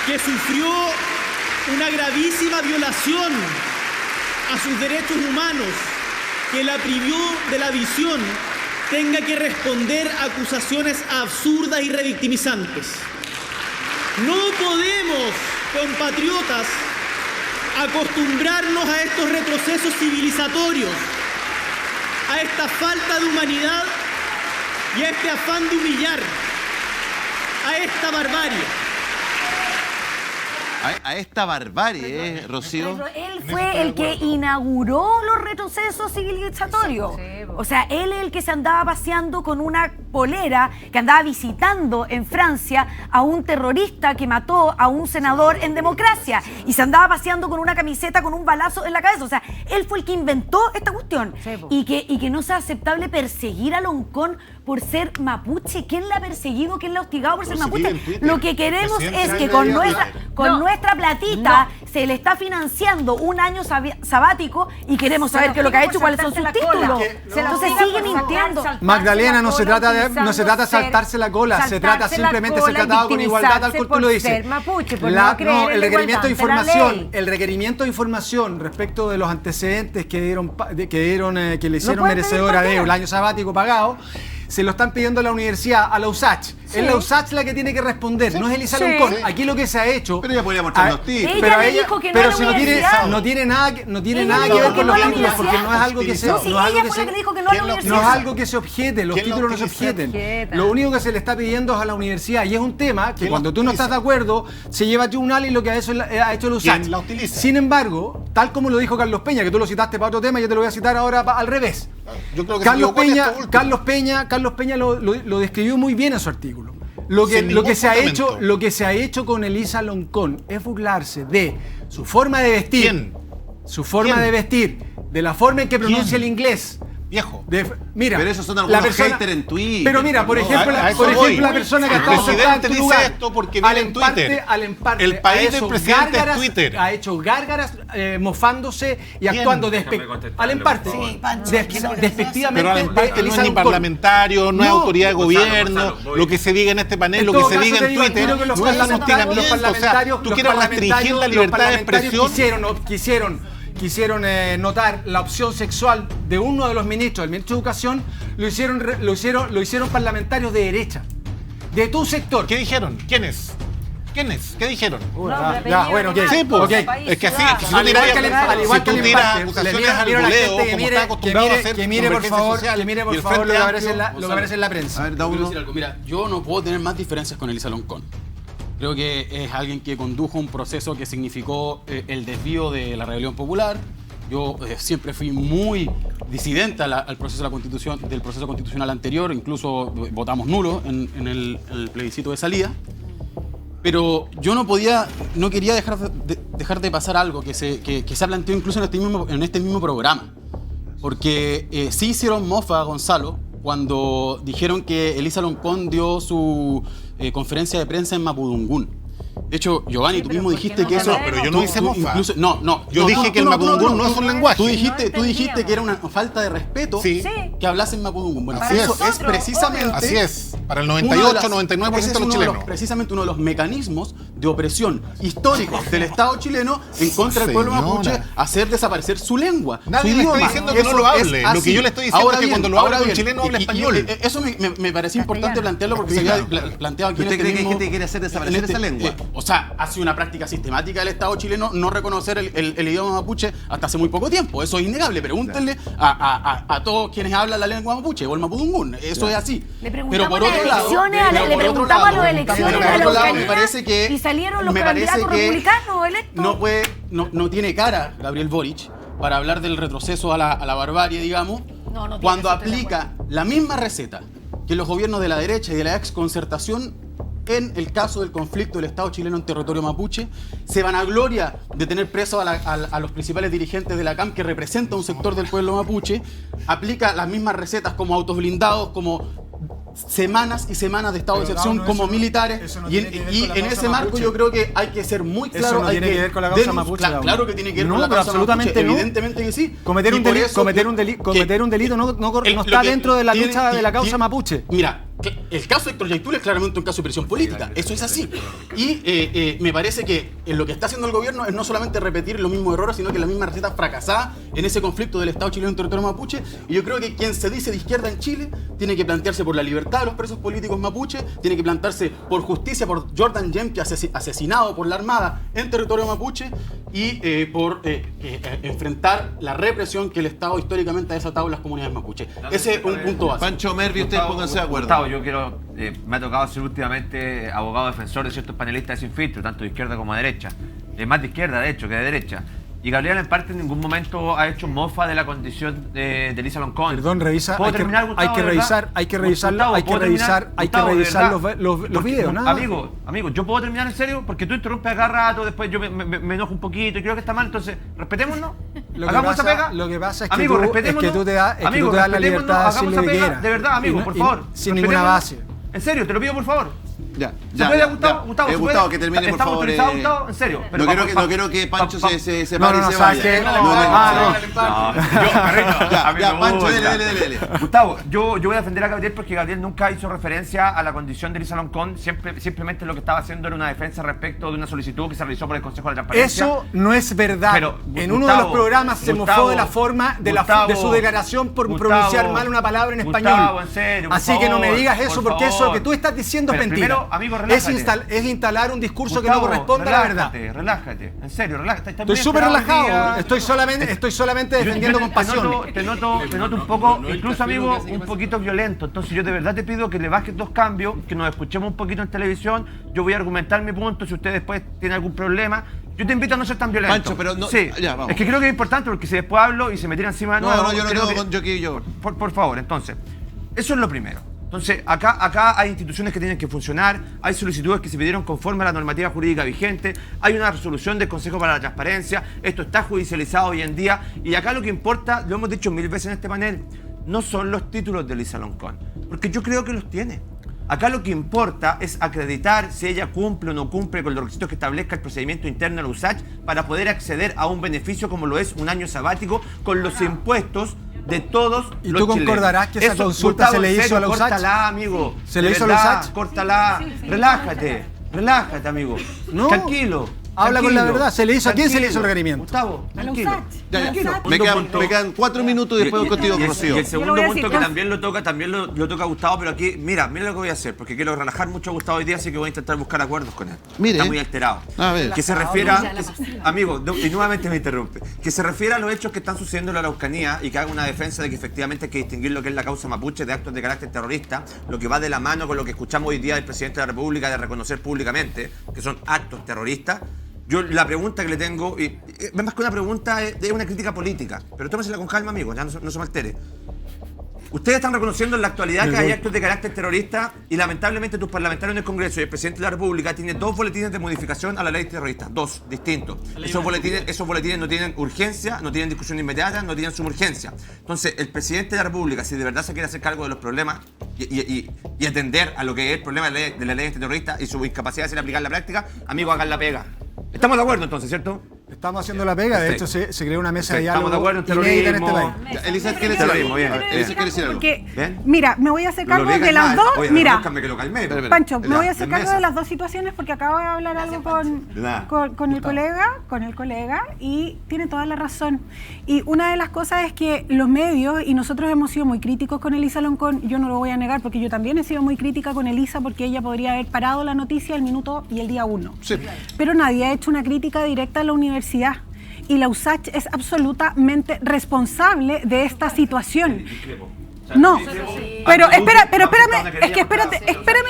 que sufrió una gravísima violación a sus derechos humanos, que la privó de la visión, tenga que responder a acusaciones absurdas y revictimizantes. No podemos, compatriotas, acostumbrarnos a estos retrocesos civilizatorios, a esta falta de humanidad y a este afán de humillar, a esta barbarie. A esta barbarie, Rocío. Pero él fue el que inauguró los retrocesos civilizatorios. O sea, él es el que se andaba paseando con una polera, que andaba visitando en Francia a un terrorista que mató a un senador en democracia. Y se andaba paseando con una camiseta con un balazo en la cabeza. O sea, él fue el que inventó esta cuestión. Y que no sea aceptable perseguir a Loncón por ser mapuche. ¿Quién la ha perseguido? ¿Quién la ha hostigado por ser mapuche? Lo que queremos es que con nuestra platita se le está financiando un año sabático y queremos saber qué es lo que ha hecho y cuáles son sus títulos. Entonces sigue mintiendo. Magdalena, no se trata de saltarse la cola, se trata simplemente de ser tratado con igualdad, tal cual tú lo dices. El requerimiento de información respecto de los antecedentes que le hicieron merecedora de el año sabático pagado, se lo están pidiendo a la universidad, a la USACH. Sí. Es la USACH la que tiene que responder, no es Elisa Loncón. Aquí lo que se ha hecho... Pero ella podría mostrar los títulos. Pero ella dijo que pero si no tiene nada que ver con los títulos, porque no es algo que se... No es algo que se objete, los títulos no se objeten. Lo único que se le está pidiendo es a la universidad, y es un tema que cuando tú no estás de acuerdo, se lleva a tribunal y lo que ha hecho la USACH. Sin embargo, tal como lo dijo Carlos Peña, que tú lo citaste para otro tema, yo te lo voy a citar ahora al revés. Yo creo que Carlos Peña lo describió muy bien en su artículo. Lo que se ha hecho con Elisa Loncón es burlarse de su forma de vestir, de la forma en que pronuncia el inglés. Viejo. Mira, pero esos son algunos haters en Twitter. Pero mira, por ejemplo, la persona que está sentada en tu lugar, dice esto porque viene en Twitter. El país del presidente es Twitter. Ha hecho gárgaras mofándose y actuando despectivamente. Pero no es ni parlamentario, no es autoridad de gobierno. Lo que se diga en este panel, lo que se diga en Twitter, no es un hostigamiento. O sea, tú quieres restringir la libertad de expresión. Quisieron notar la opción sexual de uno de los ministros, el ministro de Educación, lo hicieron parlamentarios de derecha, de tu sector. ¿Qué dijeron? ¿Quiénes? ¿Qué dijeron? Sí, pues. Es que así, si tú tiras acusaciones al buleo, como está acostumbrado a hacer, que mire por favor lo que aparece en la prensa. A ver, mira, yo no puedo tener más diferencias con Elisa Loncón. Creo que es alguien que condujo un proceso que significó el desvío de la rebelión popular. Yo siempre fui muy disidente al proceso del proceso constitucional anterior, incluso votamos nulo en el plebiscito de salida. Pero yo no quería dejar de pasar algo que se ha planteado incluso en este mismo programa. Porque sí hicieron mofa a Gonzalo cuando dijeron que Elisa Loncón dio su conferencia de prensa en Mapudungún. De hecho, Giovanni, tú mismo dijiste que eso... No, pero yo no hice mofa. Incluso, no. Yo dije que el mapudungún no es un lenguaje. Tú dijiste que era una falta de respeto que hablasen mapudungún. Bueno, Así eso es. es precisamente... Así es. Para el 98-99% de los chilenos. Precisamente uno de los mecanismos de opresión históricos del Estado chileno en contra del pueblo mapuche, hacer desaparecer su lengua. Nadie su le idioma. está diciendo que no Eso lo es hable. Lo así. que yo le estoy diciendo Ahora es que bien, cuando lo habla ahora un bien, chileno habla y español. Eso me parecía importante plantearlo porque se había planteado aquí en ¿Usted este cree que hay mismo- gente que quiere hacer desaparecer esa lengua? O sea, ha sido una práctica sistemática del Estado chileno no reconocer el idioma mapuche hasta hace muy poco tiempo. Eso es innegable. Pregúntenle a todos quienes hablan la lengua mapuche o el mapudungún. Eso es así. Le Pero preguntamos por otro lado, le preguntamos a los elecciones de la Araucanía y salieron los candidatos republicanos electos. No tiene cara Gabriel Boric para hablar del retroceso a la barbarie, digamos, No, cuando aplica la misma receta que los gobiernos de la derecha y de la exconcertación en el caso del conflicto del Estado chileno en territorio mapuche, se vanagloria de tener presos a los principales dirigentes de la CAM que representa un sector del pueblo mapuche, aplica las mismas recetas como autos blindados, como semanas y semanas de estado de excepción como militares, y en ese marco yo creo que hay que ser muy claro. Eso no tiene que ver con la causa mapuche. Claro que tiene que ver con la pero causa absolutamente mapuche, no. evidentemente que sí. Cometer un delito no está dentro de la lucha de la causa mapuche. Mira, el caso de Héctor Yaitul es claramente un caso de presión política, eso es así. Y me parece que lo que está haciendo el gobierno es no solamente repetir los mismos errores, sino que la misma receta fracasada en ese conflicto del Estado chileno en territorio mapuche. Y yo creo que quien se dice de izquierda en Chile tiene que plantearse por la libertad de los presos políticos mapuche, tiene que plantearse por justicia por Jordan Yemke, asesinado por la Armada en territorio mapuche, y por enfrentar la represión que el Estado históricamente ha desatado en las comunidades mapuche. Ese es un punto básico. Pancho Mervi, ustedes pónganse de acuerdo. Gustavo, yo quiero, me ha tocado ser últimamente abogado defensor de ciertos panelistas de Sin Filtro, tanto de izquierda como de derecha. Más de izquierda, de hecho, que de derecha. Y Gabriel en parte en ningún momento ha hecho mofa de la condición de Elisa Loncón. Perdón, revisa. ¿Puedo terminar, Gustavo, hay que revisar los videos, ¿no? Amigo, yo puedo terminar en serio porque tú interrumpes a cada rato, después yo me enojo un poquito y creo que está mal, entonces respetémonos. Hagamos esa pega. Lo que pasa es que amigo, tú te das la libertad de decir lo que quieras. De verdad, amigo, por favor. Sin ninguna base. En serio, te lo pido por favor. ¿Se puede, Gustavo, que termine, por favor. Gustavo, en serio. Pero no quiero que Pancho se pare y se vaya. Ya, Pancho, dele. Gustavo, yo voy a defender a Gabriel porque Gabriel nunca hizo referencia a la condición de Elisa Loncón. Simplemente lo que estaba haciendo era una defensa respecto de una solicitud que se realizó por el Consejo de Transparencia. Eso no es verdad. Pero, en uno de los programas se mofó de la forma de su declaración por pronunciar mal una palabra en español. En serio, así que no me digas eso porque eso que tú estás diciendo es mentira. Primero, amigo, relájate. Es instalar un discurso que no corresponde a la verdad. Relájate, en serio, relájate. Estoy súper relajado. Estoy solamente defendiendo con pasión. Te noto un poco, incluso amigo, un poquito violento. Entonces yo de verdad te pido que le bajes 2 cambios, que nos escuchemos un poquito en televisión. Yo voy a argumentar mi punto. Si usted después tiene algún problema, yo te invito a no ser tan violento. Pancho, pero no. Sí, ya, vamos. es que creo que es importante porque si después hablo y se me tira encima de nuevo. No, yo no tengo. Por favor, entonces, eso es lo primero. Entonces, acá hay instituciones que tienen que funcionar, hay solicitudes que se pidieron conforme a la normativa jurídica vigente, hay una resolución del Consejo para la Transparencia, esto está judicializado hoy en día, y acá lo que importa, lo hemos dicho 1000 veces en este panel, no son los títulos de Elisa Loncón, porque yo creo que los tiene. Acá lo que importa es acreditar si ella cumple o no cumple con los requisitos que establezca el procedimiento interno de la USACH para poder acceder a un beneficio como lo es un año sabático con los impuestos de todos los chilenos. ¿Y tú concordarás que esa consulta se le hizo a la USACH? Córtala, amigo. ¿Se le hizo a la USACH? Córtala. Relájate, amigo. No. Tranquilo. Habla con la verdad. ¿Se le hizo a quién se le hizo el requerimiento? Gustavo, tranquilo. Me quedan 4 minutos y después voy contigo, Rocío. Y el segundo punto que también lo toca Gustavo, pero aquí, mira lo que voy a hacer, porque quiero relajar mucho a Gustavo hoy día, así que voy a intentar buscar acuerdos con él. Mire. Está muy alterado. A ver. Que se refiera, amigo, y nuevamente me interrumpe, que se refiera a los hechos que están sucediendo en la Araucanía y que haga una defensa de que efectivamente hay que distinguir lo que es la causa mapuche de actos de carácter terrorista, lo que va de la mano con lo que escuchamos hoy día del presidente de la República de reconocer públicamente que son actos terroristas. Yo la pregunta que le tengo, y más que una pregunta, es una crítica política, pero tómesela con calma, amigo, ya no se me altere. Ustedes están reconociendo en la actualidad que hay actos de carácter terrorista y lamentablemente tus parlamentarios en el Congreso y el presidente de la República tienen 2 boletines de modificación a la ley terrorista, 2 distintos. Esos boletines no tienen urgencia, no tienen discusión inmediata, no tienen suburgencia. Entonces, el presidente de la República, si de verdad se quiere hacer cargo de los problemas y atender a lo que es el problema de la ley terrorista y su incapacidad de hacer aplicar la práctica, amigo, hagan la pega. Estamos de acuerdo entonces, ¿cierto? Estamos haciendo la pega, de hecho se creó una mesa de diálogo. Estamos de acuerdo en inédita en este terrorismo. país. Elisa quiere decir algo. Elisa quiere decir algo. Porque, mira, me voy a hacer cargo de las dos. Oye, mira, que lo calme. Pancho, me voy a hacer cargo de las dos situaciones porque acabo de hablar algo con el colega y tiene toda la razón. Y una de las cosas es que los medios, y nosotros hemos sido muy críticos con Elisa Loncón, yo no lo voy a negar porque yo también he sido muy crítica con Elisa porque ella podría haber parado la noticia el minuto y el día 1. Sí. Pero nadie ha hecho una crítica directa a la universidad. Y la USACH es absolutamente responsable de esta situación. No, pero espérame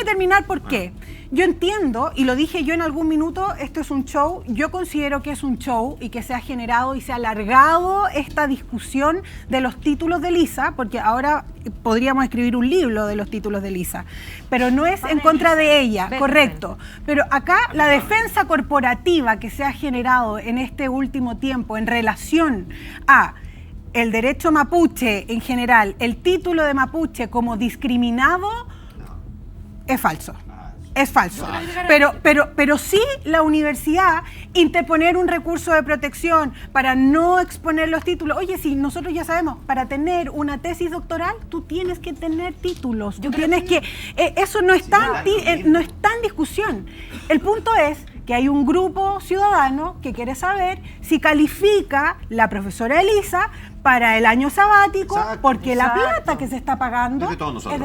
terminar. ¿Por qué? Yo entiendo, y lo dije yo en algún minuto, esto es un show. Yo considero que es un show y que se ha generado y se ha alargado esta discusión de los títulos de Elisa, porque ahora podríamos escribir un libro de los títulos de Elisa, pero no es en contra de ella, correcto. Pero acá la defensa corporativa que se ha generado en este último tiempo en relación a el derecho mapuche en general, el título de mapuche como discriminado, es falso. Es falso. Pero sí la universidad interponer un recurso de protección para no exponer los títulos. Oye, si nosotros ya sabemos, para tener una tesis doctoral, tú tienes que tener títulos. Eso no está en discusión. El punto es que hay un grupo ciudadano que quiere saber si califica la profesora Elisa para el año sabático, porque la plata que se está pagando es de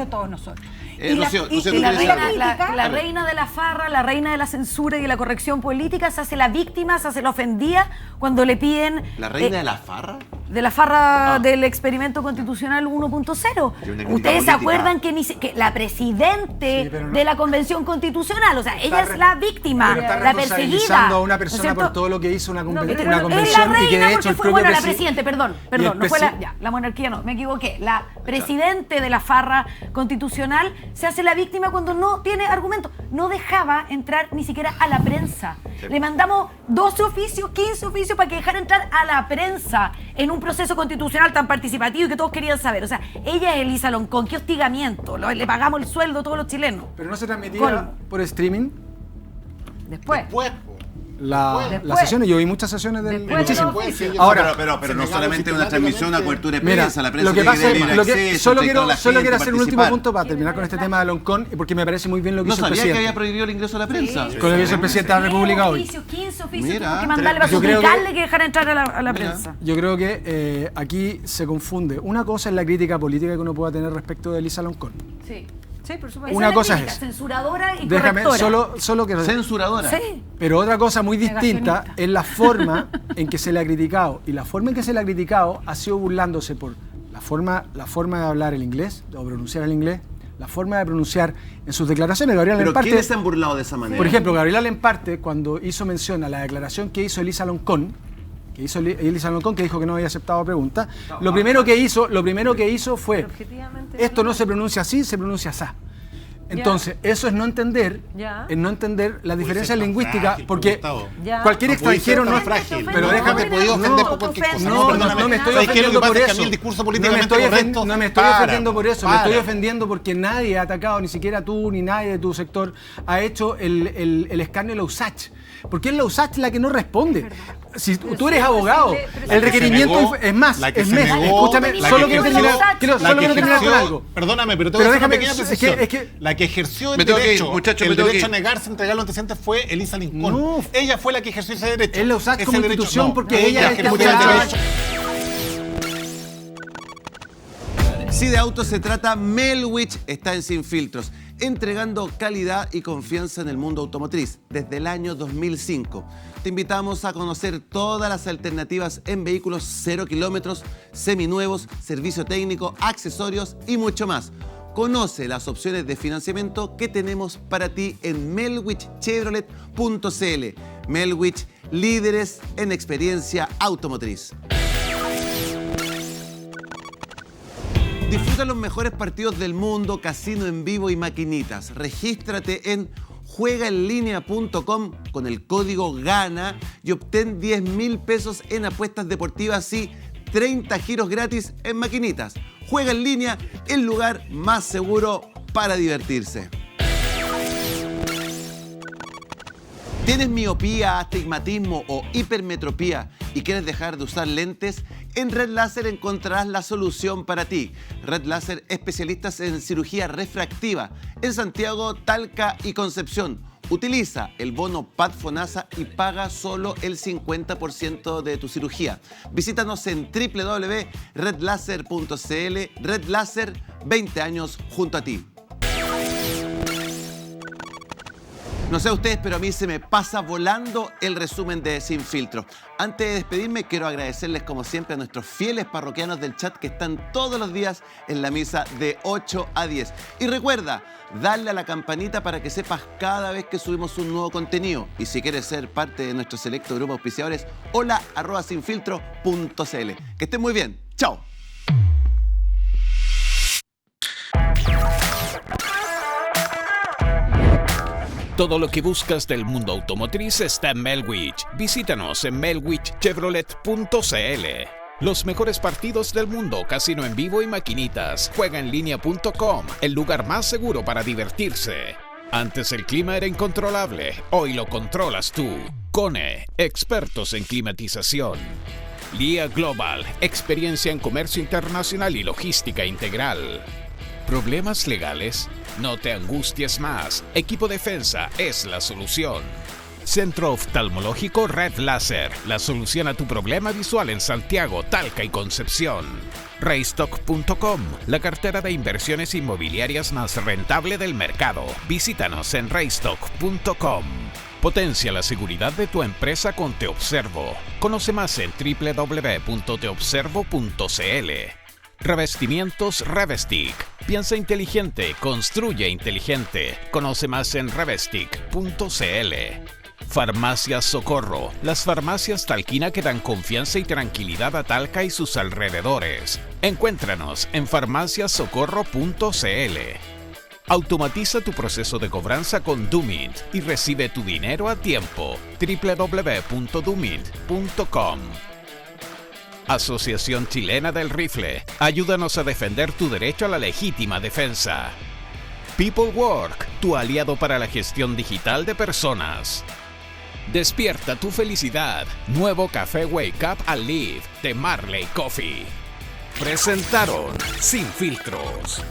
todos nosotros. La reina de la farra, la reina de la censura y de la corrección política se hace la víctima, se hace la ofendida cuando le piden... ¿La reina de la farra? De la farra del experimento constitucional 1.0. Ustedes se acuerdan que la presidente de la convención constitucional, o sea, ella es la víctima, la perseguida. A una persona por todo lo que hizo una convención y que de hecho el propio la presidente, perdón, no fue la monarquía, no, me equivoqué. La presidente de la farra constitucional se hace la víctima cuando no tiene argumentos. No dejaba entrar ni siquiera a la prensa. Le mandamos 12 oficios, 15 oficios para que dejara entrar a la prensa en un proceso constitucional tan participativo y que todos querían saber. O sea, ella es Elisa Loncón, qué hostigamiento. Le pagamos el sueldo a todos los chilenos. Pero no se transmitía por streaming. Después. Las sesiones, yo vi muchas sesiones del muchísimo. Ahora, pero no solamente una transmisión a cobertura de prensa, la prensa lo que pasa es solo quiero hacer un último punto para terminar con este tema de Loncón, porque me parece muy bien lo que hizo el presidente. No sabía que había prohibido el ingreso a la prensa. Con lo que hizo el presidente de la República hoy. 15 oficios tuvo que mandarle para suplicarle que dejara entrar a la prensa. Yo creo que aquí se confunde. Una cosa es la crítica política que uno pueda tener respecto de Elisa Loncón. Sí. Sí, por supuesto. Una cosa es censuradora y déjame correctora. solo que censuradora. Sí. Pero otra cosa muy distinta es la forma en que se le ha criticado, y la forma en que se le ha criticado ha sido burlándose por la forma de hablar el inglés, o pronunciar el inglés, la forma de pronunciar en sus declaraciones. ¿Pero quiénes se han burlado de esa manera? Por ejemplo, Gabriela Lemparte, cuando hizo mención a la declaración que hizo Elisa Loncón, que dijo que no había aceptado preguntas, lo primero que hizo fue: esto no se pronuncia así, se pronuncia así. Entonces, eso es no entender las diferencias lingüísticas, porque cualquier extranjero no es frágil. Pero déjame, no me estoy ofendiendo por eso. No me estoy ofendiendo por eso, me estoy ofendiendo porque nadie ha atacado, ni siquiera tú ni nadie de tu sector ha hecho el escarnio de la USACH. Porque es la USACH la que no responde. Si tú eres abogado, el requerimiento es más. Escúchame, solo quiero terminar con algo. Perdóname, pero te voy a hacer una pequeña precisión. La que ejerció el derecho a negarse a entregar los antecedentes fue Elisa Loncón. No. Ella fue la que ejerció ese derecho. Es la USACH como institución porque ella es el derecho. Si de autos se trata, Melwich está en Sin Filtros, entregando calidad y confianza en el mundo automotriz desde el año 2005. Te invitamos a conocer todas las alternativas en vehículos 0 kilómetros, seminuevos, servicio técnico, accesorios y mucho más. Conoce las opciones de financiamiento que tenemos para ti en melwichchevrolet.cl. Melwich, líderes en experiencia automotriz. Disfruta los mejores partidos del mundo, casino en vivo y maquinitas. Regístrate en juegaenlinea.com con el código GANA y obtén 10.000 pesos en apuestas deportivas y 30 giros gratis en maquinitas. Juega en línea, el lugar más seguro para divertirse. ¿Tienes miopía, astigmatismo o hipermetropía y quieres dejar de usar lentes? En Red Láser encontrarás la solución para ti. Red Láser, especialistas en cirugía refractiva en Santiago, Talca y Concepción. Utiliza el bono PAD FONASA y paga solo el 50% de tu cirugía. Visítanos en www.redlaser.cl. Red Láser, 20 años junto a ti. No sé a ustedes, pero a mí se me pasa volando el resumen de Sin Filtro. Antes de despedirme, quiero agradecerles como siempre a nuestros fieles parroquianos del chat que están todos los días en la misa de 8 a 10. Y recuerda, darle a la campanita para que sepas cada vez que subimos un nuevo contenido. Y si quieres ser parte de nuestro selecto grupo de auspiciadores, hola@sinfiltro.cl. Que estén muy bien. ¡Chao! Todo lo que buscas del mundo automotriz está en Melwich. Visítanos en melwichchevrolet.cl. Los mejores partidos del mundo, casino en vivo y maquinitas. Juegaenlinea.com, el lugar más seguro para divertirse. Antes el clima era incontrolable, hoy lo controlas tú. Kone, expertos en climatización. LIA Global, experiencia en comercio internacional y logística integral. ¿Problemas legales? No te angusties más. Equipo Defensa es la solución. Centro Oftalmológico Red Láser, la solución a tu problema visual en Santiago, Talca y Concepción. Raystock.com, la cartera de inversiones inmobiliarias más rentable del mercado. Visítanos en raystock.com. Potencia la seguridad de tu empresa con Te Observo. Conoce más en www.teobservo.cl. Revestimientos Revestic. Piensa inteligente, construye inteligente. Conoce más en revestic.cl. Farmacias Socorro. Las farmacias Talquina que dan confianza y tranquilidad a Talca y sus alrededores. Encuéntranos en farmaciasocorro.cl. Automatiza tu proceso de cobranza con Dumint y recibe tu dinero a tiempo. www.dumint.com. Asociación Chilena del Rifle. Ayúdanos a defender tu derecho a la legítima defensa. People Work, tu aliado para la gestión digital de personas. Despierta tu felicidad. Nuevo café Wake Up and Live de Marley Coffee. Presentaron Sin Filtros.